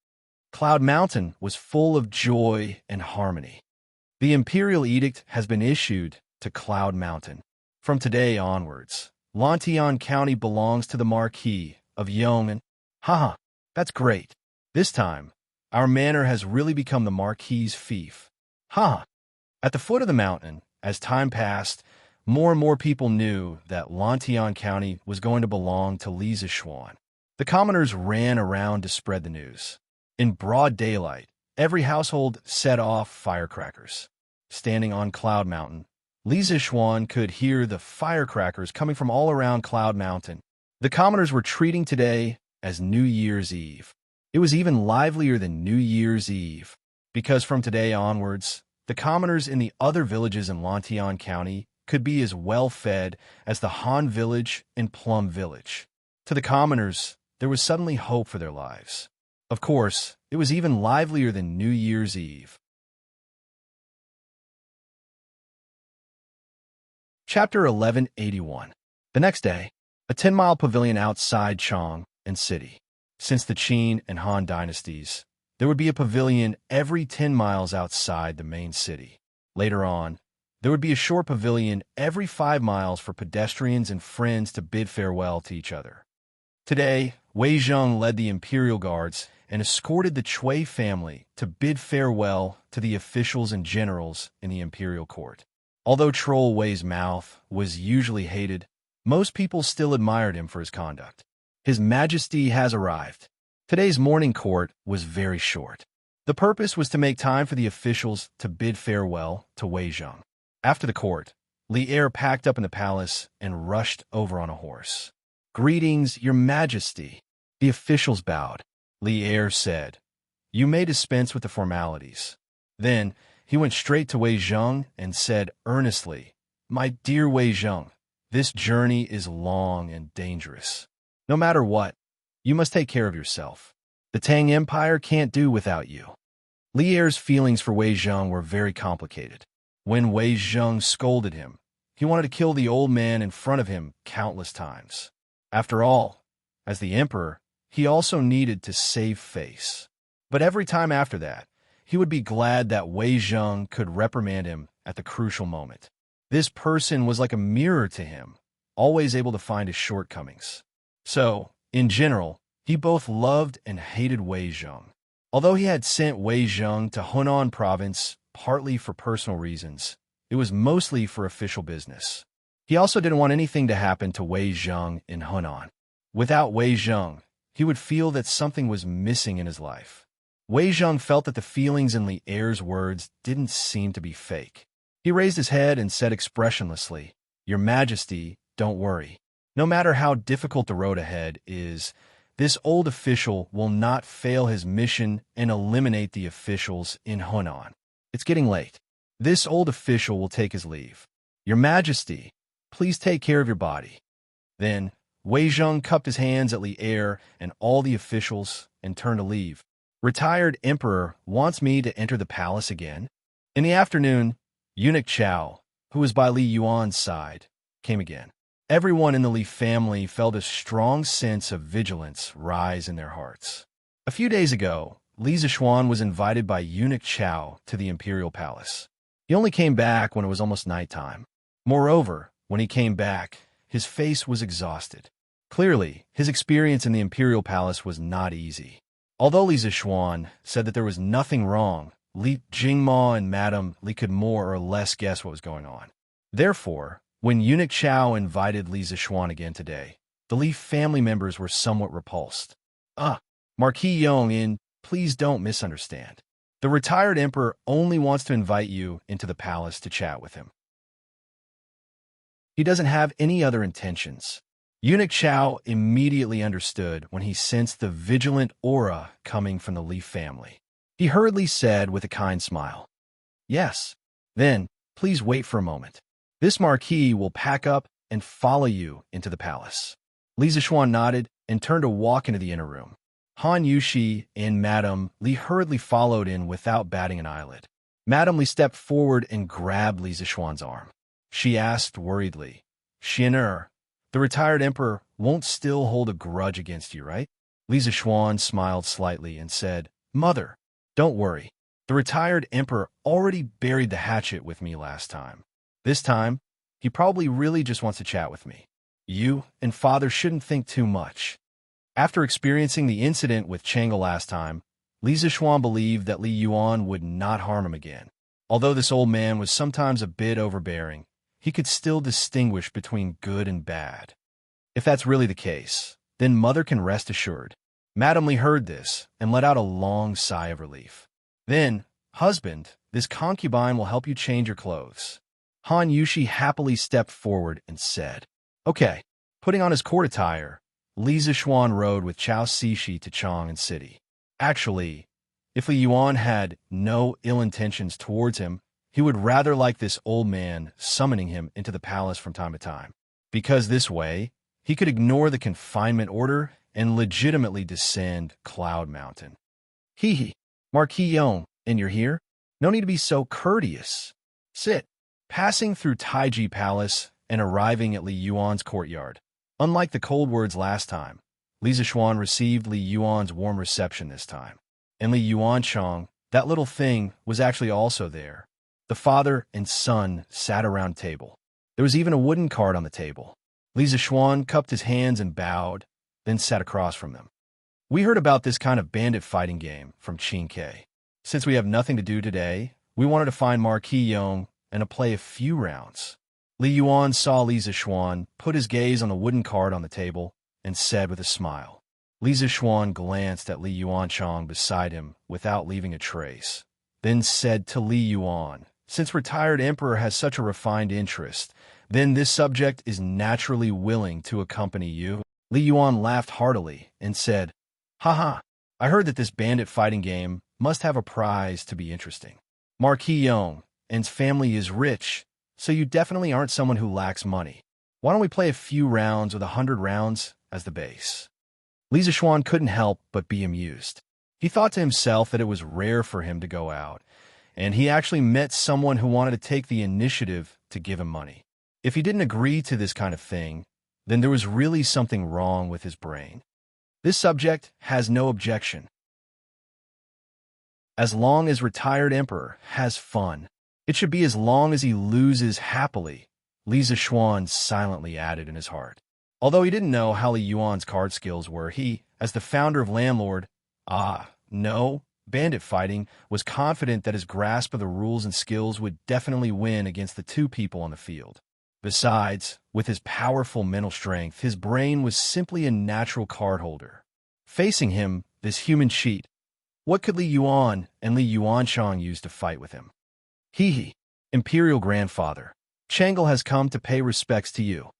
Cloud Mountain was full of joy and harmony. The imperial edict has been issued to Cloud Mountain. From today onwards, Lantian County belongs to the Marquis of Yong'an. Haha, that's great. This time, our manor has really become the Marquis's fief. Haha. At the foot of the mountain, as time passed, more and more people knew that Lantian County was going to belong to Li Zishuan. The commoners ran around to spread the news. In broad daylight, every household set off firecrackers. Standing on Cloud Mountain, Li Zixuan could hear the firecrackers coming from all around Cloud Mountain. The commoners were treating today as New Year's Eve. It was even livelier than New Year's Eve, because from today onwards, the commoners in the other villages in Lantian County could be as well fed as the Han village and Plum village. To the commoners, there was suddenly hope for their lives. Of course, it was even livelier than New Year's Eve. Chapter 1181. The next day, a 10-mile pavilion outside Chang and city. Since the Qin and Han dynasties, there would be a pavilion every 10 miles outside the main city. Later on, there would be a short pavilion every 5 miles for pedestrians and friends to bid farewell to each other. Today, Wei Zheng led the imperial guards and escorted the Cui family to bid farewell to the officials and generals in the imperial court. Although Troll Wei's mouth was usually hated, most people still admired him for his conduct. His Majesty has arrived. Today's morning court was very short. The purpose was to make time for the officials to bid farewell to Wei Zheng. After the court, Li Er packed up in the palace and rushed over on a horse. "Greetings, Your Majesty." The officials bowed. Li Er said, "You may dispense with the formalities." Then he went straight to Wei Zheng and said earnestly, "My dear Wei Zheng, this journey is long and dangerous. No matter what, you must take care of yourself. The Tang Empire can't do without you." Li Er's feelings for Wei Zheng were very complicated. When Wei Zheng scolded him, he wanted to kill the old man in front of him countless times. After all, as the emperor, he also needed to save face. But every time after that, he would be glad that Wei Zheng could reprimand him at the crucial moment. This person was like a mirror to him, always able to find his shortcomings. So, in general, he both loved and hated Wei Zheng. Although he had sent Wei Zheng to Hunan province partly for personal reasons, it was mostly for official business. He also didn't want anything to happen to Wei Zheng in Hunan. Without Wei Zheng, he would feel that something was missing in his life. Wei Zheng felt that the feelings in Li Er's words didn't seem to be fake. He raised his head and said expressionlessly, "Your Majesty, don't worry. No matter how difficult the road ahead is, this old official will not fail his mission and eliminate the officials in Hunan. It's getting late. This old official will take his leave. Your Majesty, please take care of your body." Then Wei Zheng cupped his hands at Li Er and all the officials and turned to leave. "Retired Emperor wants me to enter the palace again." In the afternoon, Eunuch Chao, who was by Li Yuan's side, came again. Everyone in the Li family felt a strong sense of vigilance rise in their hearts. A few days ago, Li Zixuan was invited by Eunuch Chao to the imperial palace. He only came back when it was almost nighttime. Moreover, when he came back, his face was exhausted. Clearly, his experience in the imperial palace was not easy. Although Li Zixuan said that there was nothing wrong, Li Jingma and Madame Li could more or less guess what was going on. Therefore, when Eunuch Chao invited Li Zixuan again today, the Li family members were somewhat repulsed. Marquis Yong-in, please don't misunderstand. The retired emperor only wants to invite you into the palace to chat with him. He doesn't have any other intentions. Eunuch Chao immediately understood when he sensed the vigilant aura coming from the Li family. He hurriedly said with a kind smile, "Yes. Then, please wait for a moment. This marquis will pack up and follow you into the palace." Li Zixuan nodded and turned to walk into the inner room. Han Yushi and Madame Li hurriedly followed in without batting an eyelid. Madame Li stepped forward and grabbed Li Zixuan's arm. She asked worriedly, "Xian'er, the retired emperor won't still hold a grudge against you, right?" Li Zixuan smiled slightly and said, "Mother, don't worry. The retired emperor already buried the hatchet with me last time. This time, he probably really just wants to chat with me. You and father shouldn't think too much." After experiencing the incident with Chang'e last time, Li Zixuan believed that Li Yuan would not harm him again. Although this old man was sometimes a bit overbearing, he could still distinguish between good and bad. If that's really the case, then mother can rest assured. Madame Li heard this and let out a long sigh of relief. Then, "Husband, this concubine will help you change your clothes." Han Yushi happily stepped forward and said, "Okay." Putting on his court attire, Li Zishuan rode with Chao Cixi to Chang'an City. Actually, if Li Yuan had no ill intentions towards him, he would rather like this old man summoning him into the palace from time to time, because this way, he could ignore the confinement order and legitimately descend Cloud Mountain. Hee hee, Marquis Yong, and you're here? No need to be so courteous. Sit. Passing through Taiji Palace and arriving at Li Yuan's courtyard. Unlike the cold words last time, Li Zishuan received Li Yuan's warm reception this time. And Li Yuanchang, that little thing, was actually also there. The father and son sat around a table. There was even a wooden card on the table. Li Zishuan cupped his hands and bowed, then sat across from them. We heard about this kind of bandit fighting game from Qin Ke. Since we have nothing to do today, we wanted to find Marquis Yong and to play a few rounds. Li Yuan saw Li Zishuan put his gaze on the wooden card on the table and said with a smile. Li Zishuan glanced at Li Yuanchang beside him without leaving a trace, then said to Li Yuan, "Since retired emperor has such a refined interest, then this subject is naturally willing to accompany you." Li Yuan laughed heartily and said, "Haha, I heard that this bandit fighting game must have a prize to be interesting. Marquis Yong and's family is rich, so you definitely aren't someone who lacks money. Why don't we play a few rounds with 100 rounds as the base?" Li Zishuan couldn't help but be amused. He thought to himself that it was rare for him to go out, and he actually met someone who wanted to take the initiative to give him money. If he didn't agree to this kind of thing, then there was really something wrong with his brain. This subject has no objection. As long as retired emperor has fun, it should be as long as he loses happily, Li Zishuan silently added in his heart. Although he didn't know how Li Yuan's card skills were, he, as the founder of Landlord, bandit fighting, was confident that his grasp of the rules and skills would definitely win against the two people on the field. Besides, with his powerful mental strength, his brain was simply a natural card holder. Facing him, this human cheat, what could Li Yuan and Li Yuanchang use to fight with him? Hee hee, Imperial Grandfather, Changle has come to pay respects to you.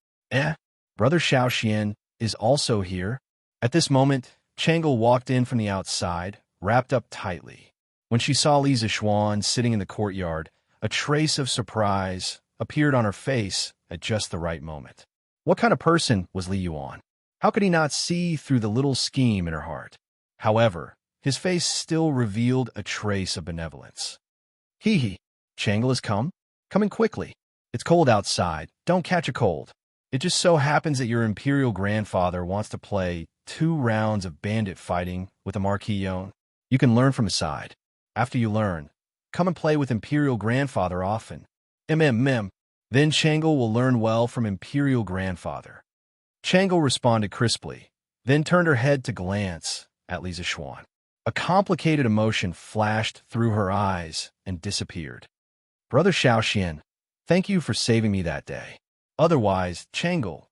Brother Xiaoxian is also here. At this moment, Changle walked in from the outside, wrapped up tightly. When she saw Li Zishuan sitting in the courtyard, a trace of surprise appeared on her face at just the right moment. What kind of person was Li Yuan? How could he not see through the little scheme in her heart? However, his face still revealed a trace of benevolence. Hee hee, Changle has come? Coming quickly. It's cold outside. Don't catch a cold. It just so happens that your Imperial Grandfather wants to play 2 rounds of bandit fighting with a Marquis Yong. You can learn from his side. After you learn, come and play with Imperial Grandfather often. Then Changle will learn well from Imperial Grandfather. Changle responded crisply, then turned her head to glance at Li Zishuan. A complicated emotion flashed through her eyes and disappeared. Brother Xiaoxian, thank you for saving me that day. Otherwise, Changle.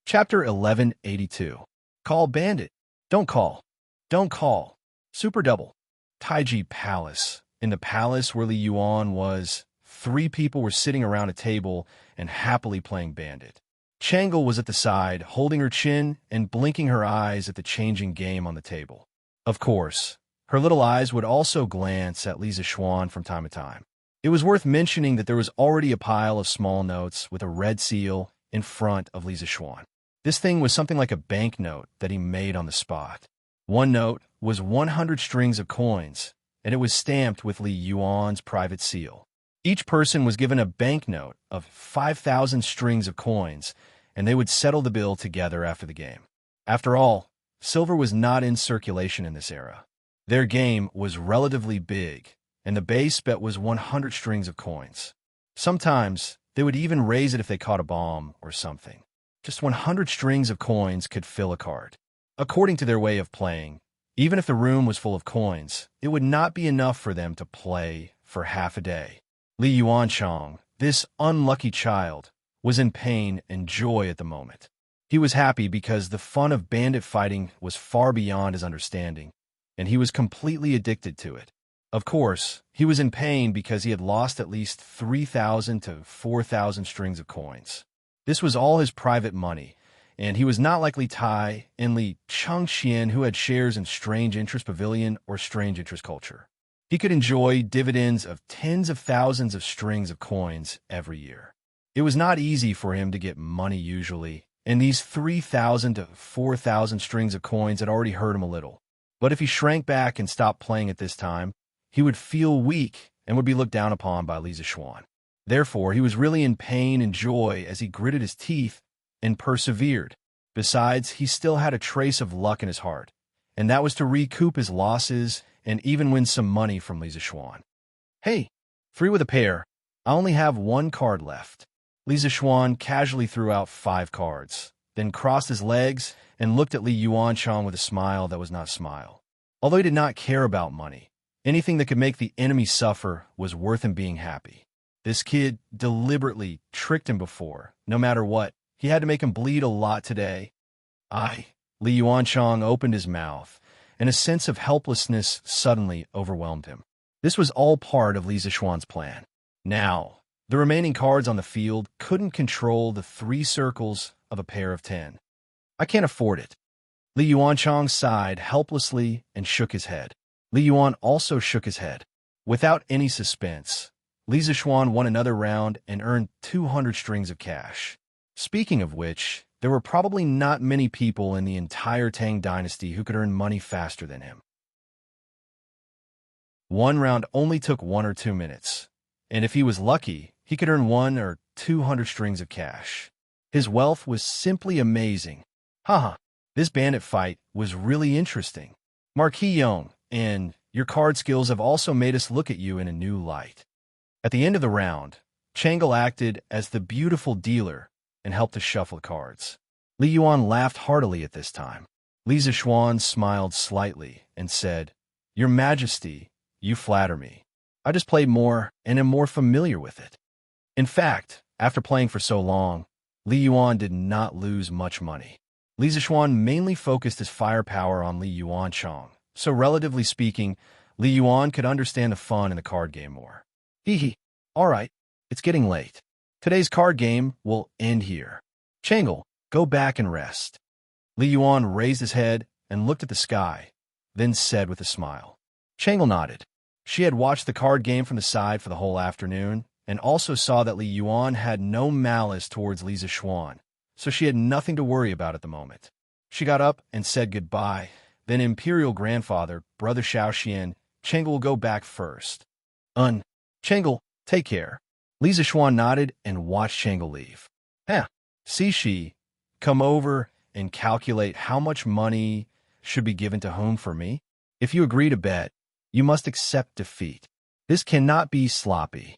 Chapter 1182. Call Bandit. Don't call. Don't call. Super Double. Taiji Palace. In the palace where Li Yuan was, 3 people were sitting around a table and happily playing Bandit. Changle was at the side, holding her chin and blinking her eyes at the changing game on the table. Of course, her little eyes would also glance at Li Zishuan from time to time. It was worth mentioning that there was already a pile of small notes with a red seal in front of Li Zishuan. This thing was something like a banknote that he made on the spot. One note was 100 strings of coins, and it was stamped with Li Yuan's private seal. Each person was given a banknote of 5,000 strings of coins, and they would settle the bill together after the game. After all, silver was not in circulation in this era. Their game was relatively big, and the base bet was 100 strings of coins. Sometimes, they would even raise it if they caught a bomb or something. Just 100 strings of coins could fill a card. According to their way of playing, even if the room was full of coins, it would not be enough for them to play for half a day. Li Yuanchang, this unlucky child, was in pain and joy at the moment. He was happy because the fun of bandit fighting was far beyond his understanding, and he was completely addicted to it. Of course, he was in pain because he had lost at least 3,000 to 4,000 strings of coins. This was all his private money, and he was not like Li Tai and Li Chengxian, who had shares in Strange Interest Pavilion or Strange Interest Culture. He could enjoy dividends of tens of thousands of strings of coins every year. It was not easy for him to get money usually, and these 3,000 to 4,000 strings of coins had already hurt him a little. But if he shrank back and stopped playing at this time, he would feel weak and would be looked down upon by Li Zishuan. Therefore, he was really in pain and joy as he gritted his teeth and persevered. Besides, he still had a trace of luck in his heart, and that was to recoup his losses and even win some money from Li Zishuan. Hey, 3 with a pair. I only have 1 card left. Li Zishuan casually threw out 5 cards, then crossed his legs and looked at Li Yuanchang with a smile that was not a smile. Although he did not care about money, anything that could make the enemy suffer was worth him being happy. This kid deliberately tricked him before. No matter what, he had to make him bleed a lot today. Li Yuanchang opened his mouth, and a sense of helplessness suddenly overwhelmed him. This was all part of Li Zishuan's plan. Now, the remaining cards on the field couldn't control the 3 circles of a pair of 10. I can't afford it. Li Yuanchang sighed helplessly and shook his head. Li Yuan also shook his head. Without any suspense, Li Zishuan won another round and earned 200 strings of cash. Speaking of which, there were probably not many people in the entire Tang Dynasty who could earn money faster than him. One round only took 1 or 2 minutes, and if he was lucky, he could earn 1 or 200 strings of cash. His wealth was simply amazing. Haha, this bandit fight was really interesting. Marquis Yong, and your card skills have also made us look at you in a new light. At the end of the round, Changle acted as the beautiful dealer and helped to shuffle the cards. Li Yuan laughed heartily at this time. Li Zishuan smiled slightly and said, "Your Majesty, you flatter me. I just played more and am more familiar with it." In fact, after playing for so long, Li Yuan did not lose much money. Li Zishuan mainly focused his firepower on Li Yuanchang, so relatively speaking, Li Yuan could understand the fun in the card game more. Hee. All right, it's getting late. Today's card game will end here. Changle, go back and rest. Li Yuan raised his head and looked at the sky, then said with a smile. Changle nodded. She had watched the card game from the side for the whole afternoon, and also saw that Li Yuan had no malice towards Li Zishuan, so she had nothing to worry about at the moment. She got up and said goodbye. Then Imperial Grandfather, Brother Shaoxian, Changle will go back first. Changle, take care. Li Zishuan nodded and watched Changle leave. Cixi, come over and calculate how much money should be given to whom for me. If you agree to bet, you must accept defeat. This cannot be sloppy.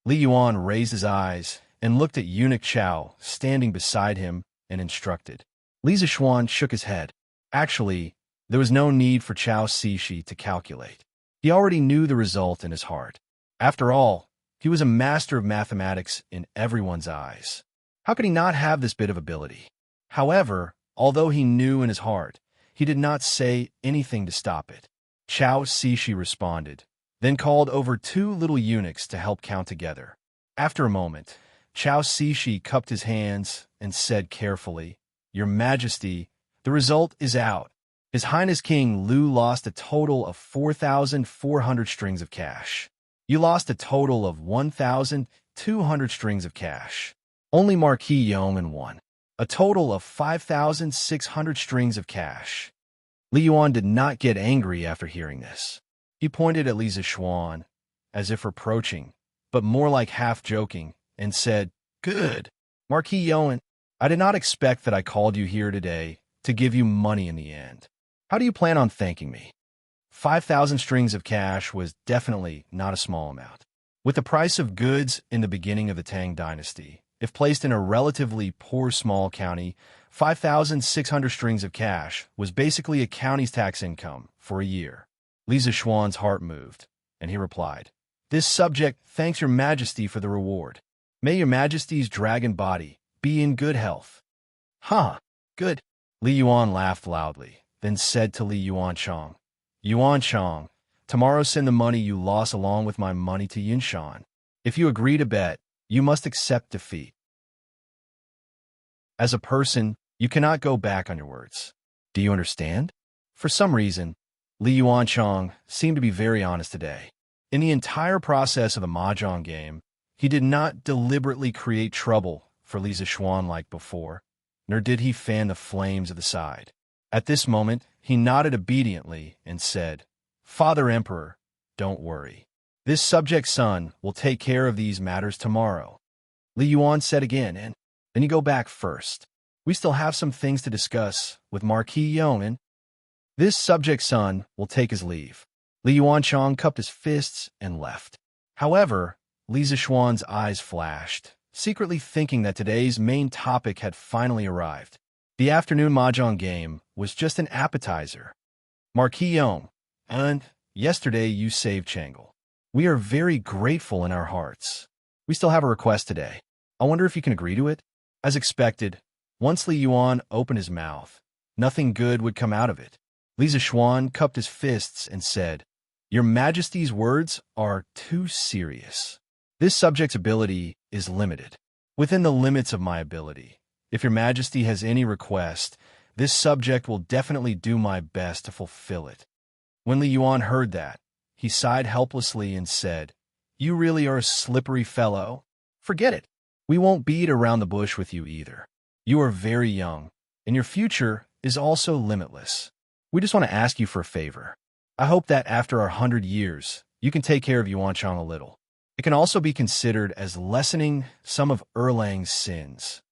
Li Yuan raised his eyes and looked at Eunuch Chao standing beside him and instructed. Li Zishuan shook his head. Actually, there was no need for Chao Cixi to calculate. He already knew the result in his heart. After all, he was a master of mathematics in everyone's eyes. How could he not have this bit of ability? However, although he knew in his heart, he did not say anything to stop it. Chao Cixi responded, then called over 2 little eunuchs to help count together. After a moment, Chao Cixi cupped his hands and said carefully, "Your Majesty, the result is out. His Highness King Lu lost a total of 4,400 strings of cash. You lost a total of 1,200 strings of cash. Only Marquis Yeoman won. A total of 5,600 strings of cash." Li Yuan did not get angry after hearing this. He pointed at Li Zishuan, as if reproaching, but more like half-joking, and said, "Good. Marquis Yeoman, I did not expect that I called you here today to give you money in the end. How do you plan on thanking me?" 5,000 strings of cash was definitely not a small amount. With the price of goods in the beginning of the Tang Dynasty, if placed in a relatively poor small county, 5,600 strings of cash was basically a county's tax income for a year. Li Zishuan's heart moved, and he replied, "This subject thanks your Majesty for the reward. May your Majesty's dragon body be in good health." Good. Li Yuan laughed loudly, then said to Li Yuanchang, "Yuanchang, Tomorrow send the money you lost along with my money to Yunshan. If you agree to bet, you must accept defeat. As a person, you cannot go back on your words. Do you understand? For some reason, Li Yuanchang seemed to be very honest today. In the entire process of the mahjong game, he did not deliberately create trouble for Li Zishuan like before, nor did he fan the flames of the side. At this moment, he nodded obediently and said, "Father Emperor, don't worry. This subject son will take care of these matters tomorrow." Li Yuan said again, "And then you go back first. We still have some things to discuss with Marquis Yong, and this subject son will take his leave." Li Yuanchang cupped his fists and left. However, Li Zishuan's eyes flashed, secretly thinking that today's main topic had finally arrived. The afternoon mahjong game was just an appetizer. "Marquis Yong, and yesterday you saved Changle. We are very grateful in our hearts. We still have a request today. I wonder if you can agree to it?" As expected, once Li Yuan opened his mouth, nothing good would come out of it. Li Zishuan cupped his fists and said, "Your Majesty's words are too serious. This subject's ability is limited. Within the limits of my ability, if your Majesty has any request, this subject will definitely do my best to fulfill it." When Li Yuan heard that, he sighed helplessly and said, "You really are a slippery fellow. Forget it. We won't beat around the bush with you either. You are very young, and your future is also limitless. We just want to ask you for a favor. I hope that after our 100 years, you can take care of Yuanchang a little. It can also be considered as lessening some of Erlang's sins."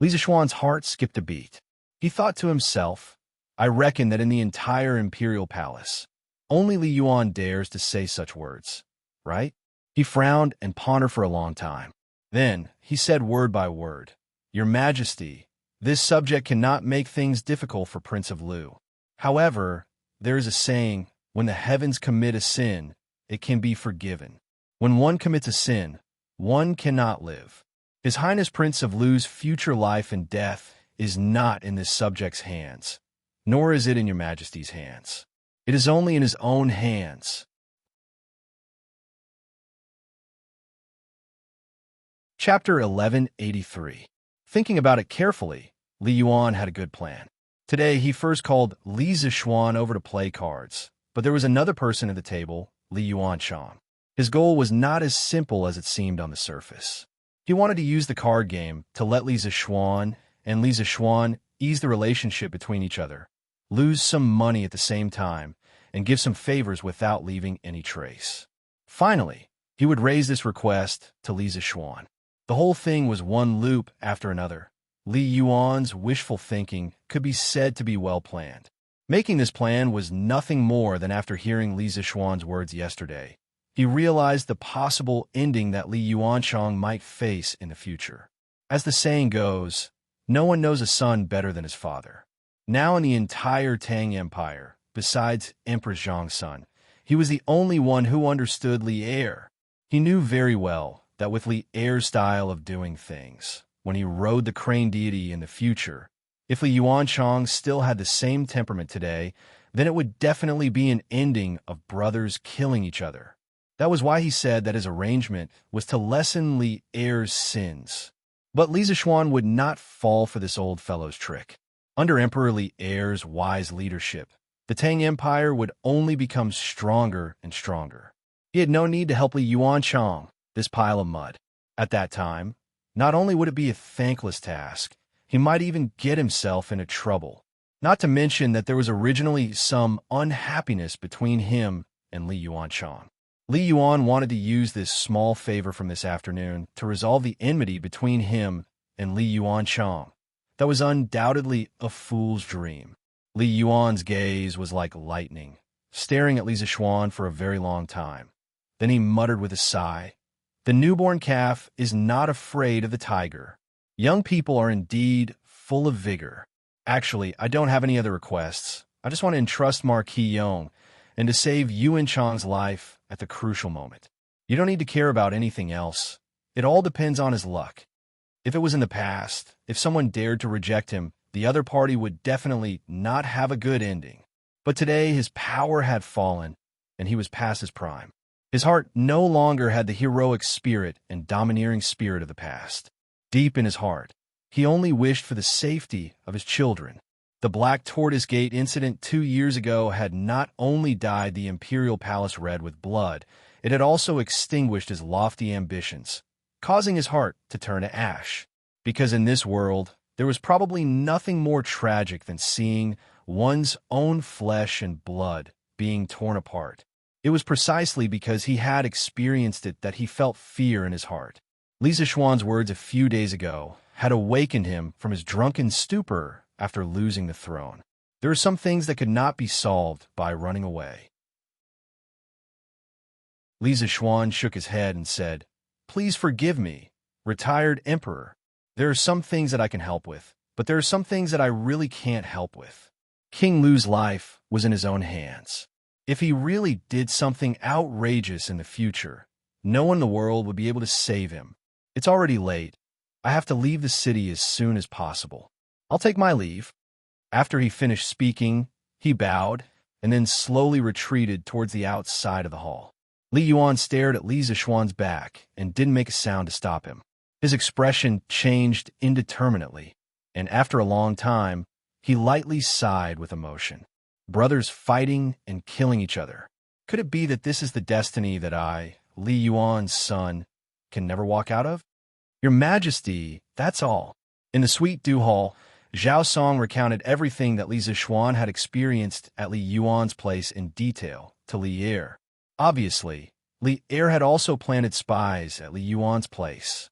Li Zishuan's heart skipped a beat. He thought to himself, "I reckon that in the entire imperial palace, only Li Yuan dares to say such words, right?" He frowned and pondered for a long time. Then he said word by word, "Your Majesty, this subject cannot make things difficult for Prince of Lu. However, there is a saying, when the heavens commit a sin, it can be forgiven. When one commits a sin, one cannot live. His Highness Prince of Lu's future life and death is not in this subject's hands, nor is it in your Majesty's hands. It is only in his own hands." Chapter 1183. Thinking about it carefully, Li Yuan had a good plan. Today, he first called Li Zishuan over to play cards, but there was another person at the table, Li Yuanchang. His goal was not as simple as it seemed on the surface. He wanted to use the card game to let Li Zishuan and Li Zishuan ease the relationship between each other, lose some money at the same time, and give some favors without leaving any trace. Finally, he would raise this request to Li Zishuan. The whole thing was one loop after another. Li Yuan's wishful thinking could be said to be well planned. Making this plan was nothing more than after hearing Li Zishuan's words yesterday, he realized the possible ending that Li Yuanchang might face in the future. As the saying goes, no one knows a son better than his father. Now in the entire Tang Empire, besides Empress Zhang's son, he was the only one who understood Li Er. He knew very well that with Li Er's style of doing things, when he rode the crane deity in the future, if Li Yuanchang still had the same temperament today, then it would definitely be an ending of brothers killing each other. That was why he said that his arrangement was to lessen Li Er's sins. But Li Zishuan would not fall for this old fellow's trick. Under Emperor Li Er's wise leadership, the Tang Empire would only become stronger and stronger. He had no need to help Li Yuanchang, this pile of mud. At that time, not only would it be a thankless task, he might even get himself into trouble. Not to mention that there was originally some unhappiness between him and Li Yuanchang. Li Yuan wanted to use this small favor from this afternoon to resolve the enmity between him and Li Yuanchang. That was undoubtedly a fool's dream. Li Yuan's gaze was like lightning, staring at Li Zishuan for a very long time. Then he muttered with a sigh, "The newborn calf is not afraid of the tiger. Young people are indeed full of vigor. Actually, I don't have any other requests. I just want to entrust Marquis Yong and to save Yuan Chang's life at the crucial moment. You don't need to care about anything else. It all depends on his luck. If it was in the past, if someone dared to reject him, the other party would definitely not have a good ending. But today his power had fallen, and he was past his prime. His heart no longer had the heroic spirit and domineering spirit of the past. Deep in his heart, he only wished for the safety of his children. The Black Tortoise Gate incident 2 years ago had not only dyed the imperial palace red with blood, it had also extinguished his lofty ambitions, causing his heart to turn to ash. Because in this world, there was probably nothing more tragic than seeing one's own flesh and blood being torn apart. It was precisely because he had experienced it that he felt fear in his heart. Lisa Schwann's words a few days ago had awakened him from his drunken stupor after losing the throne. There are some things that could not be solved by running away. Lisa Schwann shook his head and said, "Please forgive me, retired emperor. There are some things that I can help with, but there are some things that I really can't help with." King Lu's life was in his own hands. If he really did something outrageous in the future, no one in the world would be able to save him. It's already late. I have to leave the city as soon as possible. I'll take my leave. After he finished speaking, he bowed and then slowly retreated towards the outside of the hall. Li Yuan stared at Lisa Schwann's back and didn't make a sound to stop him. His expression changed indeterminately, and after a long time, he lightly sighed with emotion. Brothers fighting and killing each other. Could it be that this is the destiny that I, Li Yuan's son, can never walk out of? Your Majesty, that's all. In the Sweet Dew Hall, Zhao Song recounted everything that Lisa Schwann had experienced at Li Yuan's place in detail to Li Er. Obviously, Li Er had also planted spies at Li Yuan's place.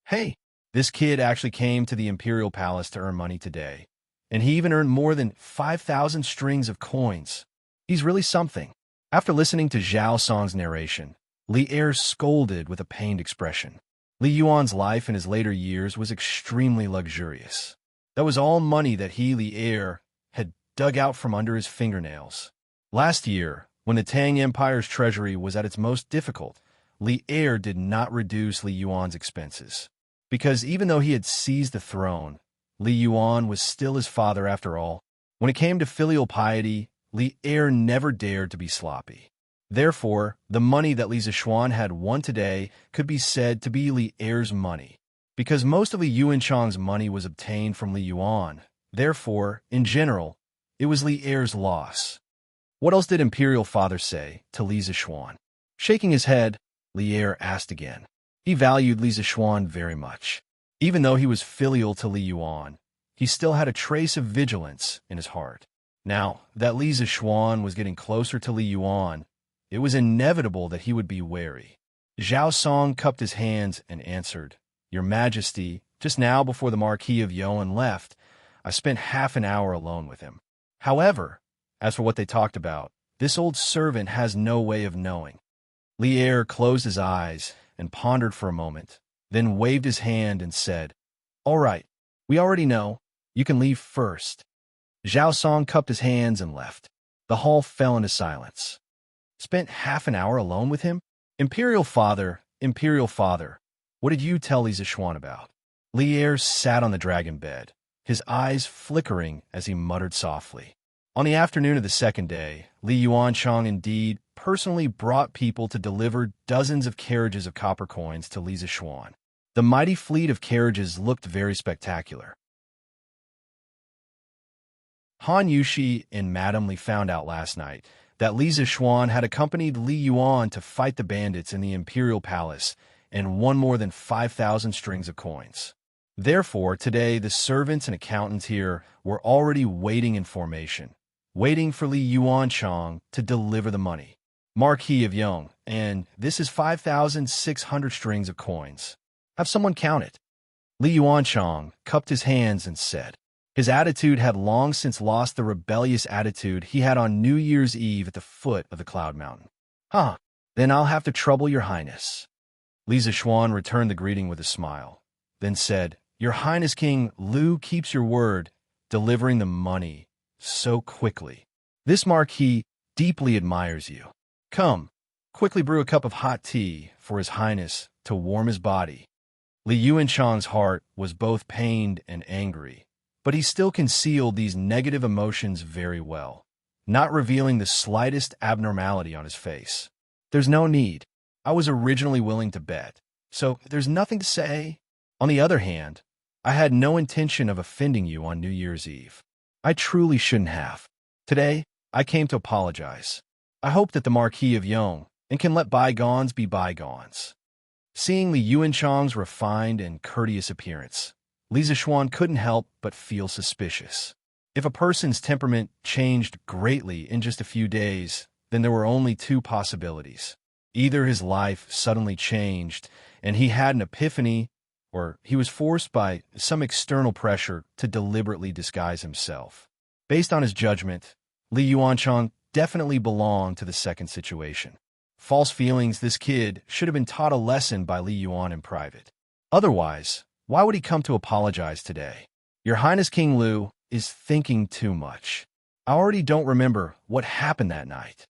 Hey, this kid actually came to the Imperial Palace to earn money today, and he even earned more than 5,000 strings of coins. He's really something. After listening to Zhao Song's narration, Li Er scolded with a pained expression. Li Yuan's life in his later years was extremely luxurious. That was all money that he, Li Er, had dug out from under his fingernails. Last year, when the Tang Empire's treasury was at its most difficult, Li Er did not reduce Li Yuan's expenses. Because even though he had seized the throne, Li Yuan was still his father after all. When it came to filial piety, Li Er never dared to be sloppy. Therefore, the money that Lisa Schwann had won today could be said to be Li Er's money. Because most of Li Yuanchang's money was obtained from Li Yuan, therefore, in general, it was Li Er's loss. What else did Imperial Father say to Lisa Schwann? Shaking his head, Li Er asked again. He valued Lisa Schwann very much. Even though he was filial to Li Yuan, he still had a trace of vigilance in his heart. Now that Lisa Schwann was getting closer to Li Yuan, it was inevitable that he would be wary. Zhao Song cupped his hands and answered, "Your Majesty, just now before the Marquis of Yuan left, I spent half an hour alone with him. However, as for what they talked about, this old servant has no way of knowing." Li Er closed his eyes and pondered for a moment, then waved his hand and said, "All right, we already know. You can leave first." Zhao Song cupped his hands and left. The hall fell into silence. Spent half an hour alone with him? Imperial Father, what did you tell Lisa Schwann about? Li Er sat on the dragon bed, his eyes flickering as he muttered softly. On the afternoon of the second day, Li Yuanchang indeed personally brought people to deliver dozens of carriages of copper coins to Lisa Schwann. The mighty fleet of carriages looked very spectacular. Han Yushi and Madame Li found out last night that Lisa Schwann had accompanied Li Yuan to fight the bandits in the Imperial Palace and won more than 5,000 strings of coins. Therefore, today the servants and accountants here were already waiting in formation, waiting for Li Yuanchang to deliver the money. Marquis of Yong, and this is 5,600 strings of coins. Have someone count it. Li Yuanchang cupped his hands and said. His attitude had long since lost the rebellious attitude he had on New Year's Eve at the foot of the Cloud Mountain. Huh, then I'll have to trouble your highness. Lisa Schwann returned the greeting with a smile, then said, Your Highness King Lu keeps your word, delivering the money so quickly. This marquis deeply admires you. Come, quickly brew a cup of hot tea for His Highness to warm his body. Li Yuanchang's heart was both pained and angry, but he still concealed these negative emotions very well. not revealing the slightest abnormality on his face. "There's no need. I was originally willing to bet, so there's nothing to say. On the other hand, I had no intention of offending you on New Year's Eve. I truly shouldn't have. Today, I came to apologize. I hope that the Marquis of Yong and can let bygones be bygones." Seeing Li Yuanchang's refined and courteous appearance, Li Zixuan couldn't help but feel suspicious. If a person's temperament changed greatly in just a few days, then there were only two possibilities. Either his life suddenly changed and he had an epiphany, or he was forced by some external pressure to deliberately disguise himself. Based on his judgment, Li Yuanchang definitely belonged to the second situation. False feelings, this kid should have been taught a lesson by Li Yuan in private. Otherwise, why would he come to apologize today? "Your Highness King Lu is thinking too much. I already don't remember what happened that night."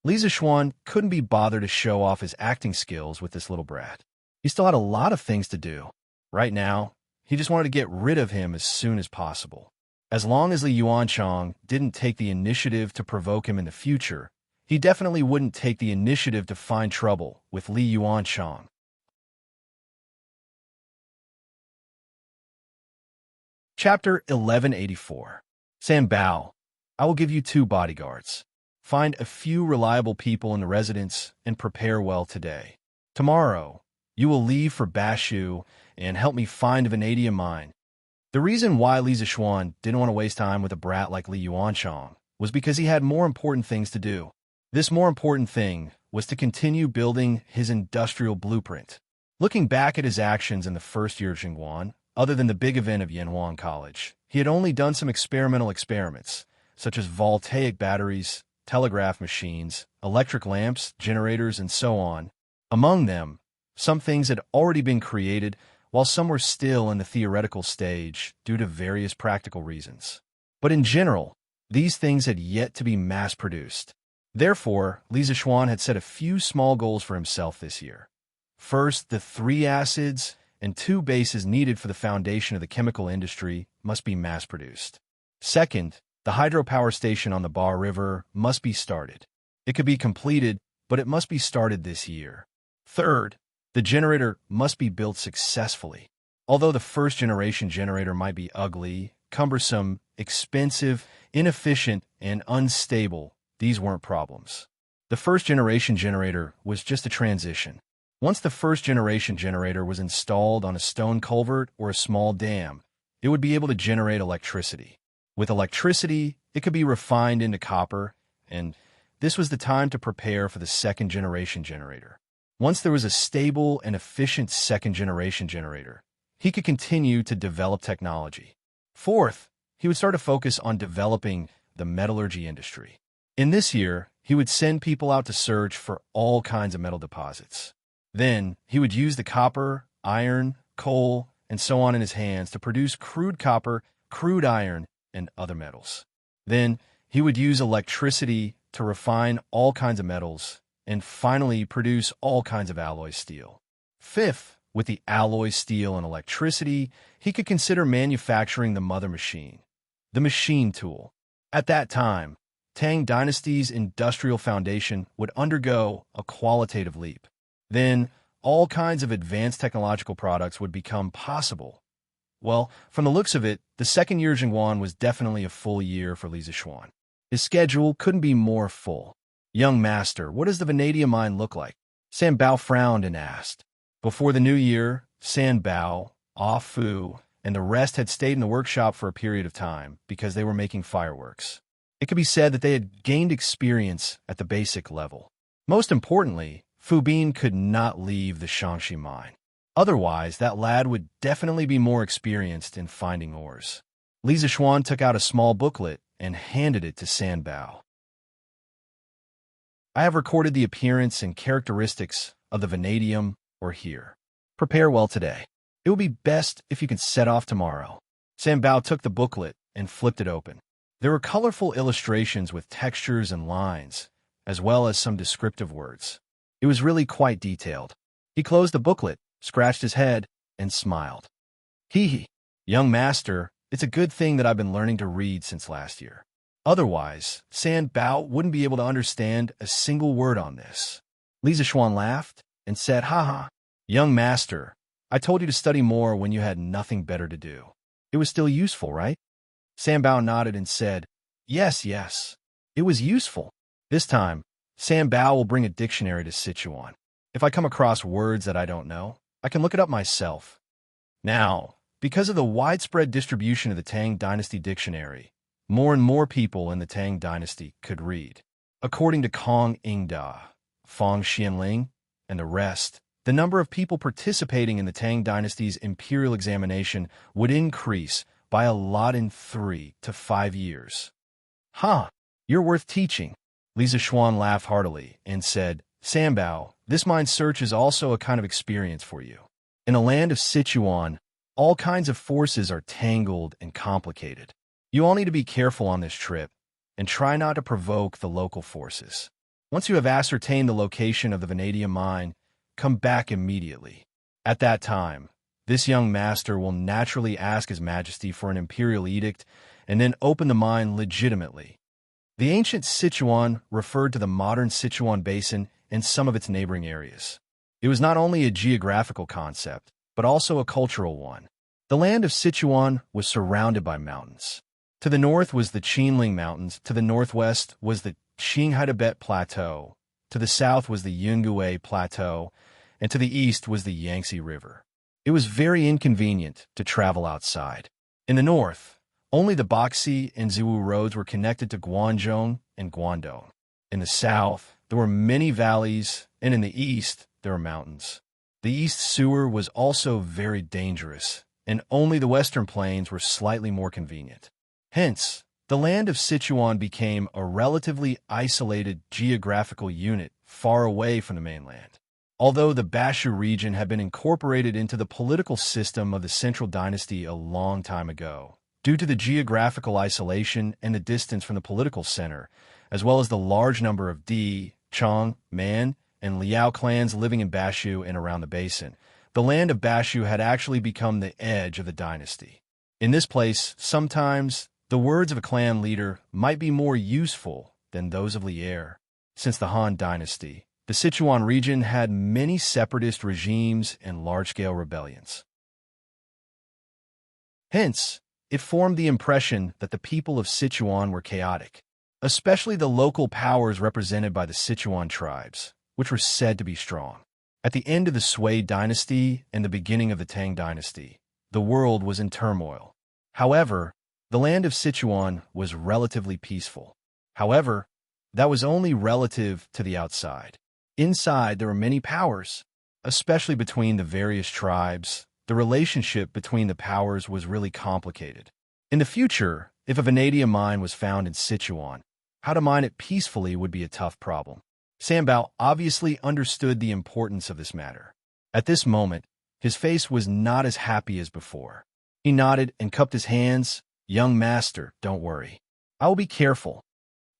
Li Zixuan couldn't be bothered to show off his acting skills with this little brat. He still had a lot of things to do. Right now, he just wanted to get rid of him as soon as possible. As long as Li Yuanchang didn't take the initiative to provoke him in the future, he definitely wouldn't take the initiative to find trouble with Li Yuanchang. Chapter 1184. San Bao, I will give you 2 bodyguards. Find a few reliable people in the residence and prepare well today. Tomorrow, you will leave for Bashu and help me find a vanadium mine. The reason why Li Zixuan didn't want to waste time with a brat like Li Yuanchang was because he had more important things to do. This more important thing was to continue building his industrial blueprint. Looking back at his actions in the first year of Jingguan, other than the big event of Yanhuan College, he had only done some experimental experiments, such as voltaic batteries, telegraph machines, electric lamps, generators, and so on. Among them, some things had already been created, while some were still in the theoretical stage due to various practical reasons. But in general, these things had yet to be mass-produced. Therefore, Li Zixuan had set a few small goals for himself this year. First, the 3 acids and 2 bases needed for the foundation of the chemical industry must be mass-produced. Second, the hydropower station on the Bar River must be started. It could be completed, but it must be started this year. Third, the generator must be built successfully. Although the first-generation generator might be ugly, cumbersome, expensive, inefficient, and unstable, these weren't problems. The first-generation generator was just a transition. Once the first-generation generator was installed on a stone culvert or a small dam, it would be able to generate electricity. With electricity, it could be refined into copper, and this was the time to prepare for the second-generation generator. Once there was a stable and efficient second-generation generator, he could continue to develop technology. Fourth, he would start to focus on developing the metallurgy industry. In this year, he would send people out to search for all kinds of metal deposits. Then, he would use the copper, iron, coal, and so on in his hands to produce crude copper, crude iron, and other metals. Then, he would use electricity to refine all kinds of metals, and finally produce all kinds of alloy steel. Fifth, with the alloy steel and electricity, he could consider manufacturing the mother machine, the machine tool. At that time, Tang Dynasty's industrial foundation would undergo a qualitative leap. Then, all kinds of advanced technological products would become possible. Well, from the looks of it, the second year Jingguan was definitely a full year for Li Zixuan. His schedule couldn't be more full. "Young master, what does the vanadium mine look like?" San Bao frowned and asked. Before the new year, San Bao, Ah Fu, and the rest had stayed in the workshop for a period of time because they were making fireworks. It could be said that they had gained experience at the basic level. Most importantly, Fu Bin could not leave the Shangxi mine. Otherwise, that lad would definitely be more experienced in finding ores. Li Zixuan took out a small booklet and handed it to San Bao. "I have recorded the appearance and characteristics of the vanadium ore here. Prepare well today. It would be best if you could set off tomorrow." San Bao took the booklet and flipped it open. There were colorful illustrations with textures and lines, as well as some descriptive words. It was really quite detailed. He closed the booklet, scratched his head, and smiled. "Hee hee, young master, it's a good thing that I've been learning to read since last year. Otherwise, San Bao wouldn't be able to understand a single word on this. Li Zishuan laughed and said, "Haha, young master, I told you to study more when you had nothing better to do. It was still useful, right?" San Bao nodded and said, "Yes, yes. It was useful. This time, San Bao will bring a dictionary to Sichuan. If I come across words that I don't know, I can look it up myself." Now, because of the widespread distribution of the Tang Dynasty dictionary, more and more people in the Tang Dynasty could read. According to Kong Ingda, Fong Xianling, and the rest, the number of people participating in the Tang Dynasty's imperial examination would increase by a lot in 3 to 5 years. "Huh, you're worth teaching." Li Zishuan laughed heartily and said, "Sanbao, this mind search is also a kind of experience for you. In the land of Sichuan, all kinds of forces are tangled and complicated. You all need to be careful on this trip and try not to provoke the local forces. Once you have ascertained the location of the vanadium mine, come back immediately. At that time, this young master will naturally ask His Majesty for an imperial edict and then open the mine legitimately." The ancient Sichuan referred to the modern Sichuan Basin and some of its neighboring areas. It was not only a geographical concept, but also a cultural one. The land of Sichuan was surrounded by mountains. To the north was the Qinling Mountains, to the northwest was the Qinghai-Tibet Plateau, to the south was the Yungue Plateau, and to the east was the Yangtze River. It was very inconvenient to travel outside. In the north, only the Baxi and Ziwu roads were connected to Guangzhou and Guangdong. In the south, there were many valleys, and in the east, there were mountains. The east sewer was also very dangerous, and only the western plains were slightly more convenient. Hence, the land of Sichuan became a relatively isolated geographical unit far away from the mainland. Although the Bashu region had been incorporated into the political system of the Central Dynasty a long time ago, due to the geographical isolation and the distance from the political center, as well as the large number of Di, Chong, Man, and Liao clans living in Bashu and around the basin, the land of Bashu had actually become the edge of the dynasty. In this place, sometimes the words of a clan leader might be more useful than those of Lier. Since the Han Dynasty, the Sichuan region had many separatist regimes and large-scale rebellions. Hence, it formed the impression that the people of Sichuan were chaotic, especially the local powers represented by the Sichuan tribes, which were said to be strong. At the end of the Sui Dynasty and the beginning of the Tang Dynasty, the world was in turmoil. However, the land of Sichuan was relatively peaceful. However, that was only relative to the outside. Inside, there were many powers, especially between the various tribes. The relationship between the powers was really complicated. In the future, if a vanadium mine was found in Sichuan, how to mine it peacefully would be a tough problem. Sanbao obviously understood the importance of this matter. At this moment, his face was not as happy as before. He nodded and cupped his hands. "Young master, don't worry. I will be careful."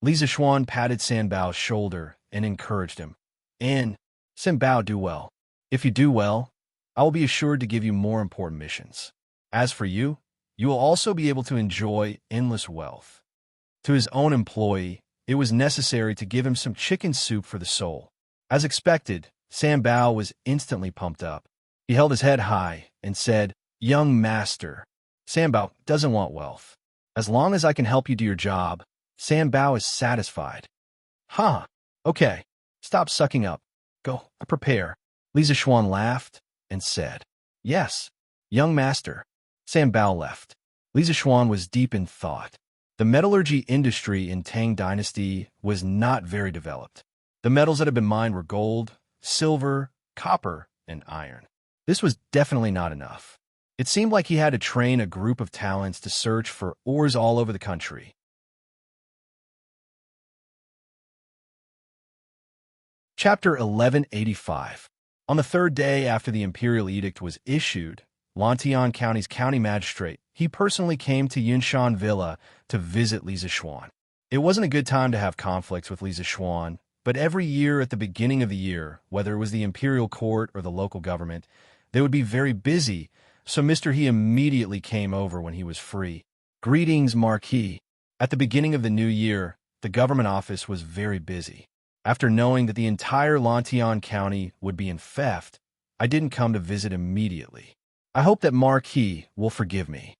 Li Zishuan patted Sanbao's shoulder and encouraged him. "And, Sanbao, do well. If you do well, I will be assured to give you more important missions. As for you, you will also be able to enjoy endless wealth." To his own employee, it was necessary to give him some chicken soup for the soul. As expected, Sanbao was instantly pumped up. He held his head high and said, "Young master, Sanbao doesn't want wealth. As long as I can help you do your job, Sanbao is satisfied." "Huh, okay, stop sucking up. Go, prepare." Li Zishuan laughed and said, "Yes, young master." Sanbao left. Li Zishuan was deep in thought. The metallurgy industry in Tang Dynasty was not very developed. The metals that had been mined were gold, silver, copper, and iron. This was definitely not enough. It seemed like he had to train a group of talents to search for ores all over the country. Chapter 1185. On the third day after the imperial edict was issued, Lantian County's county magistrate, he personally came to Yunshan Villa to visit Li Zishuan. It wasn't a good time to have conflicts with Li Zishuan, but every year at the beginning of the year, whether it was the imperial court or the local government, they would be very busy, so Mr. He immediately came over when he was free. "Greetings, Marquis." At the beginning of the new year, the government office was very busy. After knowing that the entire Lantian County would be in theft, I didn't come to visit immediately. I hope that Marquis will forgive me.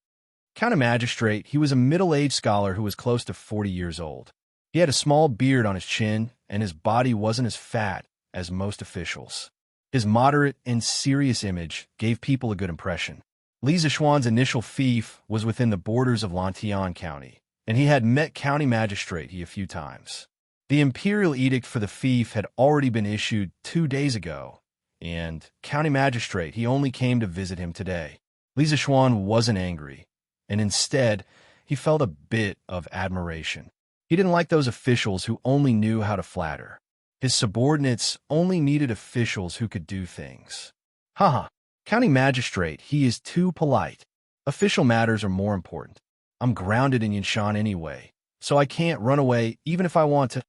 County Magistrate, he was a middle-aged scholar who was close to 40 years old. He had a small beard on his chin, and his body wasn't as fat as most officials. His moderate and serious image gave people a good impression. Li Zixuan's initial fief was within the borders of Lantian County, and he had met County Magistrate a few times. The imperial edict for the fief had already been issued 2 days ago, and County Magistrate, he only came to visit him today. Li Zixuan wasn't angry, and instead, he felt a bit of admiration. He didn't like those officials who only knew how to flatter. His subordinates only needed officials who could do things. Haha, County Magistrate, he is too polite. Official matters are more important. I'm grounded in Yanshan anyway, so I can't run away even if I want to.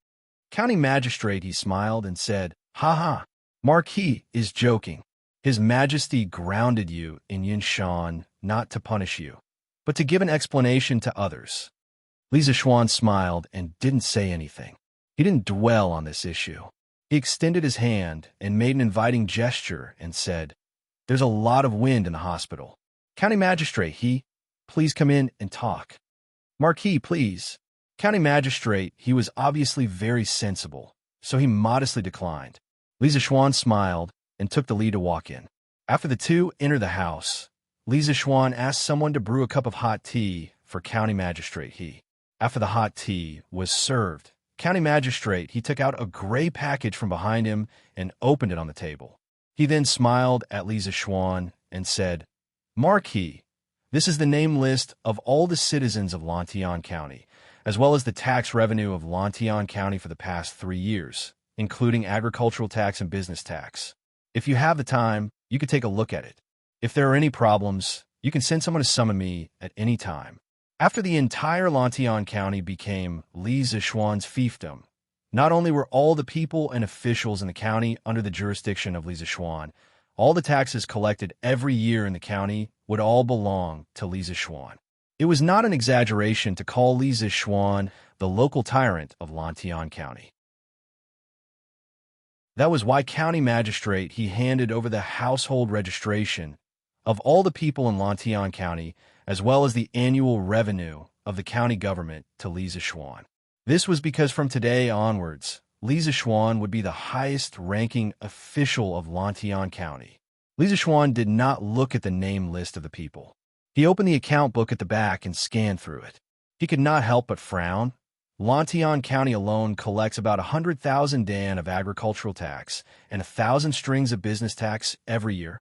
County Magistrate, he smiled and said, Haha, Marquis is joking. His Majesty grounded you in Yanshan not to punish you, but to give an explanation to others. Li Zixuan smiled and didn't say anything. He didn't dwell on this issue. He extended his hand and made an inviting gesture and said, There's a lot of wind in the hospital. County Magistrate, please come in and talk. Marquis, please. County Magistrate, he was obviously very sensible, so he modestly declined. Li Zixuan smiled and took the lead to walk in. After the two entered the house, Li Zixuan asked someone to brew a cup of hot tea for County Magistrate. After the hot tea was served, County Magistrate, he took out a gray package from behind him and opened it on the table. He then smiled at Li Zixuan and said, Marquis, this is the name list of all the citizens of Lantian County, as well as the tax revenue of Lantian County for the past 3 years, including agricultural tax and business tax. If you have the time, you could take a look at it. If there are any problems, you can send someone to summon me at any time. After the entire Lantian County became Li Zixuan's fiefdom, not only were all the people and officials in the county under the jurisdiction of Li Zixuan, all the taxes collected every year in the county would all belong to Li Zixuan. It was not an exaggeration to call Li Zixuan the local tyrant of Lantian County. That was why County Magistrate, he handed over the household registration of all the people in Lantian County, as well as the annual revenue of the county government to Li Zixuan. This was because from today onwards, Li Zixuan would be the highest-ranking official of Lantian County. Li Zixuan did not look at the name list of the people. He opened the account book at the back and scanned through it. He could not help but frown. Lantian County alone collects about 100,000 dan of agricultural tax and 1,000 strings of business tax every year.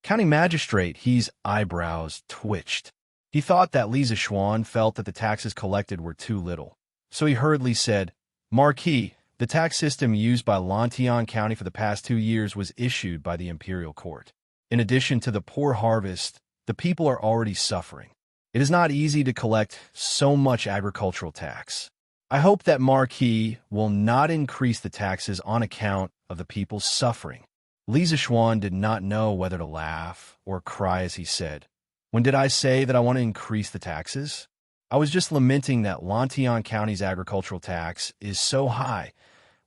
County Magistrate, his eyebrows twitched. He thought that Li Zixuan felt that the taxes collected were too little. So he hurriedly said, Marquis, the tax system used by Lantian County for the past 2 years was issued by the imperial court. In addition to the poor harvest, the people are already suffering. It is not easy to collect so much agricultural tax. I hope that Marquis will not increase the taxes on account of the people's suffering. Li Zixuan did not know whether to laugh or cry as he said, When did I say that I want to increase the taxes? I was just lamenting that Lantian County's agricultural tax is so high,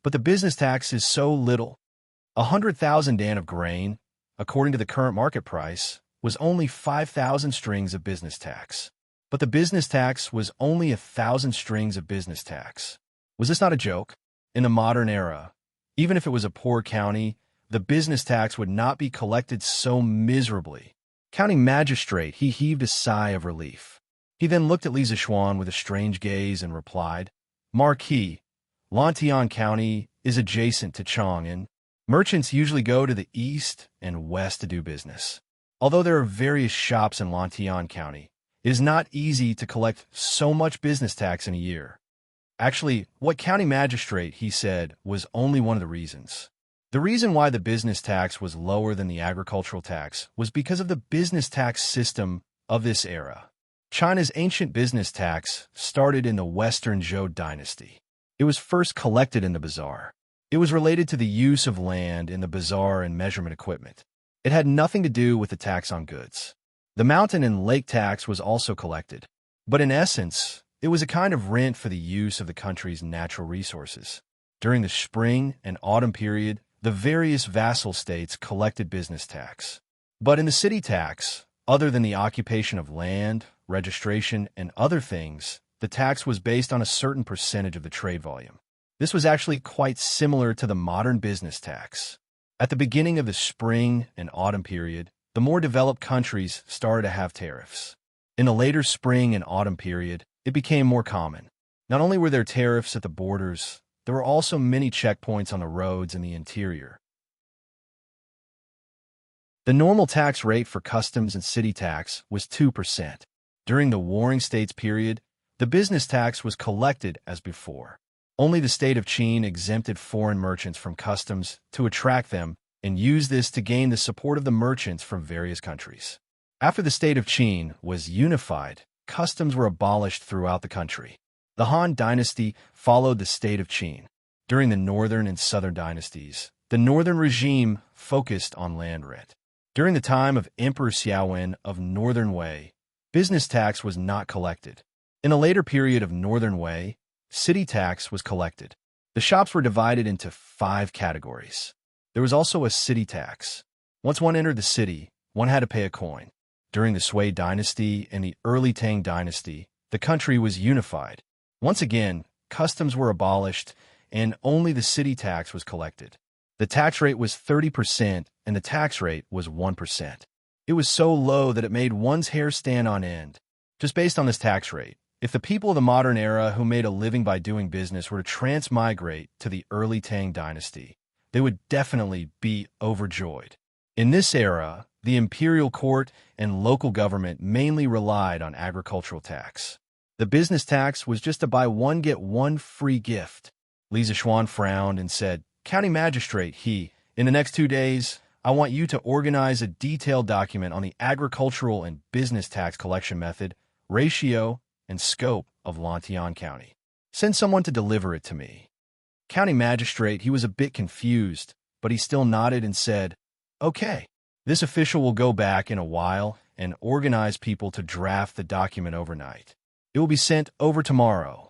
but the business tax is so little. 100,000 dan of grain, according to the current market price, was only 5,000 strings of business tax. But the business tax was only 1,000 strings of business tax. Was this not a joke? In the modern era, even if it was a poor county, the business tax would not be collected so miserably. County Magistrate, he heaved a sigh of relief. He then looked at Li Zixuan with a strange gaze and replied, Marquis, Lantian County is adjacent to Chang'an. Merchants usually go to the east and west to do business. Although there are various shops in Lantian County, it is not easy to collect so much business tax in a year. Actually, what County Magistrate, he said, was only one of the reasons. The reason why the business tax was lower than the agricultural tax was because of the business tax system of this era. China's ancient business tax started in the Western Zhou Dynasty. It was first collected in the bazaar. It was related to the use of land in the bazaar and measurement equipment. It had nothing to do with the tax on goods. The mountain and lake tax was also collected. But in essence, It was a kind of rent for the use of the country's natural resources. During the spring and autumn period, the various vassal states collected business tax. But in the city tax, other than the occupation of land, registration, and other things, the tax was based on a certain percentage of the trade volume. This was actually quite similar to the modern business tax. At the beginning of the spring and autumn period, the more developed countries started to have tariffs. In the later spring and autumn period, it became more common. Not only were there tariffs at the borders, there were also many checkpoints on the roads in the interior. The normal tax rate for customs and city tax was 2%. During the Warring States period, the business tax was collected as before. Only the state of Qin exempted foreign merchants from customs to attract them and used this to gain the support of the merchants from various countries. After the state of Qin was unified, customs were abolished throughout the country. The Han Dynasty followed the state of Qin. During the northern and southern dynasties, the northern regime focused on land rent. During the time of Emperor Xiaowen of Northern Wei, business tax was not collected. In a later period of Northern Wei, city tax was collected. The shops were divided into 5 categories. There was also a city tax. Once one entered the city, one had to pay a coin. During the Sui Dynasty and the early Tang Dynasty, the country was unified. Once again, customs were abolished and only the city tax was collected. The tax rate was 30% and the tax rate was 1%. It was so low that it made one's hair stand on end. Just based on this tax rate, if the people of the modern era who made a living by doing business were to transmigrate to the early Tang Dynasty, they would definitely be overjoyed. In this era, the imperial court and local government mainly relied on agricultural tax. The business tax was just a buy one get one free gift. Li Zishuan frowned and said, "County magistrate, in the next 2 days, I want you to organize a detailed document on the agricultural and business tax collection method, ratio, and scope of Lantian County. Send someone to deliver it to me." County magistrate, he was a bit confused, but he still nodded and said, "Okay." This official will go back in a while and organize people to draft the document overnight. It will be sent over tomorrow.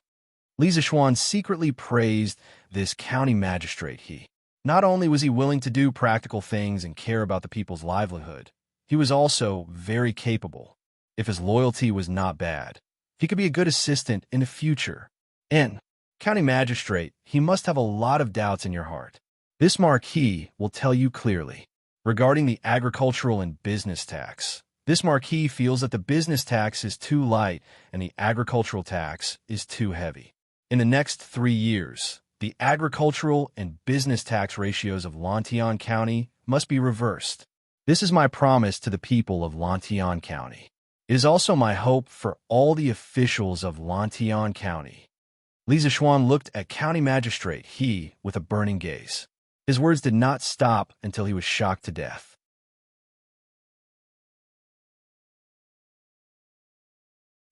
Li Zishuan secretly praised this county magistrate. Not only was he willing to do practical things and care about the people's livelihood, he was also very capable. If his loyalty was not bad, he could be a good assistant in the future. And, county magistrate, he must have a lot of doubts in your heart. This marquis will tell you clearly. Regarding the agricultural and business tax, this marquis feels that the business tax is too light and the agricultural tax is too heavy. In the next 3 years, the agricultural and business tax ratios of Lantian County must be reversed. This is my promise to the people of Lantian County. It is also my hope for all the officials of Lantian County. Li Zishuan looked at County Magistrate with a burning gaze. His words did not stop until he was shocked to death.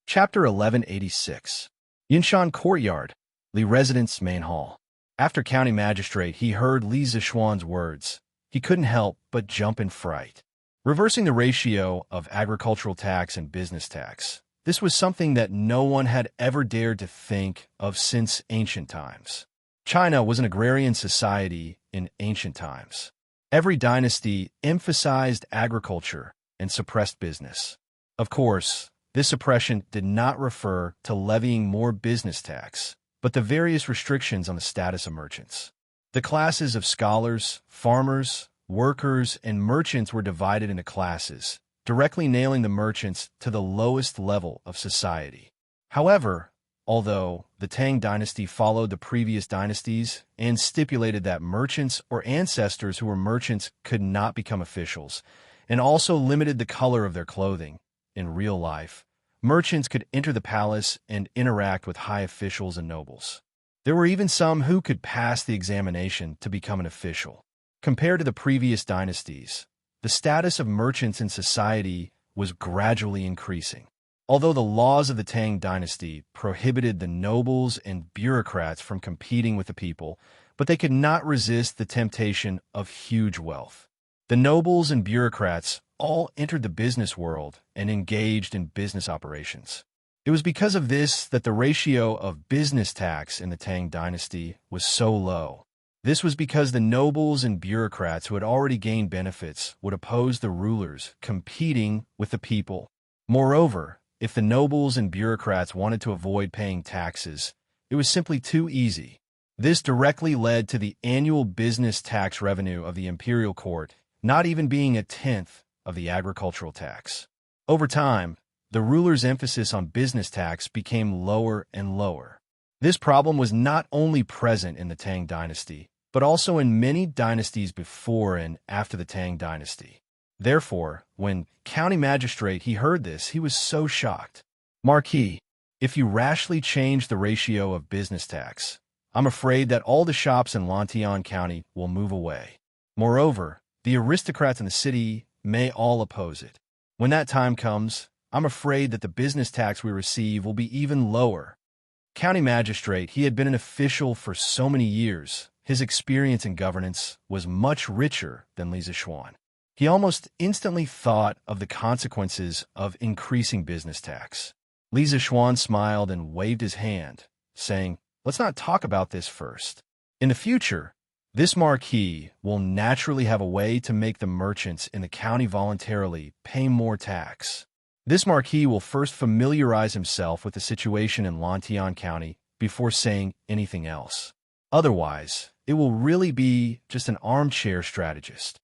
Chapter 1186. Yinshan Courtyard, Li Residence Main Hall. After County Magistrate, he heard Li Zishuan's words. He couldn't help but jump in fright. Reversing the ratio of agricultural tax and business tax. This was something that no one had ever dared to think of since ancient times. China was an agrarian society in ancient times. Every dynasty emphasized agriculture and suppressed business. Of course, this suppression did not refer to levying more business tax, but the various restrictions on the status of merchants. The classes of scholars, farmers, workers, and merchants were divided into classes, directly nailing the merchants to the lowest level of society. However, although the Tang Dynasty followed the previous dynasties and stipulated that merchants or ancestors who were merchants could not become officials, and also limited the color of their clothing, in real life, merchants could enter the palace and interact with high officials and nobles. There were even some who could pass the examination to become an official. Compared to the previous dynasties, the status of merchants in society was gradually increasing. Although the laws of the Tang Dynasty prohibited the nobles and bureaucrats from competing with the people, but they could not resist the temptation of huge wealth. The nobles and bureaucrats all entered the business world and engaged in business operations. It was because of this that the ratio of business tax in the Tang dynasty was so low. This was because the nobles and bureaucrats who had already gained benefits would oppose the rulers, competing with the people. Moreover, if the nobles and bureaucrats wanted to avoid paying taxes, it was simply too easy. This directly led to the annual business tax revenue of the imperial court not even being a tenth of the agricultural tax. Over time, the ruler's emphasis on business tax became lower and lower. This problem was not only present in the Tang dynasty, but also in many dynasties before and after the Tang dynasty. Therefore, when county magistrate he heard this, he was so shocked. Marquis, if you rashly change the ratio of business tax, I'm afraid that all the shops in Lantian County will move away. Moreover, the aristocrats in the city may all oppose it. When that time comes, I'm afraid that the business tax we receive will be even lower. County magistrate, he had been an official for so many years. His experience in governance was much richer than Li Zishuan. He almost instantly thought of the consequences of increasing business tax. Li Zishuan smiled and waved his hand, saying, "Let's not talk about this first. In the future, this marquis will naturally have a way to make the merchants in the county voluntarily pay more tax. This marquis will first familiarize himself with the situation in Lantian County before saying anything else. Otherwise, it will really be just an armchair strategist."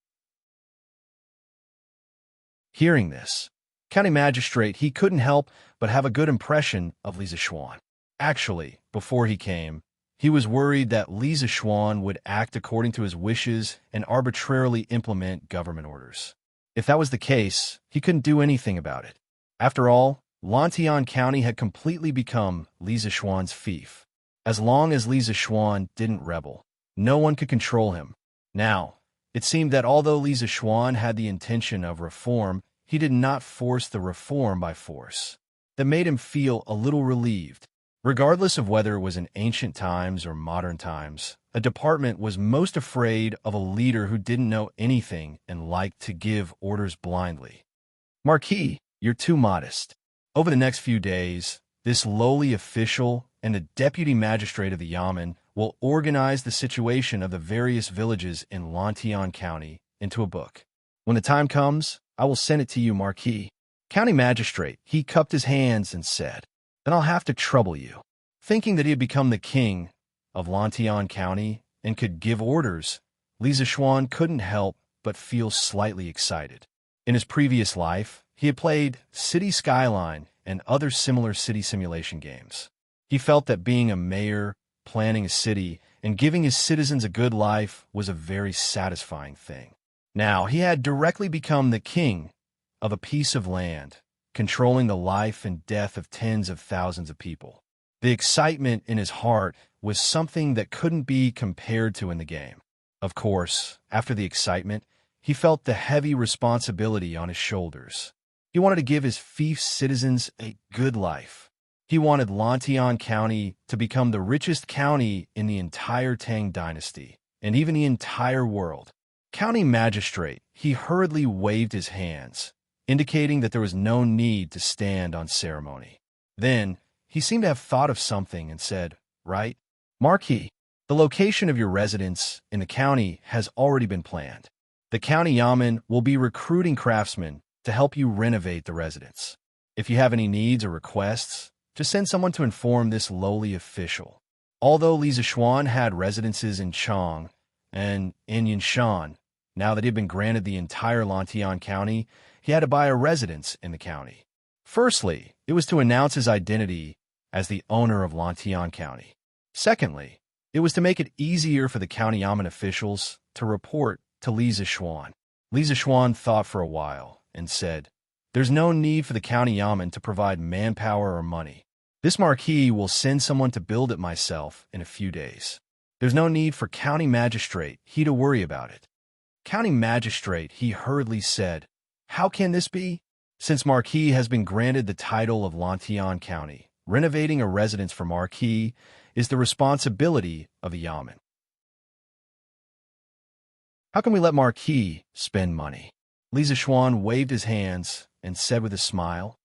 Hearing this, county magistrate, he couldn't help but have a good impression of Li Zishuan. Actually, before he came, he was worried that Li Zishuan would act according to his wishes and arbitrarily implement government orders. If that was the case, he couldn't do anything about it. After all, Lantian County had completely become Li Zishuan's fief. As long as Li Zishuan didn't rebel, no one could control him. Now, it seemed that although Li Zishuan had the intention of reform, he did not force the reform by force. That made him feel a little relieved. Regardless of whether it was in ancient times or modern times, a department was most afraid of a leader who didn't know anything and liked to give orders blindly. "Marquis, you're too modest." Over the next few days, this lowly official and the deputy magistrate of the Yamen will organize the situation of the various villages in Lantian County into a book. When the time comes, I will send it to you, Marquis. County magistrate, he cupped his hands and said, "Then I'll have to trouble you." Thinking that he had become the king of Lantian County and could give orders, Li Zishuan couldn't help but feel slightly excited. In his previous life, he had played City Skyline and other similar city simulation games. He felt that being a mayor, planning a city, and giving his citizens a good life was a very satisfying thing. Now, he had directly become the king of a piece of land, controlling the life and death of tens of thousands of people. The excitement in his heart was something that couldn't be compared to in the game. Of course, after the excitement, he felt the heavy responsibility on his shoulders. He wanted to give his fief's citizens a good life. He wanted Lantian County to become the richest county in the entire Tang Dynasty, and even the entire world. County magistrate, he hurriedly waved his hands, indicating that there was no need to stand on ceremony. Then, he seemed to have thought of something and said, "Right, Marquis, the location of your residence in the county has already been planned. The county yamen will be recruiting craftsmen to help you renovate the residence. If you have any needs or requests, just send someone to inform this lowly official." Although Li Zishuan had residences in Chang and in Yinshan, now that he had been granted the entire Lantian County, he had to buy a residence in the county. Firstly, it was to announce his identity as the owner of Lantian County. Secondly, it was to make it easier for the county yamen officials to report to Li Zishuan. Li Zishuan thought for a while and said, "There's no need for the county yamen to provide manpower or money. This marquis will send someone to build it myself in a few days. There's no need for county magistrate he to worry about it." County magistrate, he hurriedly said, "How can this be? Since Marquis has been granted the title of Lantian County, renovating a residence for Marquis is the responsibility of the Yamen. How can we let Marquis spend money?" Li Zishuan waved his hands and said with a smile,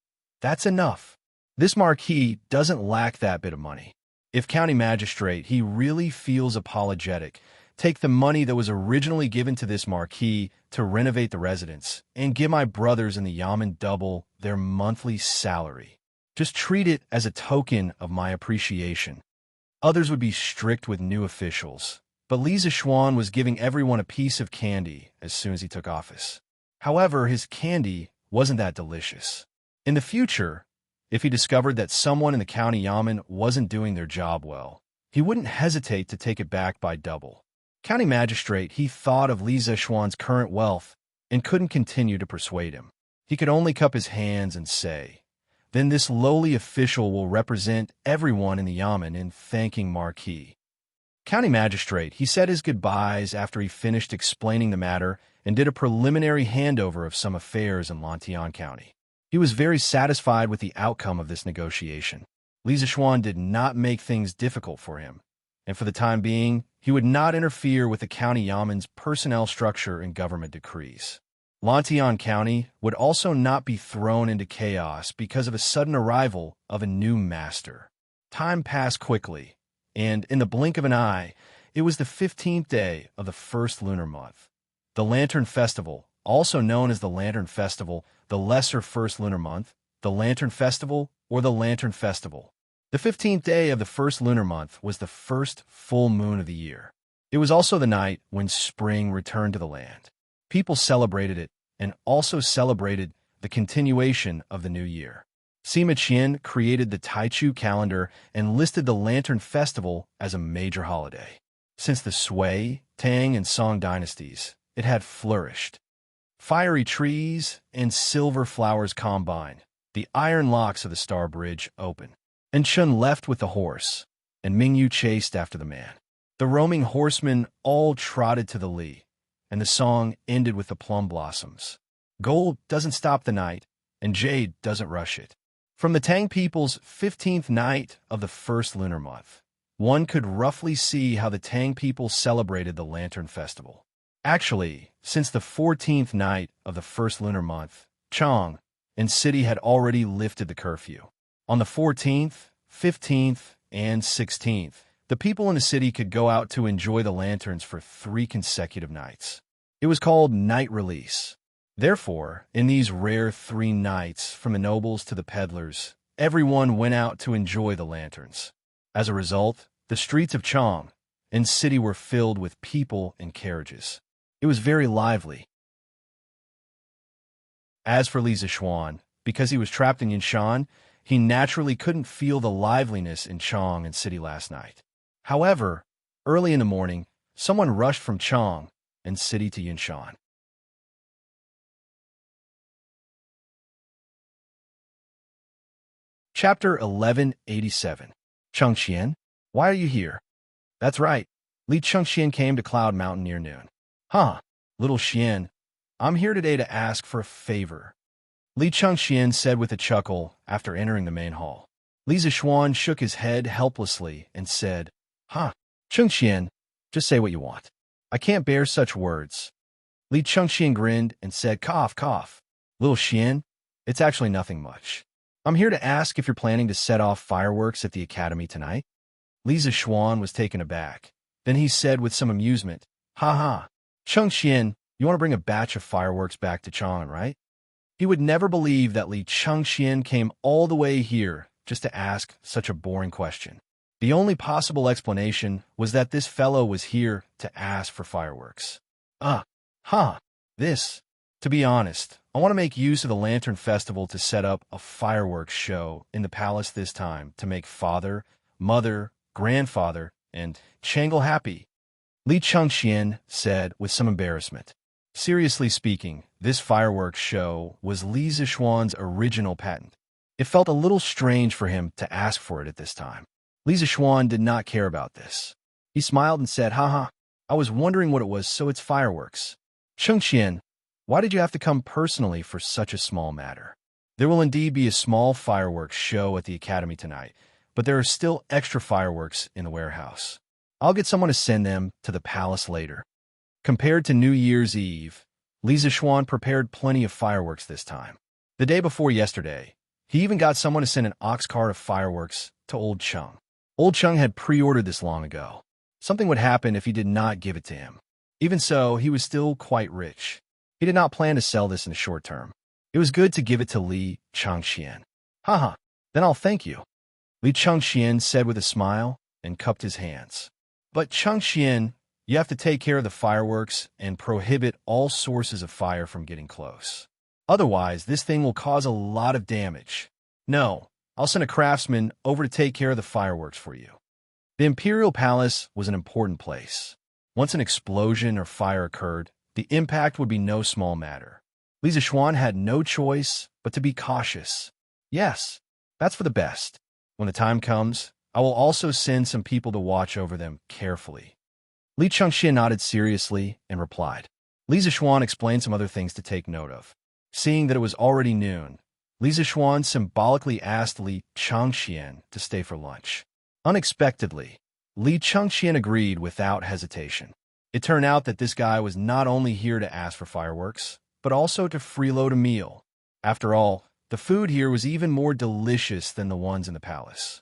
"That's enough. This marquis doesn't lack that bit of money. If county magistrate, he really feels apologetic, take the money that was originally given to this marquis to renovate the residence and give my brothers in the Yamen double their monthly salary. Just treat it as a token of my appreciation. Others would be strict with new officials, but Li Zishuan was giving everyone a piece of candy as soon as he took office. However, his candy wasn't that delicious. In the future, if he discovered that someone in the county Yamen wasn't doing their job well, he wouldn't hesitate to take it back by double. County magistrate, he thought of Li Zishuan's current wealth and couldn't continue to persuade him. He could only cup his hands and say, "Then this lowly official will represent everyone in the Yamen in thanking Marquis." County magistrate, he said his goodbyes after he finished explaining the matter and did a preliminary handover of some affairs in Lantian County. He was very satisfied with the outcome of this negotiation. Li Zishuan did not make things difficult for him, and for the time being, he would not interfere with the county Yamen's personnel structure and government decrees. Lantian County would also not be thrown into chaos because of a sudden arrival of a new master. Time passed quickly, and in the blink of an eye, it was the 15th day of the first lunar month. The Lantern Festival, also known as the Lantern Festival, the lesser first lunar month, the Lantern Festival, or the Lantern Festival. The 15th day of the first lunar month was the first full moon of the year. It was also the night when spring returned to the land. People celebrated it and also celebrated the continuation of the new year. Sima Qian created the Taichu calendar and listed the Lantern Festival as a major holiday. Since the Sui, Tang, and Song dynasties, it had flourished. Fiery trees and silver flowers combined, the iron locks of the Star Bridge open. And Chun left with the horse, and Mingyu chased after the man. The roaming horsemen all trotted to the Li, and the song ended with the plum blossoms. Gold doesn't stop the night, and jade doesn't rush it. From the Tang people's 15th night of the first lunar month, one could roughly see how the Tang people celebrated the Lantern Festival. Actually, since the 14th night of the first lunar month, Chang and city had already lifted the curfew. On the 14th, 15th, and 16th, the people in the city could go out to enjoy the lanterns for 3 consecutive nights. It was called night release. Therefore, in these rare 3 nights, from the nobles to the peddlers, everyone went out to enjoy the lanterns. As a result, the streets of Chang and city were filled with people and carriages. It was very lively. As for Li Zishuan, because he was trapped in Yinshan, he naturally couldn't feel the liveliness in Chang and city last night. However, early in the morning, someone rushed from Chang and city to Yinshan. Chapter 1187. Chengxian, why are you here? That's right. Li Chengxian came to Cloud Mountain near noon. Huh, little Xian, I'm here today to ask for a favor. Li Chengxian said with a chuckle after entering the main hall. Li Zishuan shook his head helplessly and said, Huh, Chengxian, just say what you want. I can't bear such words. Li Chengxian grinned and said, Cough, cough. Little Xian, it's actually nothing much. I'm here to ask if you're planning to set off fireworks at the academy tonight. Li Zishuan was taken aback. Then he said with some amusement, Ha ha, Chengxian, you want to bring a batch of fireworks back to Chang'an, right? He would never believe that Li Chengxian came all the way here just to ask such a boring question. The only possible explanation was that this fellow was here to ask for fireworks. This. To be honest, I want to make use of the Lantern Festival to set up a fireworks show in the palace this time to make father, mother, grandfather, and Changle happy. Li Chengxian said with some embarrassment. Seriously speaking, this fireworks show was Li Zishuan's original patent. It felt a little strange for him to ask for it at this time. Li Zishuan did not care about this. He smiled and said, Haha, I was wondering what it was, so it's fireworks. Chengxian, why did you have to come personally for such a small matter? There will indeed be a small fireworks show at the academy tonight, but there are still extra fireworks in the warehouse. I'll get someone to send them to the palace later. Compared to New Year's Eve, Li Zishuan prepared plenty of fireworks this time. The day before yesterday, He even got someone to send an ox cart of fireworks to Old Chung. Old Chung had pre-ordered this long ago. Something would happen if he did not give it to him. Even so, he was still quite rich. He did not plan to sell this in the short term. It was good to give it to Li Changxian. Haha, then I'll thank you, Li Changxian said with a smile and cupped his hands. But Changxian, you have to take care of the fireworks and prohibit all sources of fire from getting close. Otherwise, this thing will cause a lot of damage. No, I'll send a craftsman over to take care of the fireworks for you. The imperial palace was an important place. Once an explosion or fire occurred, the impact would be no small matter. Li Zishuan had no choice but to be cautious. Yes, that's for the best. When the time comes, I will also send some people to watch over them carefully. Li Changxian nodded seriously and replied. Li Zishuan explained some other things to take note of. Seeing that it was already noon, Li Zishuan symbolically asked Li Changxian to stay for lunch. Unexpectedly, Li Changxian agreed without hesitation. It turned out that this guy was not only here to ask for fireworks, but also to freeload a meal. After all, the food here was even more delicious than the ones in the palace.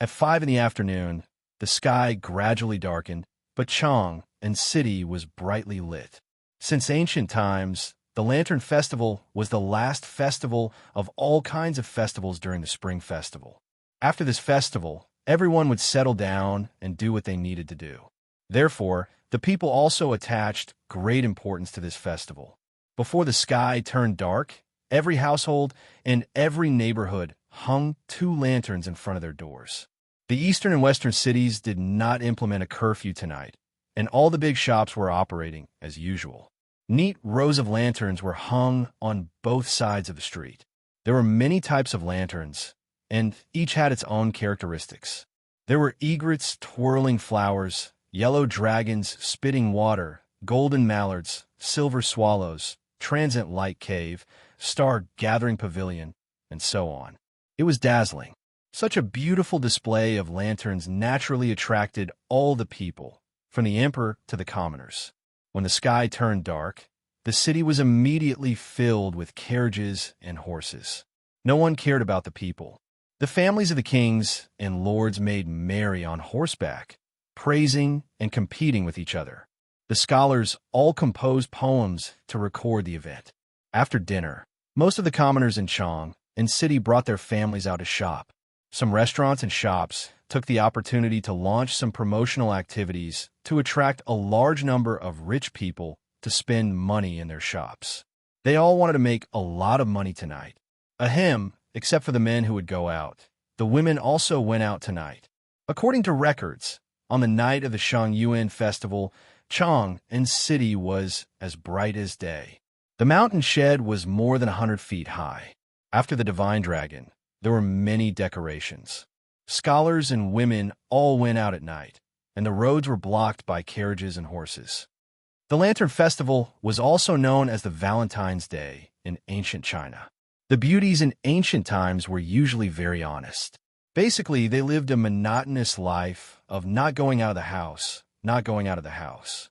At 5 in the afternoon, the sky gradually darkened, but Chang and city was brightly lit. Since ancient times, the Lantern Festival was the last festival of all kinds of festivals during the Spring Festival. After this festival, everyone would settle down and do what they needed to do. Therefore, the people also attached great importance to this festival. Before the sky turned dark, every household and every neighborhood hung 2 lanterns in front of their doors. The eastern and western cities did not implement a curfew tonight, and all the big shops were operating as usual. Neat rows of lanterns were hung on both sides of the street. There were many types of lanterns, and each had its own characteristics. There were egrets twirling flowers, yellow dragons spitting water, golden mallards, silver swallows, transient light cave, star-gathering pavilion, and so on. It was dazzling. Such a beautiful display of lanterns naturally attracted all the people, from the emperor to the commoners. When the sky turned dark, the city was immediately filled with carriages and horses. No one cared about the people. The families of the kings and lords made merry on horseback, praising and competing with each other. The scholars all composed poems to record the event. After dinner, most of the commoners in Chang and city brought their families out to shop. Some restaurants and shops took the opportunity to launch some promotional activities to attract a large number of rich people to spend money in their shops. They all wanted to make a lot of money tonight. Ahem, except for the men who would go out. The women also went out tonight. According to records, on the night of the Shangyuan festival, Chang and city was as bright as day. The mountain shed was more than 100 feet high. After the divine dragon, there were many decorations. Scholars and women all went out at night, and the roads were blocked by carriages and horses. The Lantern Festival was also known as the Valentine's Day in ancient China. The beauties in ancient times were usually very honest. Basically, they lived a monotonous life of not going out of the house, not going out of the house.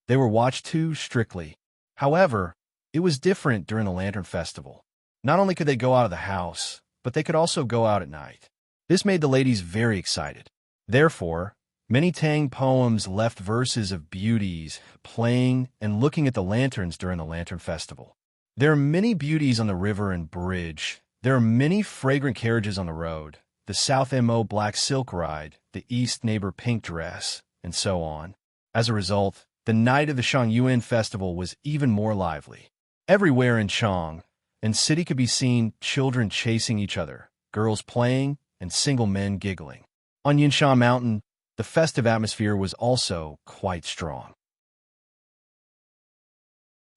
They were watched too strictly. However, it was different during the Lantern Festival. Not only could they go out of the house, but they could also go out at night. This made the ladies very excited. Therefore, many Tang poems left verses of beauties playing and looking at the lanterns during the Lantern Festival. There are many beauties on the river and bridge. There are many fragrant carriages on the road, the South MO black silk ride, the East neighbor pink dress, and so on. As a result, the night of the Shangyuan festival was even more lively. Everywhere in Chang and city could be seen children chasing each other, girls playing, and single men giggling. On Yinshan Mountain, the festive atmosphere was also quite strong.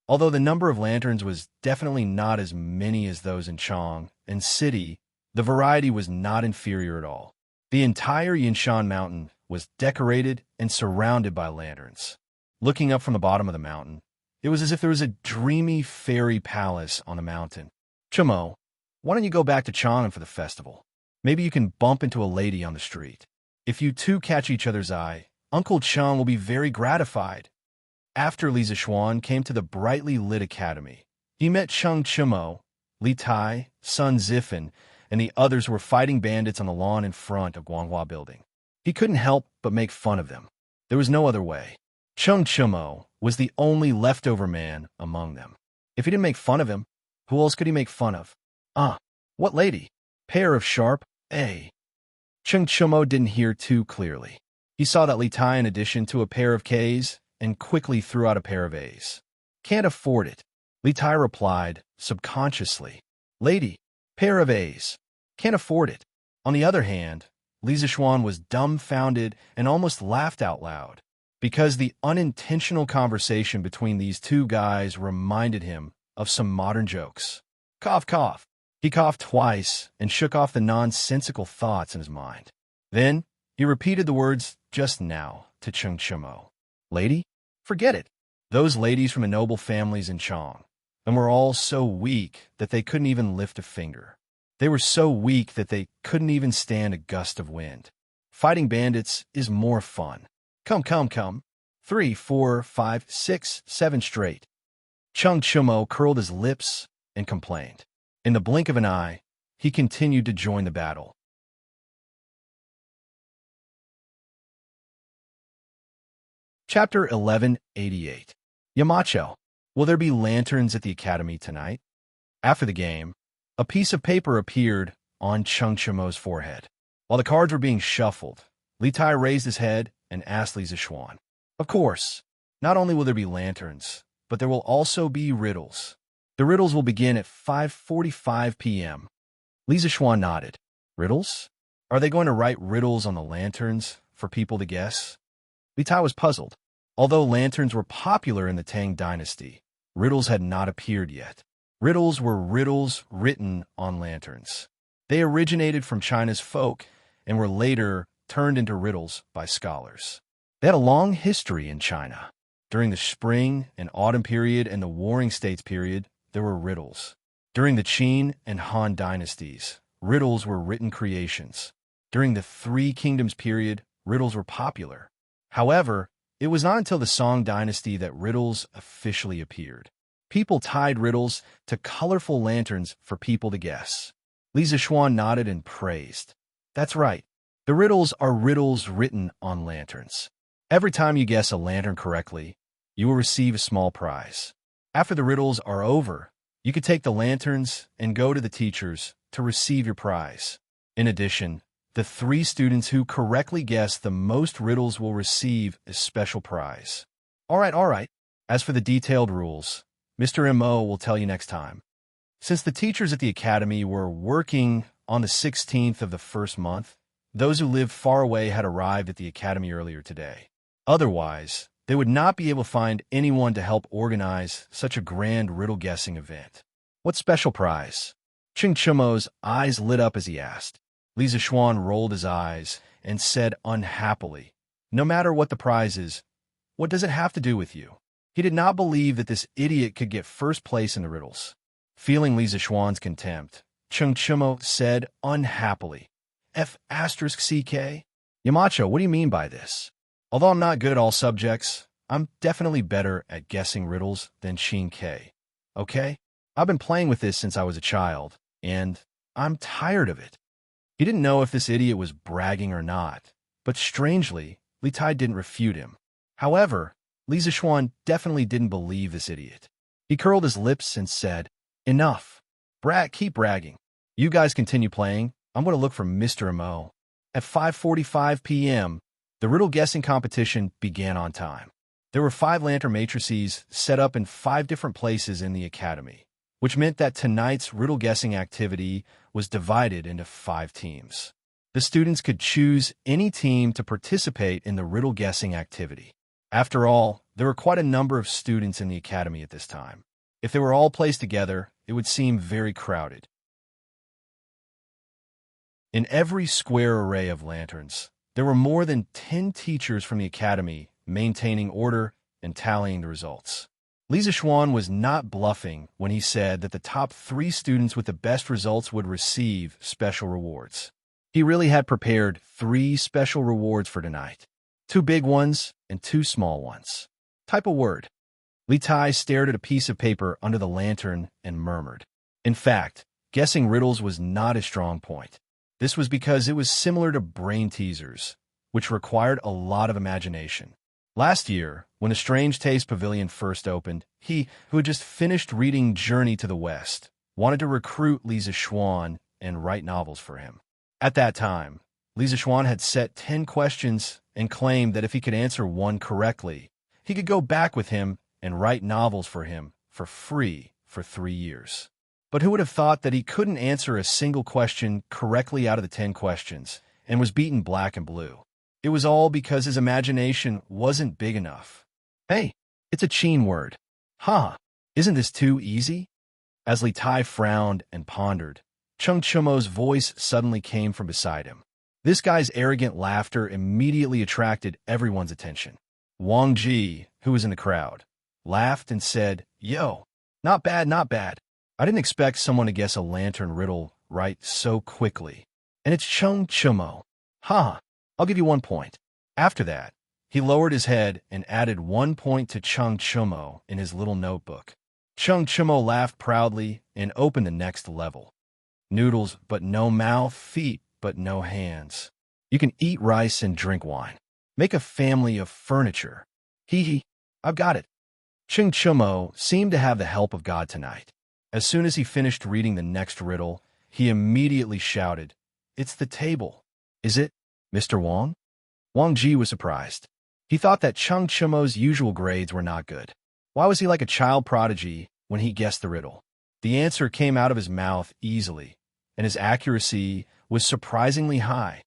Although the number of lanterns was definitely not as many as those in Chang and city, the variety was not inferior at all. The entire Yinshan Mountain was decorated and surrounded by lanterns. Looking up from the bottom of the mountain, it was as if there was a dreamy fairy palace on the mountain. Chamo, why don't you go back to Chang'an for the festival? Maybe you can bump into a lady on the street. If you two catch each other's eye, Uncle Chang will be very gratified. After Li Zishuan came to the brightly lit academy, he met Cheng Chimo, Li Tai, Sun Zifan, and the others were fighting bandits on the lawn in front of Guanghua Building. He couldn't help but make fun of them. There was no other way. Chung Chumo was the only leftover man among them. If he didn't make fun of him, who else could he make fun of? What lady? Pair of sharp, Chung Chumo didn't hear too clearly. He saw that Li Tai in addition to a pair of Ks and quickly threw out a pair of As. Can't afford it. Li Tai replied, subconsciously. Lady, pair of As. Can't afford it. On the other hand, Li Zishuan was dumbfounded and almost laughed out loud, because the unintentional conversation between these two guys reminded him of some modern jokes. Cough, cough. He coughed twice and shook off the nonsensical thoughts in his mind. Then he repeated the words just now to Chung Chumo. Lady? Forget it. Those ladies from the noble families in Chong, and were all so weak that they couldn't even lift a finger. They were so weak that they couldn't even stand a gust of wind. Fighting bandits is more fun. Come, come, come. 3, 4, 5, 6, 7 straight. Chung Chumo curled his lips and complained. In the blink of an eye, he continued to join the battle. Chapter 1188. Yamacho, will there be lanterns at the academy tonight? After the game, a piece of paper appeared on Chung Chumo's forehead. While the cards were being shuffled, Li Tai raised his head and asked Li Zishuan. Of course, not only will there be lanterns, but there will also be riddles. The riddles will begin at 5:45 p.m. Li Zishuan nodded. Riddles? Are they going to write riddles on the lanterns for people to guess? Li Tai was puzzled. Although lanterns were popular in the Tang Dynasty, riddles had not appeared yet. Riddles were riddles written on lanterns. They originated from China's folk and were later turned into riddles by scholars. They had a long history in China. During the spring and autumn period and the Warring States period, there were riddles. During the Qin and Han dynasties, riddles were written creations. During the Three Kingdoms period, riddles were popular. However, it was not until the Song dynasty that riddles officially appeared. People tied riddles to colorful lanterns for people to guess. Li Zishuan nodded and praised. That's right. The riddles are riddles written on lanterns. Every time you guess a lantern correctly, you will receive a small prize. After the riddles are over, you can take the lanterns and go to the teachers to receive your prize. In addition, the 3 students who correctly guess the most riddles will receive a special prize. All right. As for the detailed rules, Mr. M.O. will tell you next time. Since the teachers at the academy were working on the 16th of the first month, those who lived far away had arrived at the academy earlier today. Otherwise, they would not be able to find anyone to help organize such a grand riddle-guessing event. What special prize? Chung Chumo's eyes lit up as he asked. Li Zishuan rolled his eyes and said unhappily, no matter what the prize is, what does it have to do with you? He did not believe that this idiot could get first place in the riddles. Feeling Li Zishuan's contempt, Chung Chumo said unhappily, F***CK? Yamacho, what do you mean by this? Although I'm not good at all subjects, I'm definitely better at guessing riddles than Shin K. Okay? I've been playing with this since I was a child, and I'm tired of it. He didn't know if this idiot was bragging or not, but strangely, Li Tai didn't refute him. However, Li Zishuan definitely didn't believe this idiot. He curled his lips and said, Enough. Keep bragging. You guys continue playing. I'm going to look for Mr. M.O. At 5:45 p.m., the riddle guessing competition began on time. There were 5 lantern matrices set up in 5 different places in the academy, which meant that tonight's riddle guessing activity was divided into 5 teams. The students could choose any team to participate in the riddle guessing activity. After all, there were quite a number of students in the academy at this time. If they were all placed together, it would seem very crowded. In every square array of lanterns, there were more than 10 teachers from the academy maintaining order and tallying the results. Li Zishuan was not bluffing when he said that the top 3 students with the best results would receive special rewards. He really had prepared 3 special rewards for tonight. 2 big ones and 2 small ones. Type a word. Li Tai stared at a piece of paper under the lantern and murmured, In fact, guessing riddles was not his strong point. This was because it was similar to brain teasers, which required a lot of imagination. Last year, when the Strange Taste Pavilion first opened, he, who had just finished reading Journey to the West, wanted to recruit Lisa Schwann and write novels for him. At that time, Lisa Schwann had set 10 questions and claimed that if he could answer one correctly, he could go back with him and write novels for him for free for 3 years. But who would have thought that he couldn't answer a single question correctly out of the 10 questions and was beaten black and blue? It was all because his imagination wasn't big enough. Hey, it's a Cheen word. Huh, isn't this too easy? As Li Tai frowned and pondered, Chung Chumo's voice suddenly came from beside him. This guy's arrogant laughter immediately attracted everyone's attention. Wang Ji, who was in the crowd, laughed and said, "Yo, not bad, not bad. I didn't expect someone to guess a lantern riddle right so quickly. And it's Chung Chumo. Huh, I'll give you 1 point." After that, he lowered his head and added 1 point to Chung Chumo in his little notebook. Chung Chumo laughed proudly and opened the next level. Noodles, but no mouth, feet, but no hands. You can eat rice and drink wine. Make a family of furniture. Hee hee, I've got it. Chung Chumo seemed to have the help of God tonight. As soon as he finished reading the next riddle, he immediately shouted, "It's the table." "Is it, Mr. Wang?" Wang Ji was surprised. He thought that Chung Chumo's usual grades were not good. Why was he like a child prodigy when he guessed the riddle? The answer came out of his mouth easily, and his accuracy was surprisingly high.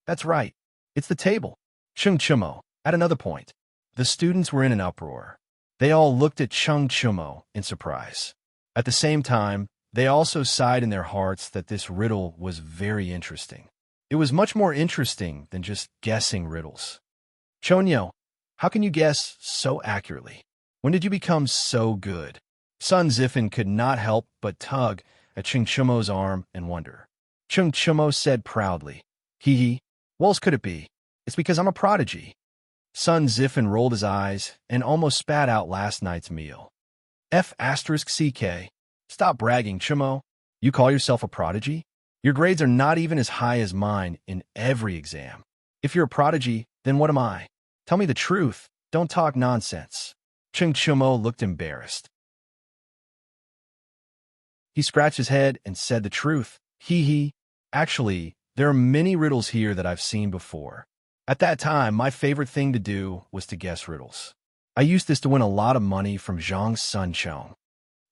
"That's right. It's the table." Chung Chumo, at another point. The students were in an uproar. They all looked at Chung Chumo in surprise. At the same time, they also sighed in their hearts that this riddle was very interesting. It was much more interesting than just guessing riddles. "Chonyo, how can you guess so accurately? When did you become so good?" Sun Ziffin could not help but tug at Chung Chumo's arm and wonder. Chung Chumo said proudly, "Hee hee, what else could it be? It's because I'm a prodigy." Sun Ziffin rolled his eyes and almost spat out last night's meal. F*CK. Stop bragging, Chumo. You call yourself a prodigy? Your grades are not even as high as mine in every exam. If you're a prodigy, then what am I? Tell me the truth. Don't talk nonsense. Chung Chumo looked embarrassed. He scratched his head and said the truth. Hee hee. Actually, there are many riddles here that I've seen before. At that time, my favorite thing to do was to guess riddles. I used this to win a lot of money from Zhang Sun Chong.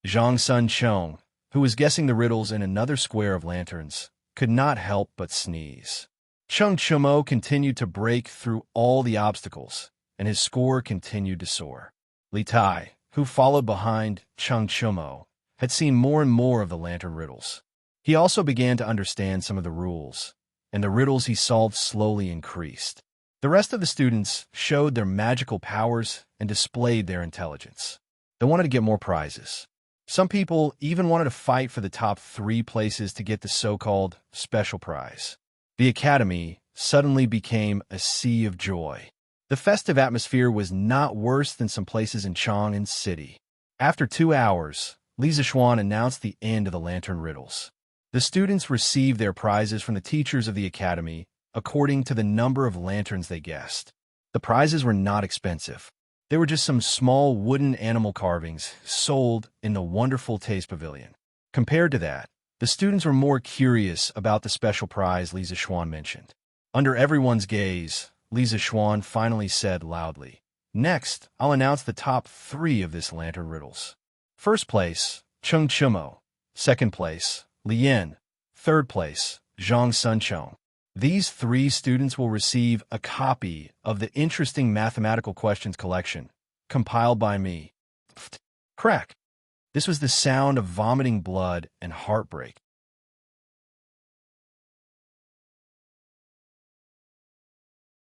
Zhang Sun Chong, who was guessing the riddles in another square of lanterns, could not help but sneeze. Chung Chumo continued to break through all the obstacles, and his score continued to soar. Li Tai, who followed behind Chung Chumo, had seen more and more of the lantern riddles. He also began to understand some of the rules, and the riddles he solved slowly increased. The rest of the students showed their magical powers and displayed their intelligence. They wanted to get more prizes. Some people even wanted to fight for the top 3 places to get the so-called special prize. The academy suddenly became a sea of joy. The festive atmosphere was not worse than some places in Chang'an City. After 2 hours, Lisa Schwann announced the end of the lantern riddles. The students received their prizes from the teachers of the academy according to the number of lanterns they guessed. The prizes were not expensive. They were just some small wooden animal carvings sold in the wonderful Taste Pavilion. Compared to that, the students were more curious about the special prize Lisa Schwann mentioned. Under everyone's gaze, Lisa Schwann finally said loudly, "Next, I'll announce the top 3 of this lantern riddles. First place, Chung Chumo. Second place, Lien. Third place, Zhang Sunchong. These 3 students will receive a copy of the interesting mathematical questions collection, compiled by me." Crack! This was the sound of vomiting blood and heartbreak.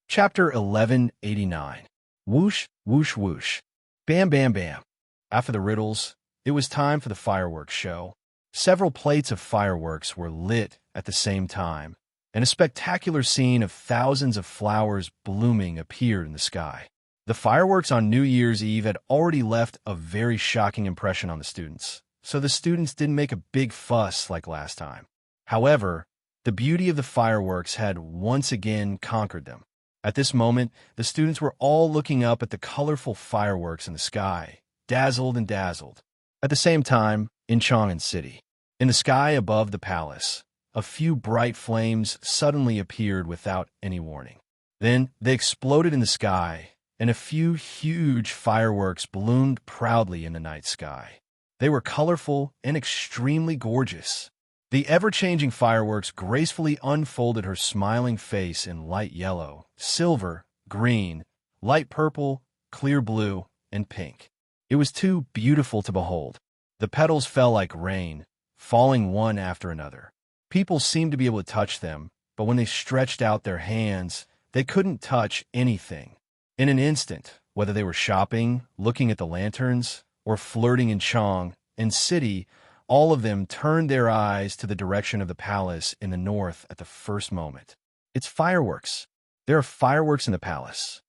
Chapter 1189. Whoosh, whoosh, whoosh. Bam, bam, bam. After the riddles, it was time for the fireworks show. Several plates of fireworks were lit at the same time, and a spectacular scene of thousands of flowers blooming appeared in the sky. The fireworks on New Year's Eve had already left a very shocking impression on the students, so the students didn't make a big fuss like last time. However, the beauty of the fireworks had once again conquered them. At this moment, the students were all looking up at the colorful fireworks in the sky, dazzled and dazzled. At the same time, in Chang'an City, in the sky above the palace, a few bright flames suddenly appeared without any warning. Then they exploded in the sky, and a few huge fireworks ballooned proudly in the night sky. They were colorful and extremely gorgeous. The ever-changing fireworks gracefully unfolded her smiling face in light yellow, silver, green, light purple, clear blue, and pink. It was too beautiful to behold. The petals fell like rain, falling one after another. People seemed to be able to touch them, but when they stretched out their hands, they couldn't touch anything. In an instant, whether they were shopping, looking at the lanterns, or flirting in Chang'an City, all of them turned their eyes to the direction of the palace in the north at the first moment. It's fireworks. There are fireworks in the palace.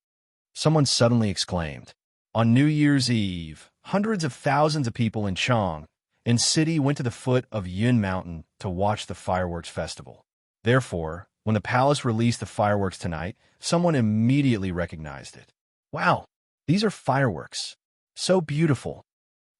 Someone suddenly exclaimed. On New Year's Eve, hundreds of thousands of people in Chang'an City went to the foot of Yun Mountain to watch the fireworks festival. Therefore, when the palace released the fireworks tonight, someone immediately recognized it. Wow, these are fireworks. So beautiful.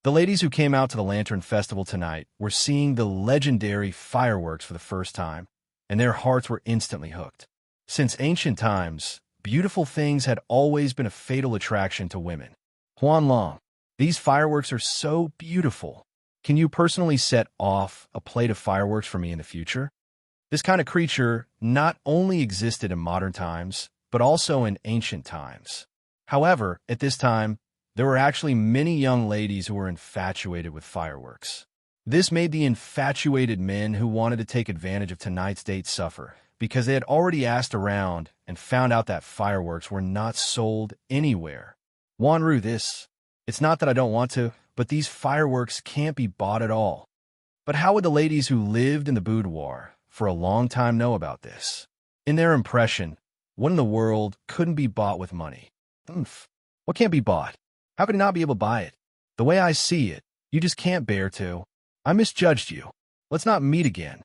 The ladies who came out to the Lantern Festival tonight were seeing the legendary fireworks for the first time, and their hearts were instantly hooked. Since ancient times, beautiful things had always been a fatal attraction to women. Huanlong, these fireworks are so beautiful. Can you personally set off a plate of fireworks for me in the future? This kind of creature not only existed in modern times, but also in ancient times. However, at this time, there were actually many young ladies who were infatuated with fireworks. This made the infatuated men who wanted to take advantage of tonight's date suffer, because they had already asked around and found out that fireworks were not sold anywhere. Wanru, it's not that I don't want to, but these fireworks can't be bought at all. But how would the ladies who lived in the boudoir for a long time know about this? In their impression, what in the world couldn't be bought with money? What can't be bought? How could I not be able to buy it? The way I see it, you just can't bear to. I misjudged you. Let's not meet again.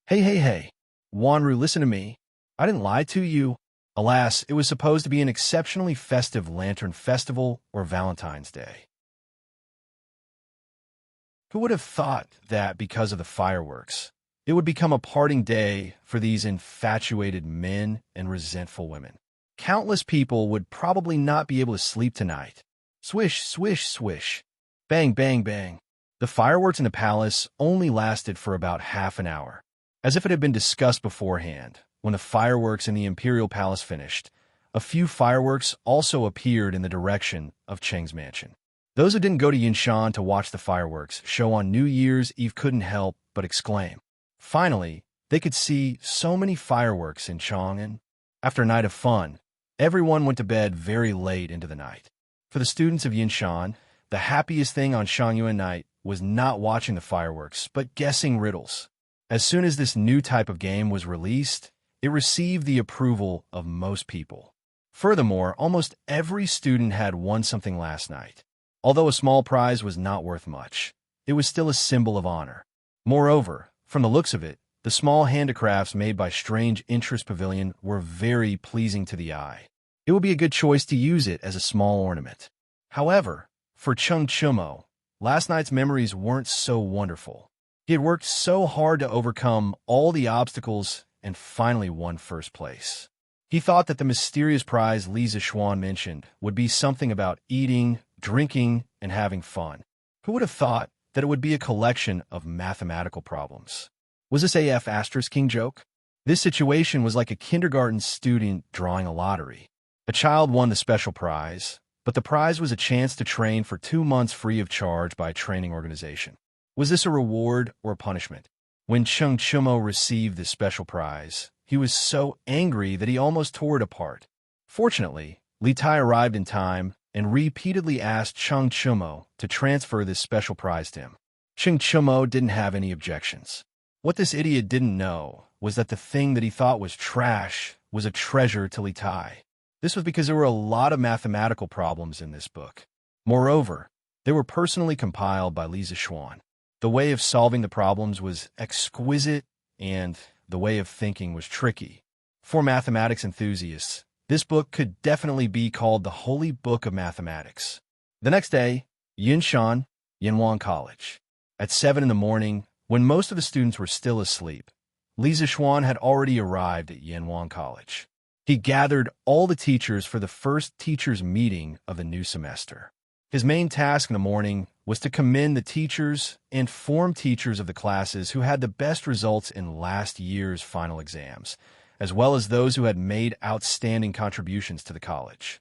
Hey. Wanru, listen to me. I didn't lie to you. Alas, it was supposed to be an exceptionally festive lantern festival or Valentine's Day. Who would have thought that because of the fireworks, it would become a parting day for these infatuated men and resentful women? Countless people would probably not be able to sleep tonight. Swish, swish, swish. Bang, bang, bang. The fireworks in the palace only lasted for about half an hour. As if it had been discussed beforehand, when the fireworks in the imperial palace finished, a few fireworks also appeared in the direction of Cheng's mansion. Those who didn't go to Yinshan to watch the fireworks show on New Year's Eve couldn't help but exclaim. Finally, they could see so many fireworks in Chang'an. After a night of fun, everyone went to bed very late into the night. For the students of Yinshan, the happiest thing on Shangyuan night was not watching the fireworks, but guessing riddles. As soon as this new type of game was released, it received the approval of most people. Furthermore, almost every student had won something last night. Although a small prize was not worth much, it was still a symbol of honor. Moreover, from the looks of it, the small handicrafts made by Strange Interest Pavilion were very pleasing to the eye. It would be a good choice to use it as a small ornament. However, for Cheng Chumo, last night's memories weren't so wonderful. He had worked so hard to overcome all the obstacles and finally won first place. He thought that the mysterious prize Li Zixuan mentioned would be something about eating, drinking, and having fun. Who would have thought that it would be a collection of mathematical problems? Was this AF Asterisk King joke? This situation was like a kindergarten student drawing a lottery. A child won the special prize, but the prize was a chance to train for 2 months free of charge by a training organization. Was this a reward or a punishment? When Cheng Chumo received this special prize, he was so angry that he almost tore it apart. Fortunately, Li Tai arrived in time and repeatedly asked Cheng Chumo to transfer this special prize to him. Cheng Chumo didn't have any objections. What this idiot didn't know was that the thing that he thought was trash was a treasure to Li Tai. This was because there were a lot of mathematical problems in this book. Moreover, they were personally compiled by Li Zixuan. The way of solving the problems was exquisite, and the way of thinking was tricky. For mathematics enthusiasts, this book could definitely be called the Holy Book of Mathematics. The next day, Yinshan, Yinhuan College. At 7 in the morning, when most of the students were still asleep, Li Zixuan had already arrived at Yinhuan College. He gathered all the teachers for the first teachers' meeting of the new semester. His main task in the morning was to commend the teachers and form teachers of the classes who had the best results in last year's final exams, as well as those who had made outstanding contributions to the college.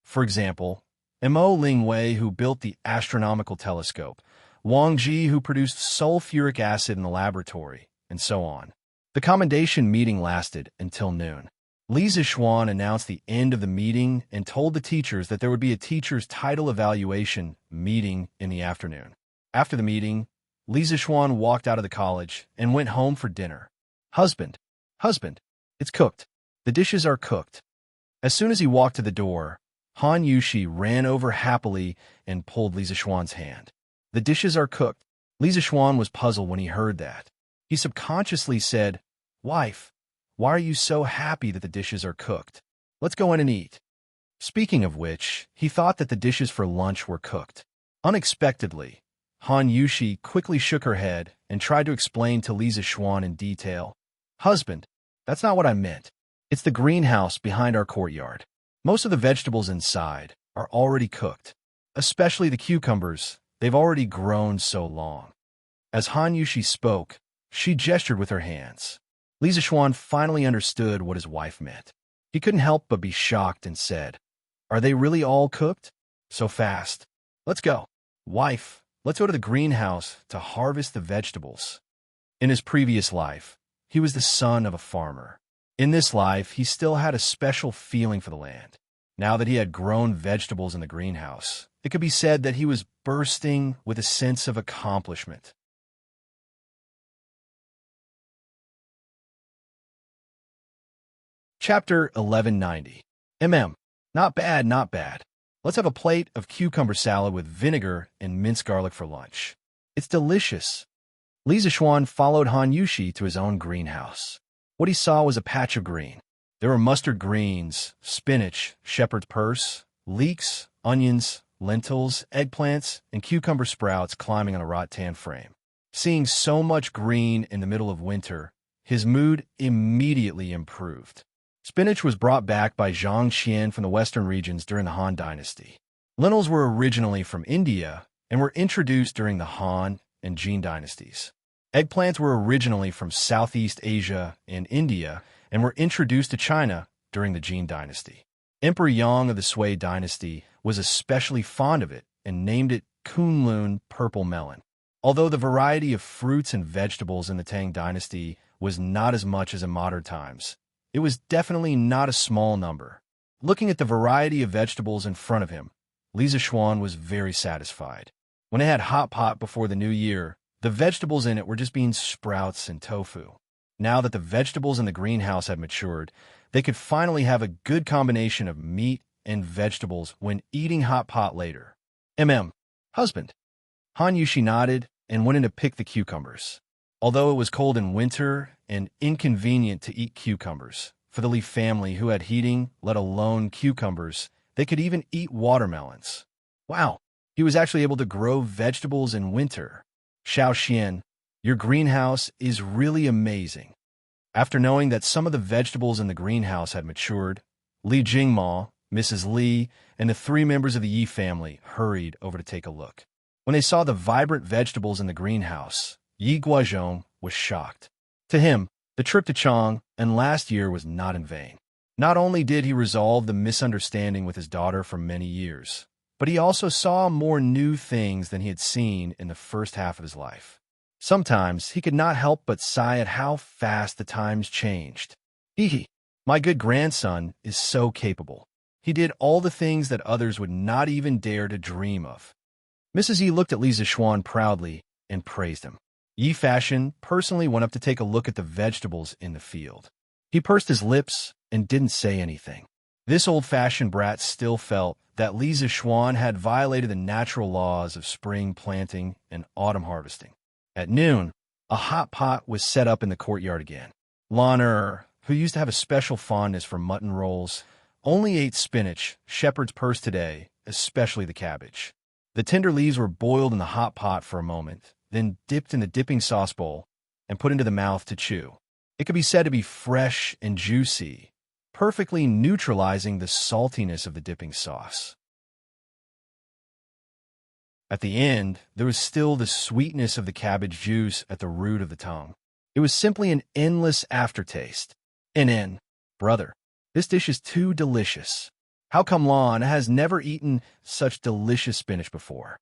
For example, Mo Lingwei, who built the astronomical telescope, Wang Ji, who produced sulfuric acid in the laboratory, and so on. The commendation meeting lasted until noon. Li Zixuan announced the end of the meeting and told the teachers that there would be a teacher's title evaluation meeting in the afternoon. After the meeting, Li Zixuan walked out of the college and went home for dinner. Husband, it's cooked. The dishes are cooked. As soon as he walked to the door, Han Yushi ran over happily and pulled Li Zixuan's hand. The dishes are cooked. Li Zixuan was puzzled when he heard that. He subconsciously said, "Wife, why are you so happy that the dishes are cooked? Let's go in and eat." Speaking of which, he thought that the dishes for lunch were cooked. Unexpectedly, Han Yushi quickly shook her head and tried to explain to Li Zixuan in detail. "Husband, that's not what I meant. It's the greenhouse behind our courtyard. Most of the vegetables inside are already cooked, especially the cucumbers. They've already grown so long." As Han Yushi spoke, she gestured with her hands. Li Zixuan finally understood what his wife meant. He couldn't help but be shocked and said, "Are they really all cooked? So fast. Let's go. Wife, let's go to the greenhouse to harvest the vegetables." In his previous life, he was the son of a farmer. In this life, he still had a special feeling for the land. Now that he had grown vegetables in the greenhouse, it could be said that he was bursting with a sense of accomplishment. Chapter 1190. Not bad, not bad. Let's have a plate of cucumber salad with vinegar and minced garlic for lunch. It's delicious. Li Zixuan followed Han Yushi to his own greenhouse. What he saw was a patch of green. There were mustard greens, spinach, shepherd's purse, leeks, onions, lentils, eggplants, and cucumber sprouts climbing on a rattan frame. Seeing so much green in the middle of winter, his mood immediately improved. Spinach was brought back by Zhang Qian from the western regions during the Han Dynasty. Lentils were originally from India and were introduced during the Han and Jin dynasties. Eggplants were originally from Southeast Asia and India and were introduced to China during the Jin dynasty. Emperor Yang of the Sui dynasty was especially fond of it and named it Kunlun purple melon. Although the variety of fruits and vegetables in the Tang dynasty was not as much as in modern times, it was definitely not a small number. Looking at the variety of vegetables in front of him, Li Zixuan was very satisfied. When it had hot pot before the new year, the vegetables in it were just bean sprouts and tofu. Now that the vegetables in the greenhouse had matured, they could finally have a good combination of meat and vegetables when eating hot pot later. Husband. Han Yushi nodded and went in to pick the cucumbers. Although it was cold in winter and inconvenient to eat cucumbers, for the Li family who had heating, let alone cucumbers, they could even eat watermelons. Wow, he was actually able to grow vegetables in winter. Xiao Xian, your greenhouse is really amazing. After knowing that some of the vegetables in the greenhouse had matured, Li Jingma, Mrs. Li, and the 3 members of the Yi family hurried over to take a look. When they saw the vibrant vegetables in the greenhouse, Yi Guozhong was shocked. To him, the trip to Chang and last year was not in vain. Not only did he resolve the misunderstanding with his daughter for many years, but he also saw more new things than he had seen in the first half of his life. Sometimes he could not help but sigh at how fast the times changed. My good grandson is so capable. He did all the things that others would not even dare to dream of. Mrs. Yi looked at Li Zixuan proudly and praised him. Yi Fashion personally went up to take a look at the vegetables in the field. He pursed his lips and didn't say anything. This old-fashioned brat still felt that Li Zixuan had violated the natural laws of spring planting and autumn harvesting. At noon, a hot pot was set up in the courtyard again. Lan, who used to have a special fondness for mutton rolls, only ate spinach, shepherd's purse today, especially the cabbage. The tender leaves were boiled in the hot pot for a moment, then dipped in the dipping sauce bowl and put into the mouth to chew. It could be said to be fresh and juicy, perfectly neutralizing the saltiness of the dipping sauce. At the end, there was still the sweetness of the cabbage juice at the root of the tongue. It was simply an endless aftertaste. Brother, this dish is too delicious. How come Lan has never eaten such delicious spinach before?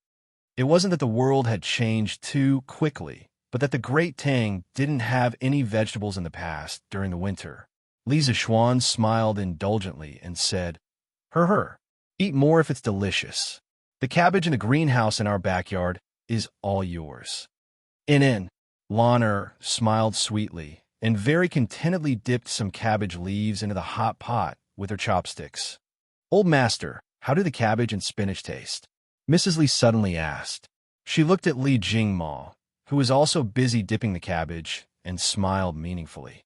It wasn't that the world had changed too quickly, but that the great Tang didn't have any vegetables in the past during the winter. Li Zixuan smiled indulgently and said, eat more if it's delicious. The cabbage in the greenhouse in our backyard is all yours. Lan smiled sweetly and very contentedly dipped some cabbage leaves into the hot pot with her chopsticks. Old master, how do the cabbage and spinach taste? Mrs. Li suddenly asked. She looked at Li Jingma, who was also busy dipping the cabbage, and smiled meaningfully.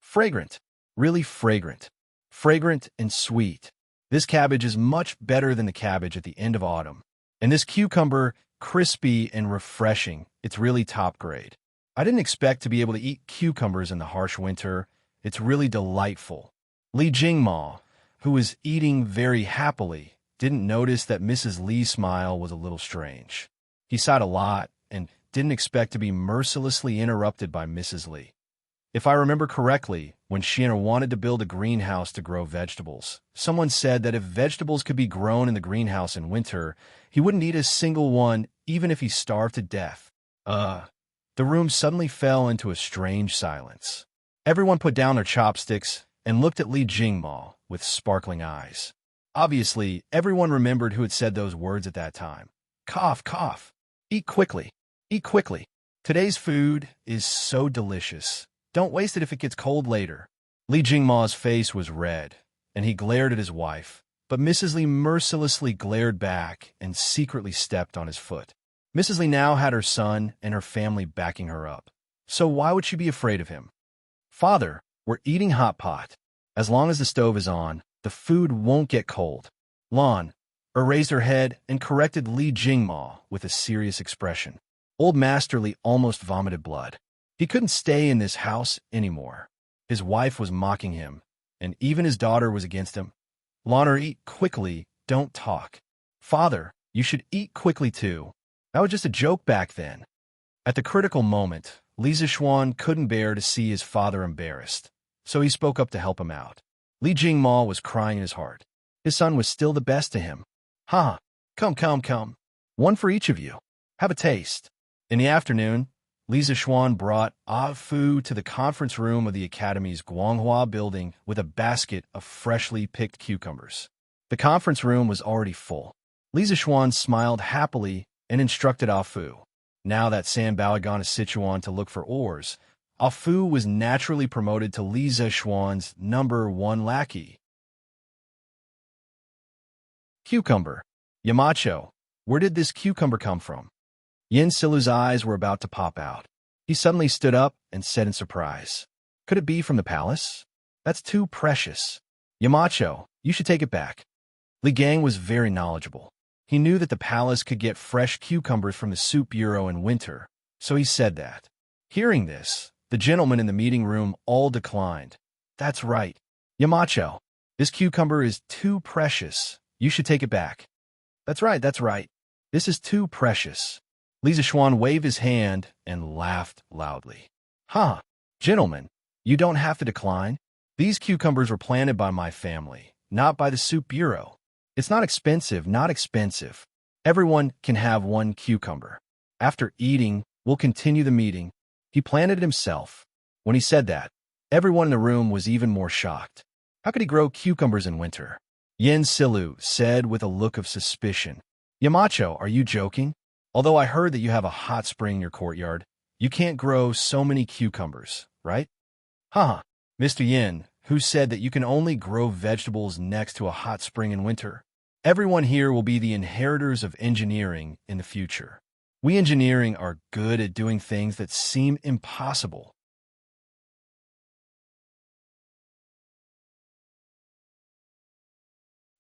Fragrant, really fragrant. Fragrant and sweet. This cabbage is much better than the cabbage at the end of autumn. And this cucumber, crispy and refreshing, it's really top grade. I didn't expect to be able to eat cucumbers in the harsh winter. It's really delightful. Li Jingma, who was eating very happily, didn't notice that Mrs. Li's smile was a little strange. He sighed a lot and didn't expect to be mercilessly interrupted by Mrs. Li. If I remember correctly, when Xian'er wanted to build a greenhouse to grow vegetables, someone said that if vegetables could be grown in the greenhouse in winter, he wouldn't eat a single one, even if he starved to death. The room suddenly fell into a strange silence. Everyone put down their chopsticks and looked at Li Jingma with sparkling eyes. Obviously, everyone remembered who had said those words at that time. Cough, cough. Eat quickly. Eat quickly. Today's food is so delicious. Don't waste it if it gets cold later. Li Jingma's face was red, and he glared at his wife, but Mrs. Li mercilessly glared back and secretly stepped on his foot. Mrs. Li now had her son and her family backing her up, so why would she be afraid of him? Father, we're eating hot pot. As long as the stove is on, the food won't get cold. Lan raised her head and corrected Li Jingma with a serious expression. Old Master Li almost vomited blood. He couldn't stay in this house anymore. His wife was mocking him, and even his daughter was against him. Lan, eat quickly, don't talk. Father, you should eat quickly too. That was just a joke back then. At the critical moment, Li Zixuan couldn't bear to see his father embarrassed, so he spoke up to help him out. Li Jingma was crying in his heart. His son was still the best to him. Come. One for each of you. Have a taste. In the afternoon, Li Zixuan brought food to the conference room of the Academy's Guanghua building with a basket of freshly picked cucumbers. The conference room was already full. Li Zixuan smiled happily and instructed Fu. Now that San Bao had gone to Sichuan to look for ores, Fu was naturally promoted to Li Zixuan's #1 lackey. Cucumber. Yamacho, where did this cucumber come from? Yin Silu's eyes were about to pop out. He suddenly stood up and said in surprise, Could it be from the palace? That's too precious. Yamacho, you should take it back. Li Gang was very knowledgeable. He knew that the palace could get fresh cucumbers from the soup bureau in winter, so he said that. Hearing this, the gentlemen in the meeting room all declined. That's right. Yamacho, this cucumber is too precious. You should take it back. That's right. This is too precious. Li Zixuan waved his hand and laughed loudly. Gentlemen, you don't have to decline. These cucumbers were planted by my family, not by the soup bureau. It's not expensive. Everyone can have one cucumber. After eating, we'll continue the meeting. He planted it himself. When he said that, everyone in the room was even more shocked. How could he grow cucumbers in winter? Yin Silu said with a look of suspicion. Yamacho, are you joking? Although I heard that you have a hot spring in your courtyard, you can't grow so many cucumbers, right? Mr. Yin, who said that you can only grow vegetables next to a hot spring in winter. Everyone here will be the inheritors of engineering in the future. We engineering are good at doing things that seem impossible.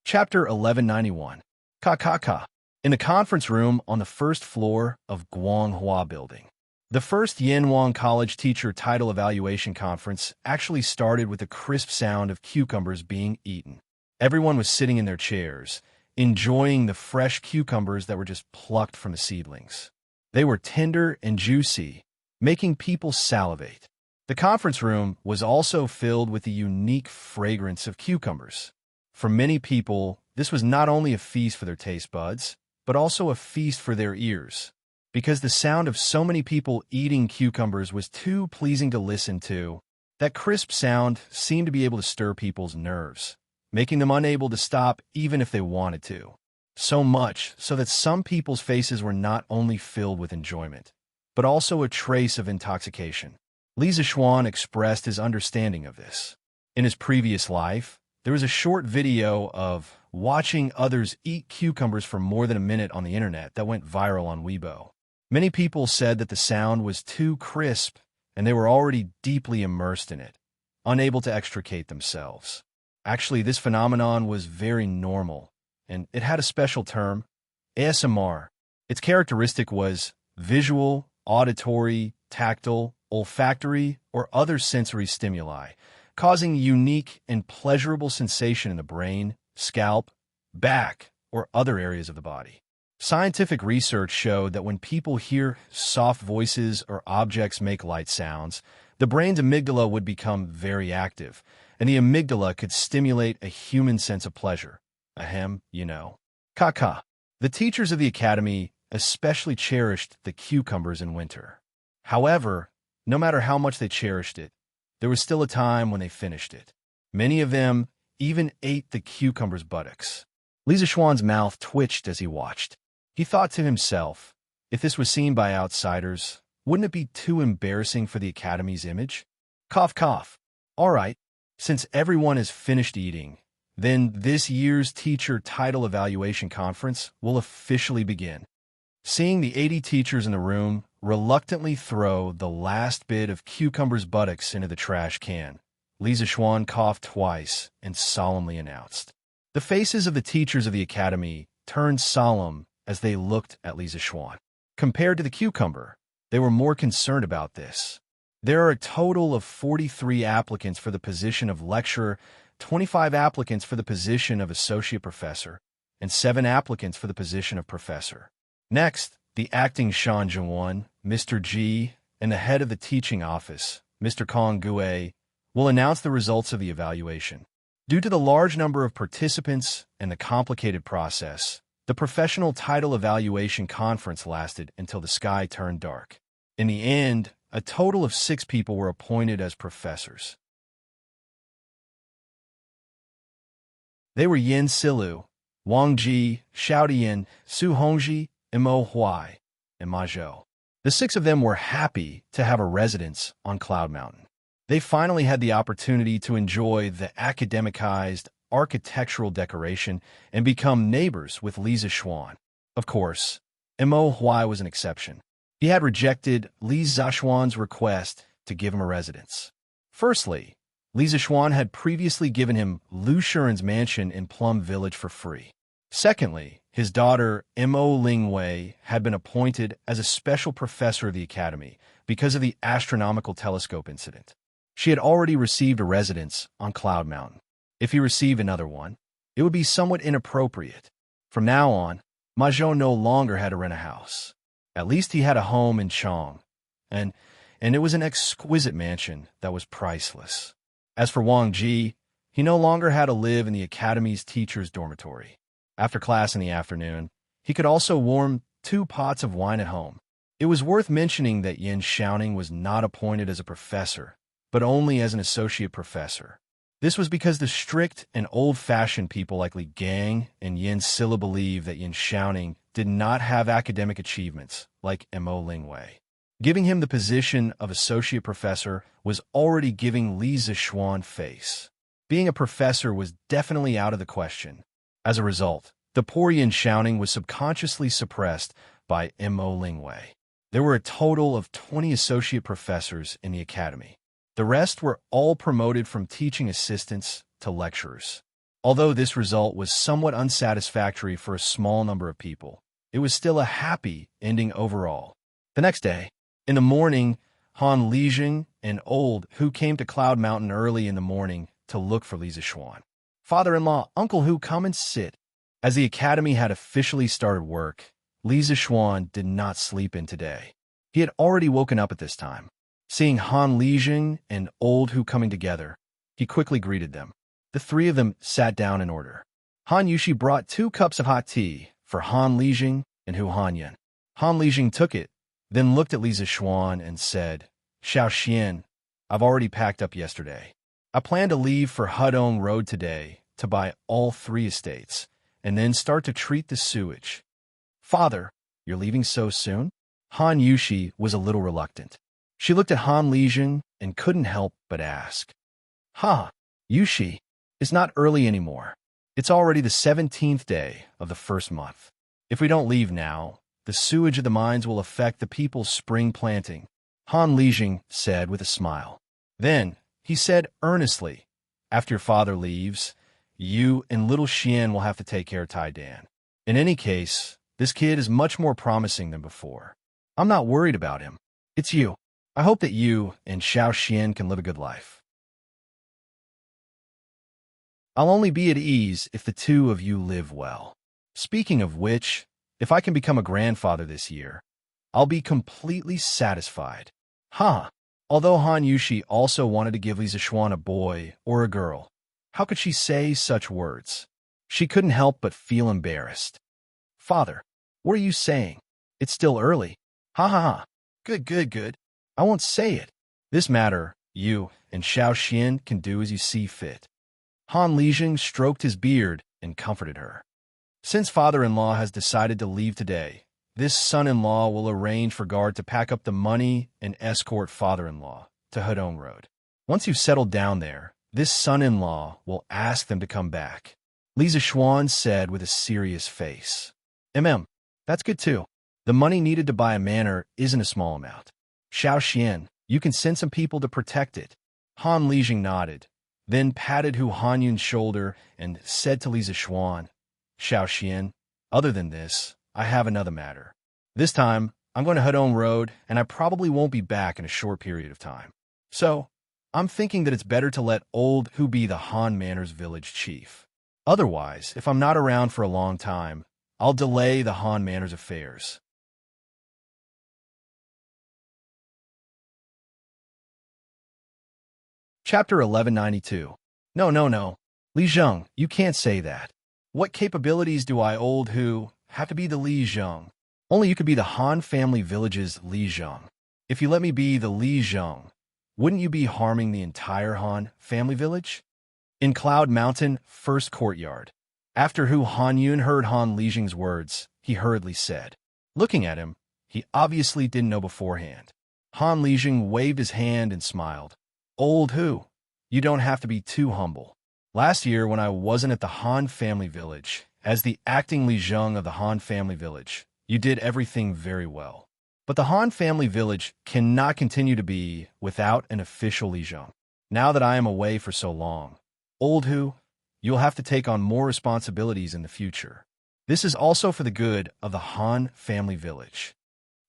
Chapter 1191. Ka. In the conference room on the first floor of Guanghua Building. The first Yanwang College Teacher Title Evaluation Conference actually started with the crisp sound of cucumbers being eaten. Everyone was sitting in their chairs, enjoying the fresh cucumbers that were just plucked from the seedlings. They were tender and juicy, making people salivate. The conference room was also filled with the unique fragrance of cucumbers. For many people, this was not only a feast for their taste buds, but also a feast for their ears, because the sound of so many people eating cucumbers was too pleasing to listen to. That crisp sound seemed to be able to stir people's nerves, making them unable to stop even if they wanted to. So much so that some people's faces were not only filled with enjoyment, but also a trace of intoxication. Li Zishuan expressed his understanding of this. In his previous life, there was a short video of watching others eat cucumbers for more than a minute on the internet that went viral on Weibo. Many people said that the sound was too crisp and they were already deeply immersed in it, unable to extricate themselves. Actually, this phenomenon was very normal, and it had a special term, ASMR. Its characteristic was visual, auditory, tactile, olfactory, or other sensory stimuli, causing unique and pleasurable sensation in the brain, scalp, back, or other areas of the body. Scientific research showed that when people hear soft voices or objects make light sounds, the brain's amygdala would become very active, and the amygdala could stimulate a human sense of pleasure. Ahem, you know. Ka. The teachers of the academy especially cherished the cucumbers in winter. However, no matter how much they cherished it, there was still a time when they finished it. Many of them even ate the cucumber's buttocks. Li Zishuan's mouth twitched as he watched. He thought to himself, if this was seen by outsiders, wouldn't it be too embarrassing for the academy's image? Cough. All right, since everyone has finished eating, then this year's teacher title evaluation conference will officially begin. Seeing the 80 teachers in the room reluctantly throw the last bit of cucumber's buttocks into the trash can, Li Zishuan coughed twice and solemnly announced. The faces of the teachers of the academy turned solemn as they looked at Li Zishuan. Compared to the cucumber, they were more concerned about this. There are a total of 43 applicants for the position of lecturer, 25 applicants for the position of associate professor, and 7 applicants for the position of professor. Next, the acting Shan Zhengwan, Mr. Ji, and the head of the teaching office, Mr. Kong Gue, will announce the results of the evaluation. Due to the large number of participants and the complicated process, the professional title evaluation conference lasted until the sky turned dark. In the end, a total of 6 people were appointed as professors. They were Yin Silu, Wang Ji, Xiaodian, Su Hongji, Mo Huai, and Ma Zhou. The 6 of them were happy to have a residence on Cloud Mountain. They finally had the opportunity to enjoy the academicized architectural decoration and become neighbors with Li Zishuan. Of course, Mo Huai was an exception. He had rejected Li Zishuan's request to give him a residence. Firstly, Li Zishuan had previously given him Lu Shuren's mansion in Plum Village for free. Secondly, his daughter, Mo Lingwei, had been appointed as a special professor of the academy because of the astronomical telescope incident. She had already received a residence on Cloud Mountain. If he received another one, it would be somewhat inappropriate. From now on, Ma Zhou no longer had to rent a house. At least he had a home in Chong, and it was an exquisite mansion that was priceless. As for Wang Ji, he no longer had to live in the academy's teacher's dormitory. After class in the afternoon, he could also warm 2 pots of wine at home. It was worth mentioning that Yin Xiaoning was not appointed as a professor, but only as an associate professor. This was because the strict and old-fashioned people like Li Gang and Yin Silla believed that Yin Xiaoning did not have academic achievements like Mo Lingwei. Giving him the position of associate professor was already giving Li Zishuan face. Being a professor was definitely out of the question. As a result, the Porian shouting was subconsciously suppressed by Mo Lingwei. There were a total of 20 associate professors in the academy. The rest were all promoted from teaching assistants to lecturers. Although this result was somewhat unsatisfactory for a small number of people, it was still a happy ending overall. The next day, in the morning, Han Lijing and Old Hu came to Cloud Mountain early in the morning to look for Lisa Xuan. Father-in-law, Uncle Hu, come and sit. As the academy had officially started work, Lisa Xuan did not sleep in today. He had already woken up at this time. Seeing Han Lijing and Old Hu coming together, he quickly greeted them. The three of them sat down in order. Han Yushi brought 2 cups of hot tea for Han Lijing and Hu Hanyan. Han Lijing took it, then looked at Lisa Xuan and said, Xiao Xian, I've already packed up yesterday. I plan to leave for Hudong Road today to buy all 3 estates, and then start to treat the sewage. Father, you're leaving so soon? Han Yushi was a little reluctant. She looked at Han Lijing and couldn't help but ask. Yushi, it's not early anymore. It's already the 17th day of the first month. If we don't leave now, the sewage of the mines will affect the people's spring planting, Han Lijing said with a smile. Then, he said earnestly, after your father leaves, you and little Xian will have to take care of Tai Dan. In any case, this kid is much more promising than before. I'm not worried about him. It's you. I hope that you and Xiao Xian can live a good life. I'll only be at ease if the 2 of you live well. Speaking of which, if I can become a grandfather this year, I'll be completely satisfied. Although Han Yushi also wanted to give Lisa Xuan a boy or a girl, how could she say such words? She couldn't help but feel embarrassed. Father, what are you saying? It's still early. Good. I won't say it. This matter, you and Xiao Xian can do as you see fit. Han Lijing stroked his beard and comforted her. Since father-in-law has decided to leave today, this son-in-law will arrange for guard to pack up the money and escort father-in-law to Hudong Road. Once you've settled down there, this son-in-law will ask them to come back. Lisa Xuan said with a serious face. That's good too. The money needed to buy a manor isn't a small amount. Xiao Xian, you can send some people to protect it. Han Lijing nodded, then patted Hu Hanyun's shoulder and said to Lisa Xuan, Xiao Xian, other than this, I have another matter. This time, I'm going to Hudong Road, and I probably won't be back in a short period of time. So, I'm thinking that it's better to let Old Hu be the Han Manor's village chief. Otherwise, if I'm not around for a long time, I'll delay the Han Manor's affairs. Chapter 1192. No. Li Zheng, you can't say that. What capabilities do I, Old Hu, have to be the Li Zheng? Only you could be the Han family village's Li Zheng. If you let me be the Li Zheng, wouldn't you be harming the entire Han family village? In Cloud Mountain, first courtyard. After Hu Hanyun heard Han Lijing's words, he hurriedly said. Looking at him, he obviously didn't know beforehand. Han Lijing waved his hand and smiled. Old Hu, you don't have to be too humble. Last year, when I wasn't at the Han family village, as the acting Li Zheng of the Han family village, you did everything very well. But the Han family village cannot continue to be without an official Li Zheng. Now that I am away for so long, Old Hu, you'll have to take on more responsibilities in the future. This is also for the good of the Han family village.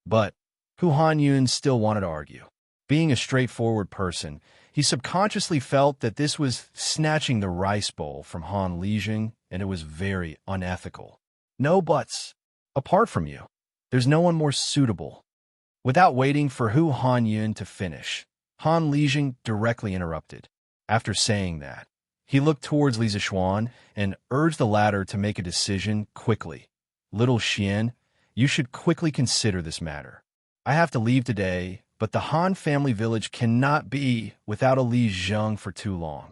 But Hu Hanyun still wanted to argue. Being a straightforward person, he subconsciously felt that this was snatching the rice bowl from Han Lijing, and it was very unethical. No buts. Apart from you, there's no one more suitable. Without waiting for Hu Hanyun to finish, Han Lijing directly interrupted. After saying that, he looked towards Lisa Xuan and urged the latter to make a decision quickly. Little Xian, you should quickly consider this matter. I have to leave today, but the Han family village cannot be without a Li Zheng for too long.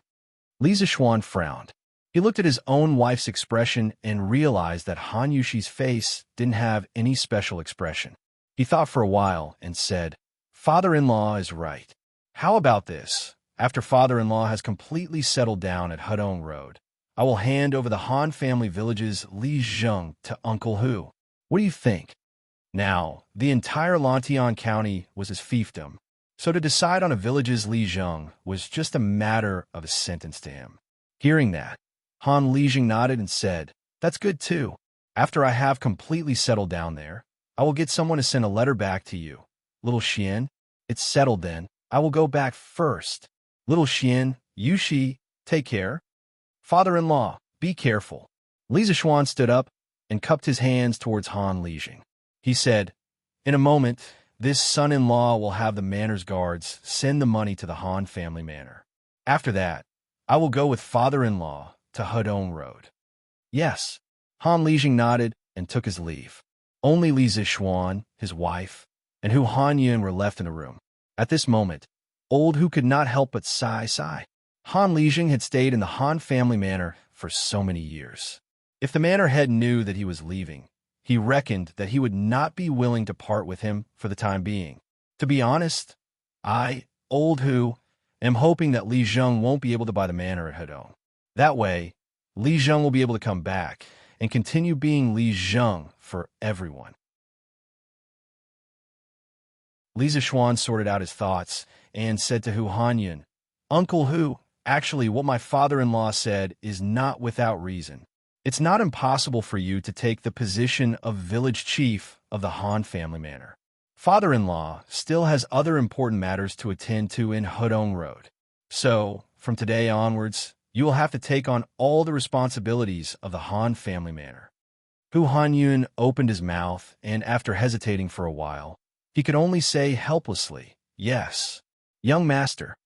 Lisa Xuan frowned. He looked at his own wife's expression and realized that Han Yushi's face didn't have any special expression. He thought for a while and said, Father-in-law is right. How about this? After father-in-law has completely settled down at Hudong Road, I will hand over the Han family village's Li Zheng to Uncle Hu. What do you think? Now, the entire Lantian County was his fiefdom, so to decide on a village's Li Zheng was just a matter of a sentence to him. Hearing that, Han Lijing nodded and said, "That's good too. After I have completely settled down there, I will get someone to send a letter back to you. Little Xian, it's settled then. I will go back first. Little Xian, you take care. Father-in-law, be careful." Li Zishuan stood up and cupped his hands towards Han Lijing. He said, "In a moment, this son-in-law will have the manor's guards send the money to the Han family manor. After that, I will go with father-in-law to Hudong Road." Yes, Han Lijing nodded and took his leave. Only Li Zishuan, his wife, and Hu Hanyun were left in the room. At this moment, old Hu could not help but sigh. Han Lijing had stayed in the Han family manor for so many years. If the manor head knew that he was leaving, he reckoned that he would not be willing to part with him for the time being. To be honest, I, old Hu, am hoping that Li Zheng won't be able to buy the manor at Hudong. That way, Li Zheng will be able to come back and continue being Li Zheng for everyone. Li Zishuan sorted out his thoughts and said to Hu Hanyun, "Uncle Hu, actually what my father-in-law said is not without reason. It's not impossible for you to take the position of village chief of the Han family manor. Father-in-law still has other important matters to attend to in Hudong Road. So, from today onwards, you will have to take on all the responsibilities of the Han family manor." Hu Hanyun opened his mouth, and after hesitating for a while, he could only say helplessly, "Yes, young master."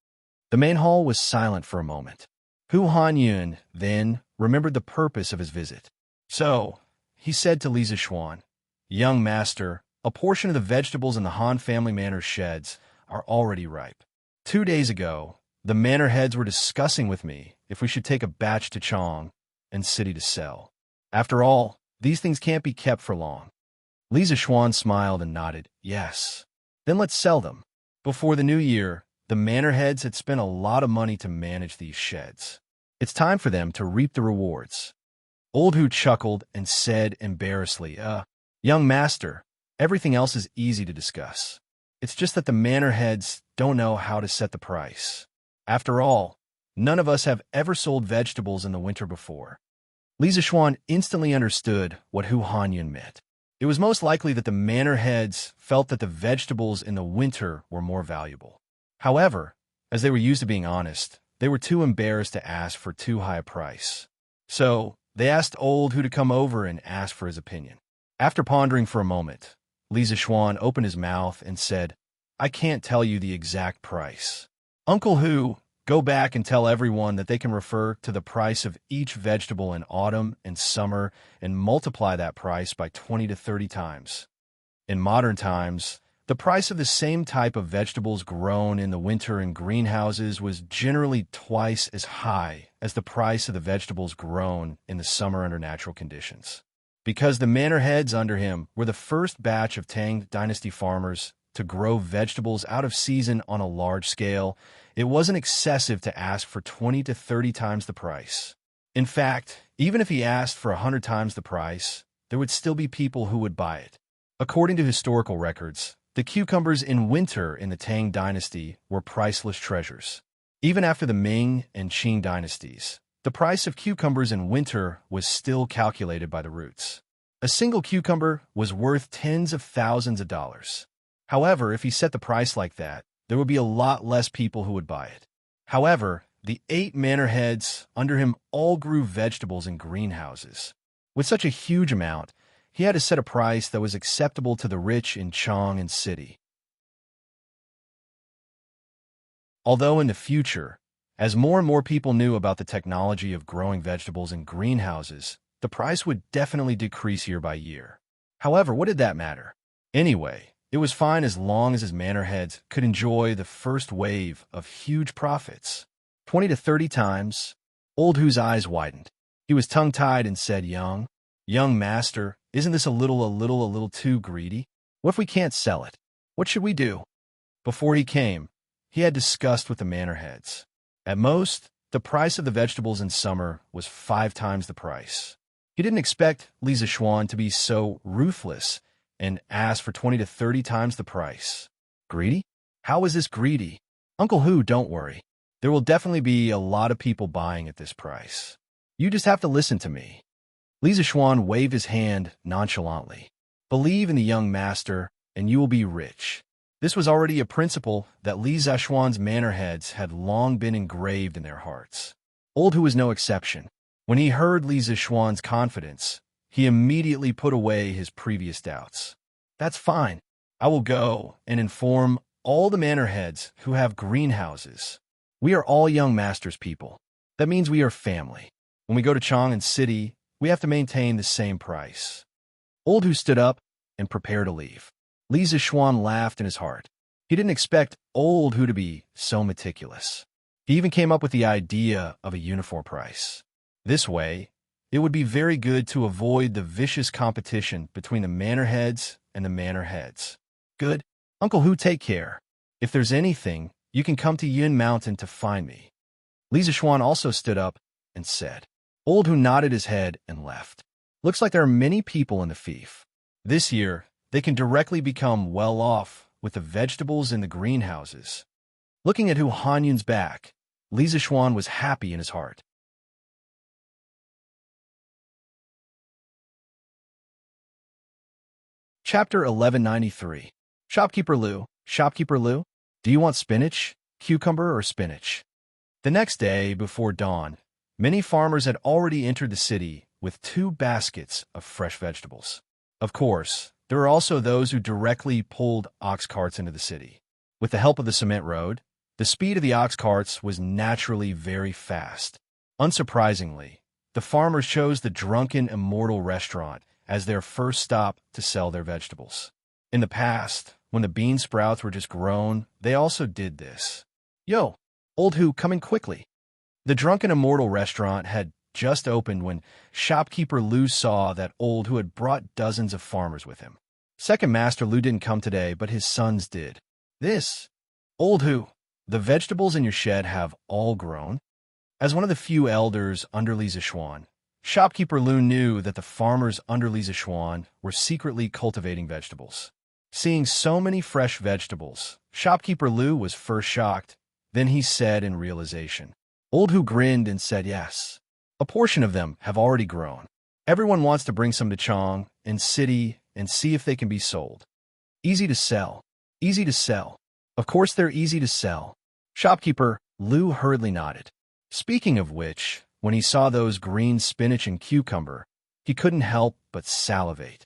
The main hall was silent for a moment. Hu Hanyun then remembered the purpose of his visit. So, he said to Li Zishuan, "Young master, a portion of the vegetables in the Han family manor sheds are already ripe. 2 days ago, the manor heads were discussing with me if we should take a batch to Chong and city to sell. After all, these things can't be kept for long." Li Zishuan smiled and nodded, "Yes. Then let's sell them." Before the new year, the manor heads had spent a lot of money to manage these sheds. It's time for them to reap the rewards. Old Hu chuckled and said embarrassedly, "Young master, everything else is easy to discuss. It's just that the manor heads don't know how to set the price. After all, none of us have ever sold vegetables in the winter before." Li Zishuan instantly understood what Hu Hanyun meant. It was most likely that the manor heads felt that the vegetables in the winter were more valuable. However, as they were used to being honest, they were too embarrassed to ask for too high a price. So, they asked old Hu to come over and ask for his opinion. After pondering for a moment, Li Zishuan opened his mouth and said, "I can't tell you the exact price. Uncle Hu, go back and tell everyone that they can refer to the price of each vegetable in autumn and summer and multiply that price by 20 to 30 times. In modern times, the price of the same type of vegetables grown in the winter in greenhouses was generally twice as high as the price of the vegetables grown in the summer under natural conditions. Because the manor heads under him were the first batch of Tang Dynasty farmers to grow vegetables out of season on a large scale, it wasn't excessive to ask for 20 to 30 times the price. In fact, even if he asked for 100 times the price, there would still be people who would buy it. According to historical records, the cucumbers in winter in the Tang Dynasty were priceless treasures. Even after the Ming and Qing dynasties, the price of cucumbers in winter was still calculated by the roots. A single cucumber was worth tens of thousands of dollars. However, if he set the price like that, there would be a lot less people who would buy it. However, the 8 manor heads under him all grew vegetables in greenhouses. With such a huge amount, he had to set a price that was acceptable to the rich in Chong and city. Although in the future, as more and more people knew about the technology of growing vegetables in greenhouses, the price would definitely decrease year by year. However, what did that matter? Anyway, it was fine as long as his manor heads could enjoy the first wave of huge profits. 20 to 30 times. Old Hu's eyes widened. He was tongue-tied and said, young master, isn't this a little too greedy? What if we can't sell it? What should we do?" Before he came, he had discussed with the manor heads. At most, the price of the vegetables in summer was 5 times the price. He didn't expect Li Zishuan to be so ruthless and ask for 20 to 30 times the price. Greedy? How is this greedy? Uncle Hu, don't worry. There will definitely be a lot of people buying at this price. You just have to listen to me. Li Zishuan waved his hand nonchalantly. Believe in the young master, and you will be rich. This was already a principle that Li Zishuan's manor heads had long been engraved in their hearts. Old Hu was no exception. When he heard Li Zishuan's confidence, he immediately put away his previous doubts. That's fine. I will go and inform all the manor heads who have greenhouses. We are all young master's people. That means we are family. When we go to Chang'an City, we have to maintain the same price. Old Hu stood up and prepared to leave. Li Zishuan laughed in his heart. He didn't expect Old Hu to be so meticulous. He even came up with the idea of a uniform price. This way, it would be very good to avoid the vicious competition between the manor heads and the manor heads. Good. Uncle Hu, take care. If there's anything, you can come to Yin Mountain to find me. Li Zishuan also stood up and said. Old Hu nodded his head and left. Looks like there are many people in the fief. This year, they can directly become well off with the vegetables in the greenhouses. Looking at Hu Hanyun's back, Li Zishuan was happy in his heart. Chapter 1193. Shopkeeper Lu, do you want spinach, cucumber, or spinach? The next day, before dawn, many farmers had already entered the city with 2 baskets of fresh vegetables. Of course, there were also those who directly pulled ox carts into the city. With the help of the cement road, the speed of the ox carts was naturally very fast. Unsurprisingly, the farmers chose the Drunken Immortal restaurant as their first stop to sell their vegetables. In the past, when the bean sprouts were just grown, they also did this. Yo, Old Hu, come in quickly. The Drunken Immortal restaurant had just opened when shopkeeper Lu saw that Old Hu had brought dozens of farmers with him. Second Master Lu didn't come today, but his sons did. Old Hu, the vegetables in your shed have all grown? As one of the few elders under Li Zishuan, shopkeeper Lu knew that the farmers under Li Zishuan were secretly cultivating vegetables. Seeing so many fresh vegetables, shopkeeper Lu was first shocked, then he said in realization. Old Hu grinned and said yes. A portion of them have already grown. Everyone wants to bring some to Chang'an City and see if they can be sold. Easy to sell. Easy to sell. Of course they're easy to sell. Shopkeeper Lu hurriedly nodded. Speaking of which, when he saw those green spinach and cucumber, he couldn't help but salivate.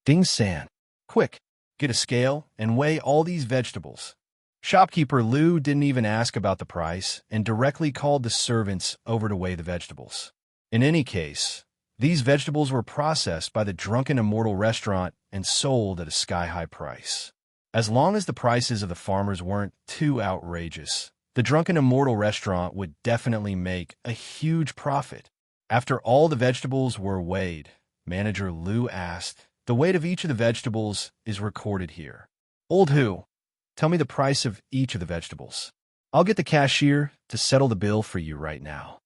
Ding San. Quick, get a scale and weigh all these vegetables. Shopkeeper Lu didn't even ask about the price and directly called the servants over to weigh the vegetables. In any case, these vegetables were processed by the Drunken Immortal restaurant and sold at a sky-high price. As long as the prices of the farmers weren't too outrageous, the Drunken Immortal restaurant would definitely make a huge profit. After all the vegetables were weighed, Manager Lu asked, the weight of each of the vegetables is recorded here. Old Hu, tell me the price of each of the vegetables. I'll get the cashier to settle the bill for you right now.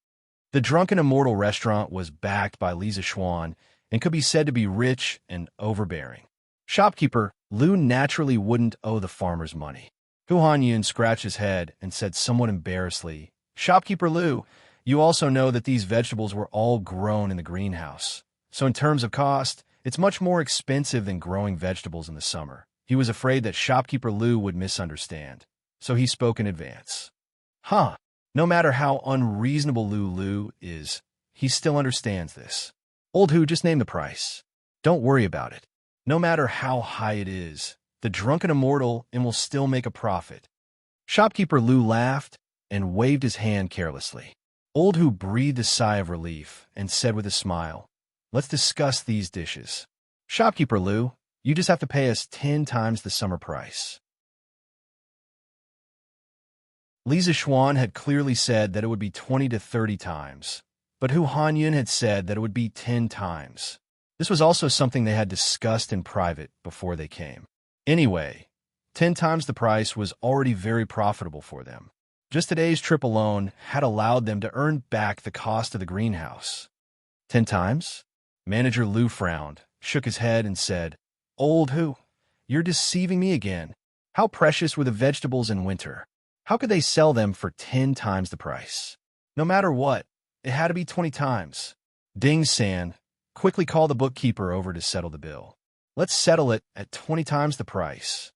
The Drunken Immortal restaurant was backed by Li Zishuan and could be said to be rich and overbearing. Shopkeeper Lu naturally wouldn't owe the farmers money. Hu Hanyun scratched his head and said somewhat embarrassedly, Shopkeeper Lu, you also know that these vegetables were all grown in the greenhouse. So in terms of cost, it's much more expensive than growing vegetables in the summer. He was afraid that Shopkeeper Lu would misunderstand, so he spoke in advance. No matter how unreasonable Lu is, he still understands this. Old Hu, just name the price. Don't worry about it. No matter how high it is, the Drunken Immortal will still make a profit. Shopkeeper Lu laughed and waved his hand carelessly. Old Hu breathed a sigh of relief and said with a smile, let's discuss these dishes. Shopkeeper Lu, you just have to pay us 10 times the summer price. Li Zishuan had clearly said that it would be 20 to 30 times, but Hu Hanyun had said that it would be 10 times. This was also something they had discussed in private before they came. Anyway, 10 times the price was already very profitable for them. Just today's trip alone had allowed them to earn back the cost of the greenhouse. 10 times? Manager Lou frowned, shook his head, and said, "Old who? You're deceiving me again. How precious were the vegetables in winter? How could they sell them for 10 times the price? No matter what, it had to be 20 times. Ding San, quickly call the bookkeeper over to settle the bill. Let's settle it at 20 times the price."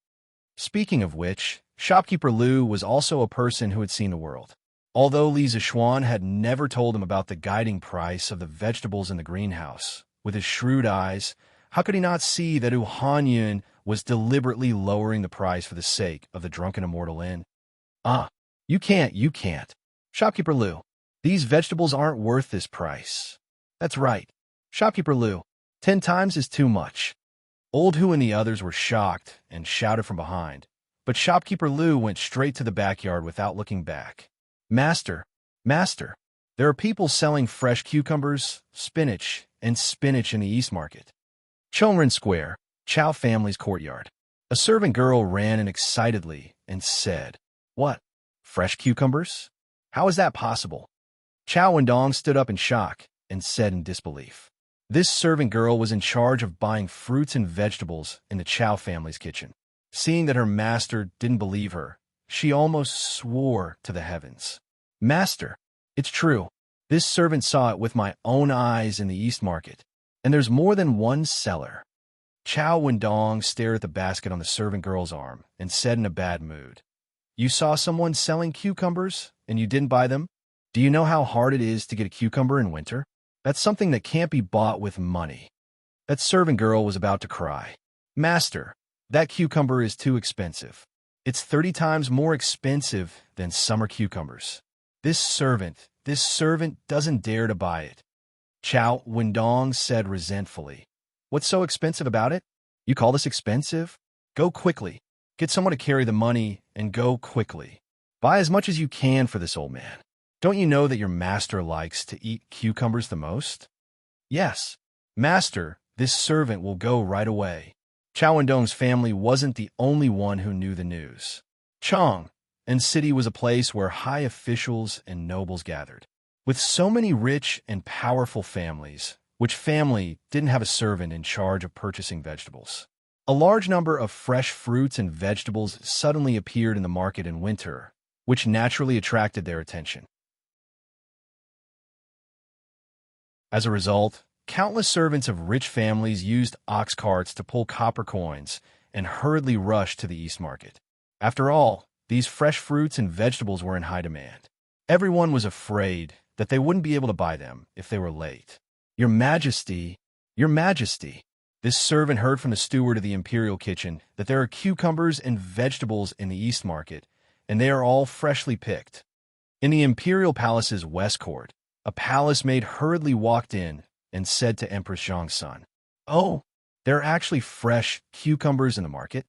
Speaking of which, shopkeeper Lou was also a person who had seen the world. Although Li Zixuan had never told him about the guiding price of the vegetables in the greenhouse, with his shrewd eyes, how could he not see that Wu Hanyun was deliberately lowering the price for the sake of the drunken immortal inn? You can't. Shopkeeper Lou, these vegetables aren't worth this price. That's right. Shopkeeper Lou, 10 times is too much. Old Hu and the others were shocked and shouted from behind, but shopkeeper Lou went straight to the backyard without looking back. Master, there are people selling fresh cucumbers, spinach in the East Market. Chongren Square, Chow family's courtyard. A servant girl ran in excitedly and said, "What? Fresh cucumbers? How is that possible?" Chow Wendong stood up in shock and said in disbelief. This servant girl was in charge of buying fruits and vegetables in the Chow family's kitchen. Seeing that her master didn't believe her, she almost swore to the heavens. "Master, it's true. This servant saw it with my own eyes in the East Market, and there's more than one seller." Chow Wendong stared at the basket on the servant girl's arm and said in a bad mood, "You saw someone selling cucumbers and you didn't buy them? Do you know how hard it is to get a cucumber in winter? That's something that can't be bought with money." That servant girl was about to cry. "Master, that cucumber is too expensive. It's 30 times more expensive than summer cucumbers. This servant doesn't dare to buy it." Chow Wendong said resentfully, "What's so expensive about it? You call this expensive? Go quickly. Get someone to carry the money and go quickly. Buy as much as you can for this old man. Don't you know that your master likes to eat cucumbers the most?" "Yes, master, this servant will go right away." Chow Wendong's family wasn't the only one who knew the news. Chong and City was a place where high officials and nobles gathered. With so many rich and powerful families, which family didn't have a servant in charge of purchasing vegetables? A large number of fresh fruits and vegetables suddenly appeared in the market in winter, which naturally attracted their attention. As a result, countless servants of rich families used ox carts to pull copper coins and hurriedly rushed to the East Market. After all, these fresh fruits and vegetables were in high demand. Everyone was afraid that they wouldn't be able to buy them if they were late. Your Majesty," this servant heard from the steward of the imperial kitchen that there are cucumbers and vegetables in the East Market, and they are all freshly picked. In the imperial palace's west court, a palace maid hurriedly walked in and said to Empress Zhang's son, "Oh, there are actually fresh cucumbers in the market?"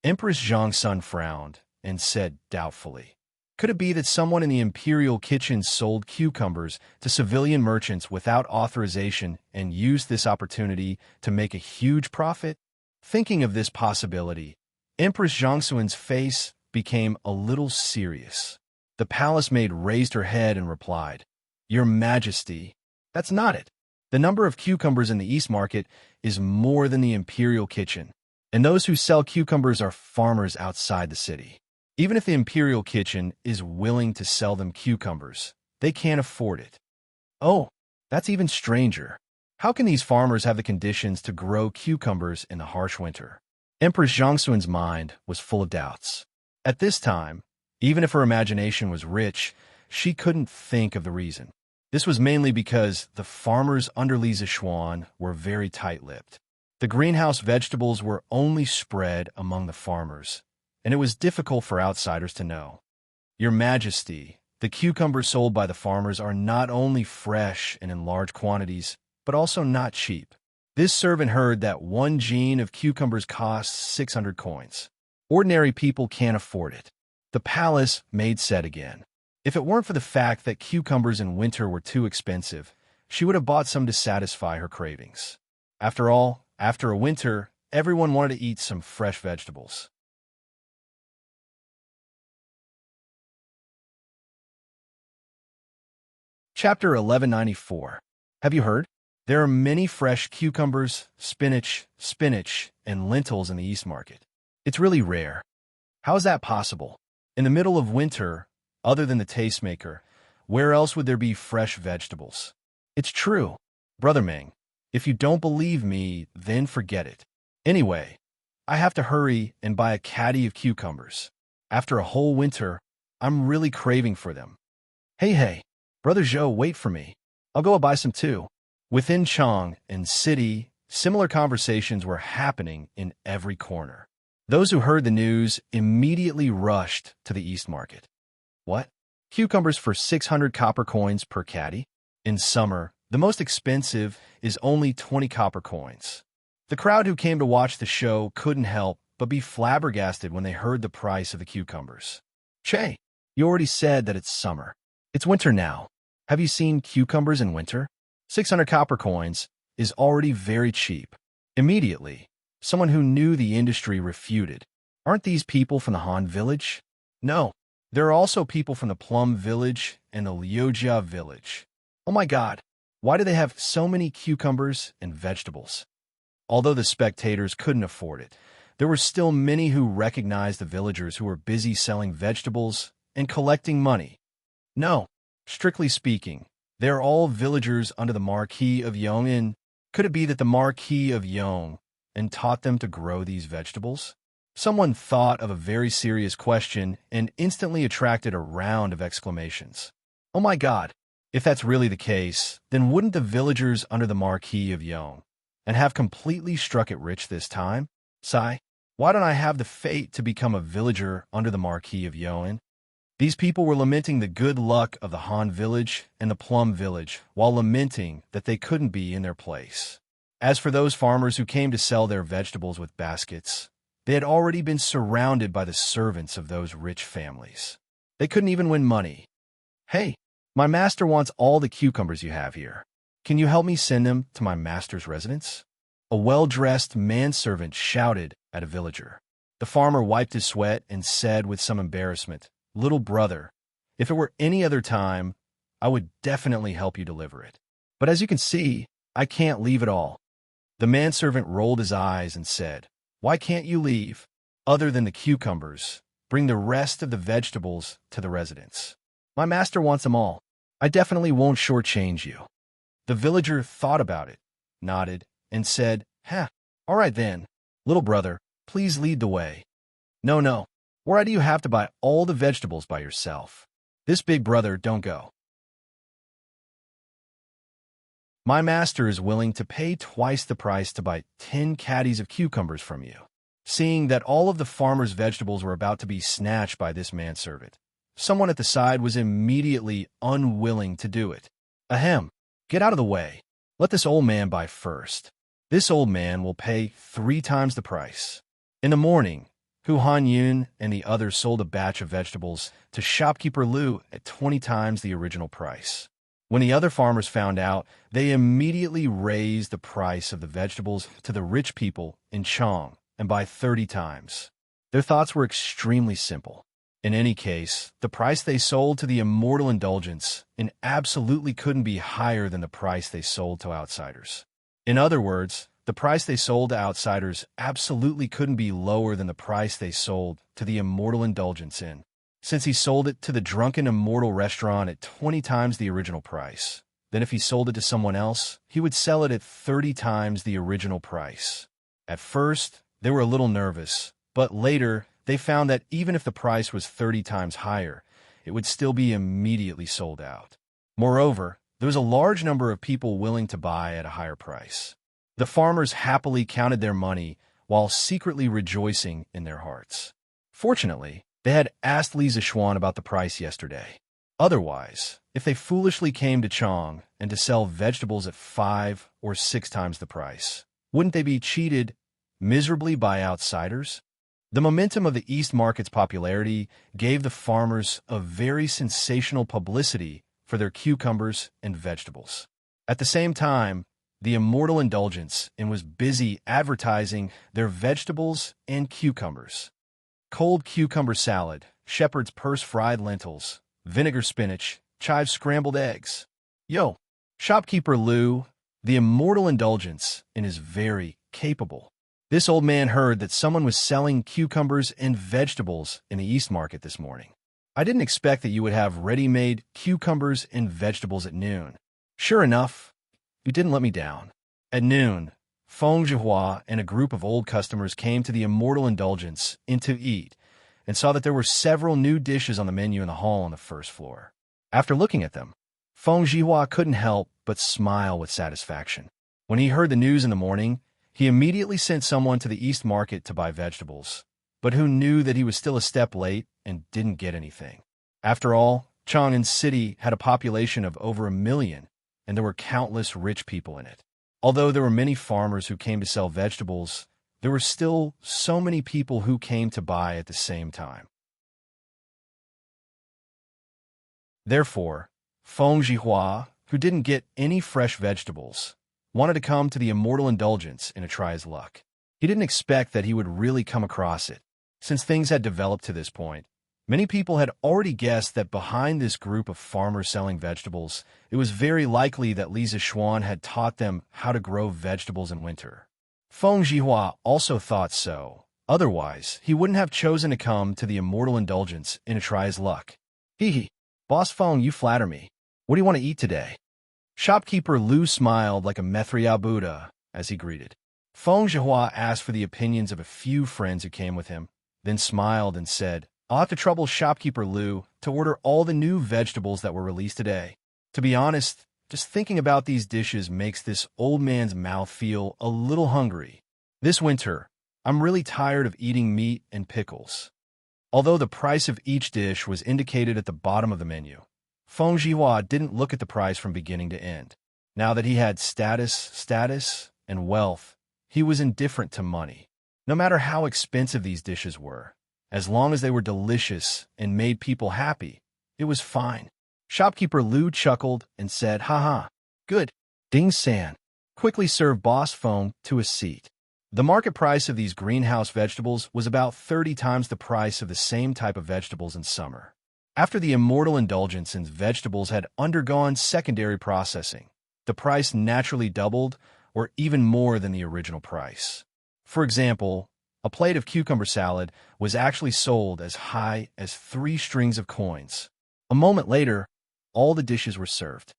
Empress Zhang's son frowned and said doubtfully, "Could it be that someone in the imperial kitchen sold cucumbers to civilian merchants without authorization and used this opportunity to make a huge profit?" Thinking of this possibility, Empress Zhangsuan's face became a little serious. The palace maid raised her head and replied, "Your Majesty, that's not it. The number of cucumbers in the East Market is more than the imperial kitchen, and those who sell cucumbers are farmers outside the city. Even if the imperial kitchen is willing to sell them cucumbers, they can't afford it." "Oh, that's even stranger. How can these farmers have the conditions to grow cucumbers in the harsh winter?" Empress Zhangsuan's mind was full of doubts. At this time, even if her imagination was rich, she couldn't think of the reason. This was mainly because the farmers under Li Zixuan were very tight-lipped. The greenhouse vegetables were only spread among the farmers, and it was difficult for outsiders to know. "Your Majesty, the cucumbers sold by the farmers are not only fresh and in large quantities, but also not cheap." This servant heard that one jean of cucumbers costs 600 coins. Ordinary people can't afford it. The palace maid said again, if it weren't for the fact that cucumbers in winter were too expensive, she would have bought some to satisfy her cravings. After all, after a winter, everyone wanted to eat some fresh vegetables. Chapter 1194. Have you heard? There are many fresh cucumbers, spinach, and lentils in the East Market. It's really rare. How is that possible? In the middle of winter, other than the tastemaker, where else would there be fresh vegetables? It's true, Brother Ming. If you don't believe me, then forget it. Anyway, I have to hurry and buy a caddy of cucumbers. After a whole winter, I'm really craving for them. Hey, Brother Zhou, wait for me. I'll go buy some too. Within Chang and city, similar conversations were happening in every corner. Those who heard the news immediately rushed to the East Market. What? Cucumbers for 600 copper coins per caddy? In summer, the most expensive is only 20 copper coins. The crowd who came to watch the show couldn't help but be flabbergasted when they heard the price of the cucumbers. Che, you already said that it's summer. It's winter now. Have you seen cucumbers in winter? 600 copper coins is already very cheap. Immediately, someone who knew the industry refuted. Aren't these people from the Han village? No, there are also people from the Plum village and the Liujia village. Oh my God, why do they have so many cucumbers and vegetables? Although the spectators couldn't afford it, there were still many who recognized the villagers who were busy selling vegetables and collecting money. No, strictly speaking, they are all villagers under the Marquis of Yong'an. Could it be that the Marquis of Yong and taught them to grow these vegetables? Someone thought of a very serious question and instantly attracted a round of exclamations. Oh my God, if that's really the case, then wouldn't the villagers under the Marquis of Yong and have completely struck it rich this time? Sigh, why don't I have the fate to become a villager under the Marquis of Yong'an? These people were lamenting the good luck of the Han village and the Plum village, while lamenting that they couldn't be in their place. As for those farmers who came to sell their vegetables with baskets, they had already been surrounded by the servants of those rich families. They couldn't even win money. Hey, my master wants all the cucumbers you have here. Can you help me send them to my master's residence? A well-dressed manservant shouted at a villager. The farmer wiped his sweat and said with some embarrassment, "Little brother, if it were any other time, I would definitely help you deliver it. But as you can see, I can't leave at all." The manservant rolled his eyes and said, "Why can't you leave? Other than the cucumbers, bring the rest of the vegetables to the residence. My master wants them all. I definitely won't shortchange you." The villager thought about it, nodded, and said, all right then, little brother, please lead the way." No. Why do you have to buy all the vegetables by yourself? This big brother don't go. My master is willing to pay twice the price to buy 10 caddies of cucumbers from you. Seeing that all of the farmer's vegetables were about to be snatched by this manservant, someone at the side was immediately unwilling to do it. Ahem, get out of the way. Let this old man buy first. This old man will pay 3 times the price. In the morning, Hu Han Yun and the others sold a batch of vegetables to shopkeeper Lu at 20 times the original price. When the other farmers found out, they immediately raised the price of the vegetables to the rich people in Chang and by 30 times. Their thoughts were extremely simple. In any case, the price they sold to the immortal indulgence and absolutely couldn't be higher than the price they sold to outsiders. In other words, the price they sold to outsiders absolutely couldn't be lower than the price they sold to the immortal indulgence in, since he sold it to the drunken immortal restaurant at 20 times the original price. Then if he sold it to someone else, he would sell it at 30 times the original price. At first, they were a little nervous, but later they found that even if the price was 30 times higher, it would still be immediately sold out. Moreover, there was a large number of people willing to buy at a higher price. The farmers happily counted their money while secretly rejoicing in their hearts. Fortunately, they had asked Li Zixuan about the price yesterday. Otherwise, if they foolishly came to Chang and to sell vegetables at 5 or 6 times the price, wouldn't they be cheated miserably by outsiders? The momentum of the East Market's popularity gave the farmers a very sensational publicity for their cucumbers and vegetables. At the same time, the immortal indulgence and was busy advertising their vegetables and cucumbers. Cold cucumber salad, shepherd's purse fried lentils, vinegar spinach, chive scrambled eggs. Yo, shopkeeper Lou, the immortal indulgence, and is very capable. This old man heard that someone was selling cucumbers and vegetables in the East Market this morning. I didn't expect that you would have ready-made cucumbers and vegetables at noon. Sure enough, you didn't let me down. At noon, Feng Zhihua and a group of old customers came to the immortal indulgence Inn to eat and saw that there were several new dishes on the menu in the hall on the first floor. After looking at them, Feng Zhihua couldn't help but smile with satisfaction. When he heard the news in the morning, he immediately sent someone to the East Market to buy vegetables, but who knew that he was still a step late and didn't get anything. After all, Chang'an City had a population of over 1 million, and there were countless rich people in it. Although there were many farmers who came to sell vegetables, there were still so many people who came to buy at the same time. Therefore, Feng Zhihua, who didn't get any fresh vegetables, wanted to come to the immortal indulgence and to try his luck. He didn't expect that he would really come across it. Since things had developed to this point, many people had already guessed that behind this group of farmers selling vegetables, it was very likely that Li Zishuan had taught them how to grow vegetables in winter. Feng Zhihua also thought so. Otherwise, he wouldn't have chosen to come to the immortal indulgence and to try his luck. Hee. Boss Feng, you flatter me. What do you want to eat today? Shopkeeper Lu smiled like a Methriya Buddha as he greeted. Feng Zhihua asked for the opinions of a few friends who came with him, then smiled and said, I'll have to trouble Shopkeeper Lu to order all the new vegetables that were released today. To be honest, just thinking about these dishes makes this old man's mouth feel a little hungry. This winter, I'm really tired of eating meat and pickles. Although the price of each dish was indicated at the bottom of the menu, Feng Zhihua didn't look at the price from beginning to end. Now that he had status, and wealth, he was indifferent to money. No matter how expensive these dishes were, as long as they were delicious and made people happy, it was fine. Shopkeeper Lu chuckled and said, haha, good. Ding San, quickly serve Boss Feng to a seat. The market price of these greenhouse vegetables was about 30 times the price of the same type of vegetables in summer. After the immortal indulgence and vegetables had undergone secondary processing, the price naturally doubled or even more than the original price. For example, a plate of cucumber salad was actually sold as high as 3 strings of coins. A moment later, all the dishes were served.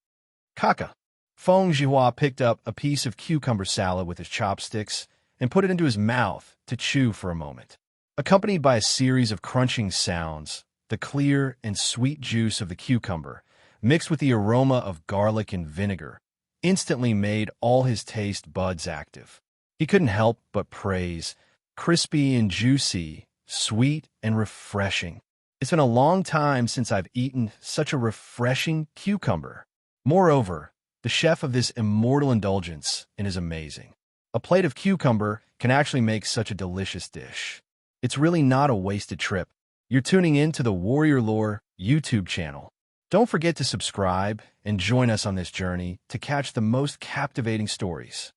Kaka. Feng Zhihua picked up a piece of cucumber salad with his chopsticks and put it into his mouth to chew for a moment. Accompanied by a series of crunching sounds, the clear and sweet juice of the cucumber, mixed with the aroma of garlic and vinegar, instantly made all his taste buds active. He couldn't help but praise, crispy and juicy, sweet and refreshing. It's been a long time since I've eaten such a refreshing cucumber. Moreover, the chef of this immortal indulgence is amazing. A plate of cucumber can actually make such a delicious dish. It's really not a wasted trip. You're tuning in to the Warrior Lore YouTube channel. Don't forget to subscribe and join us on this journey to catch the most captivating stories.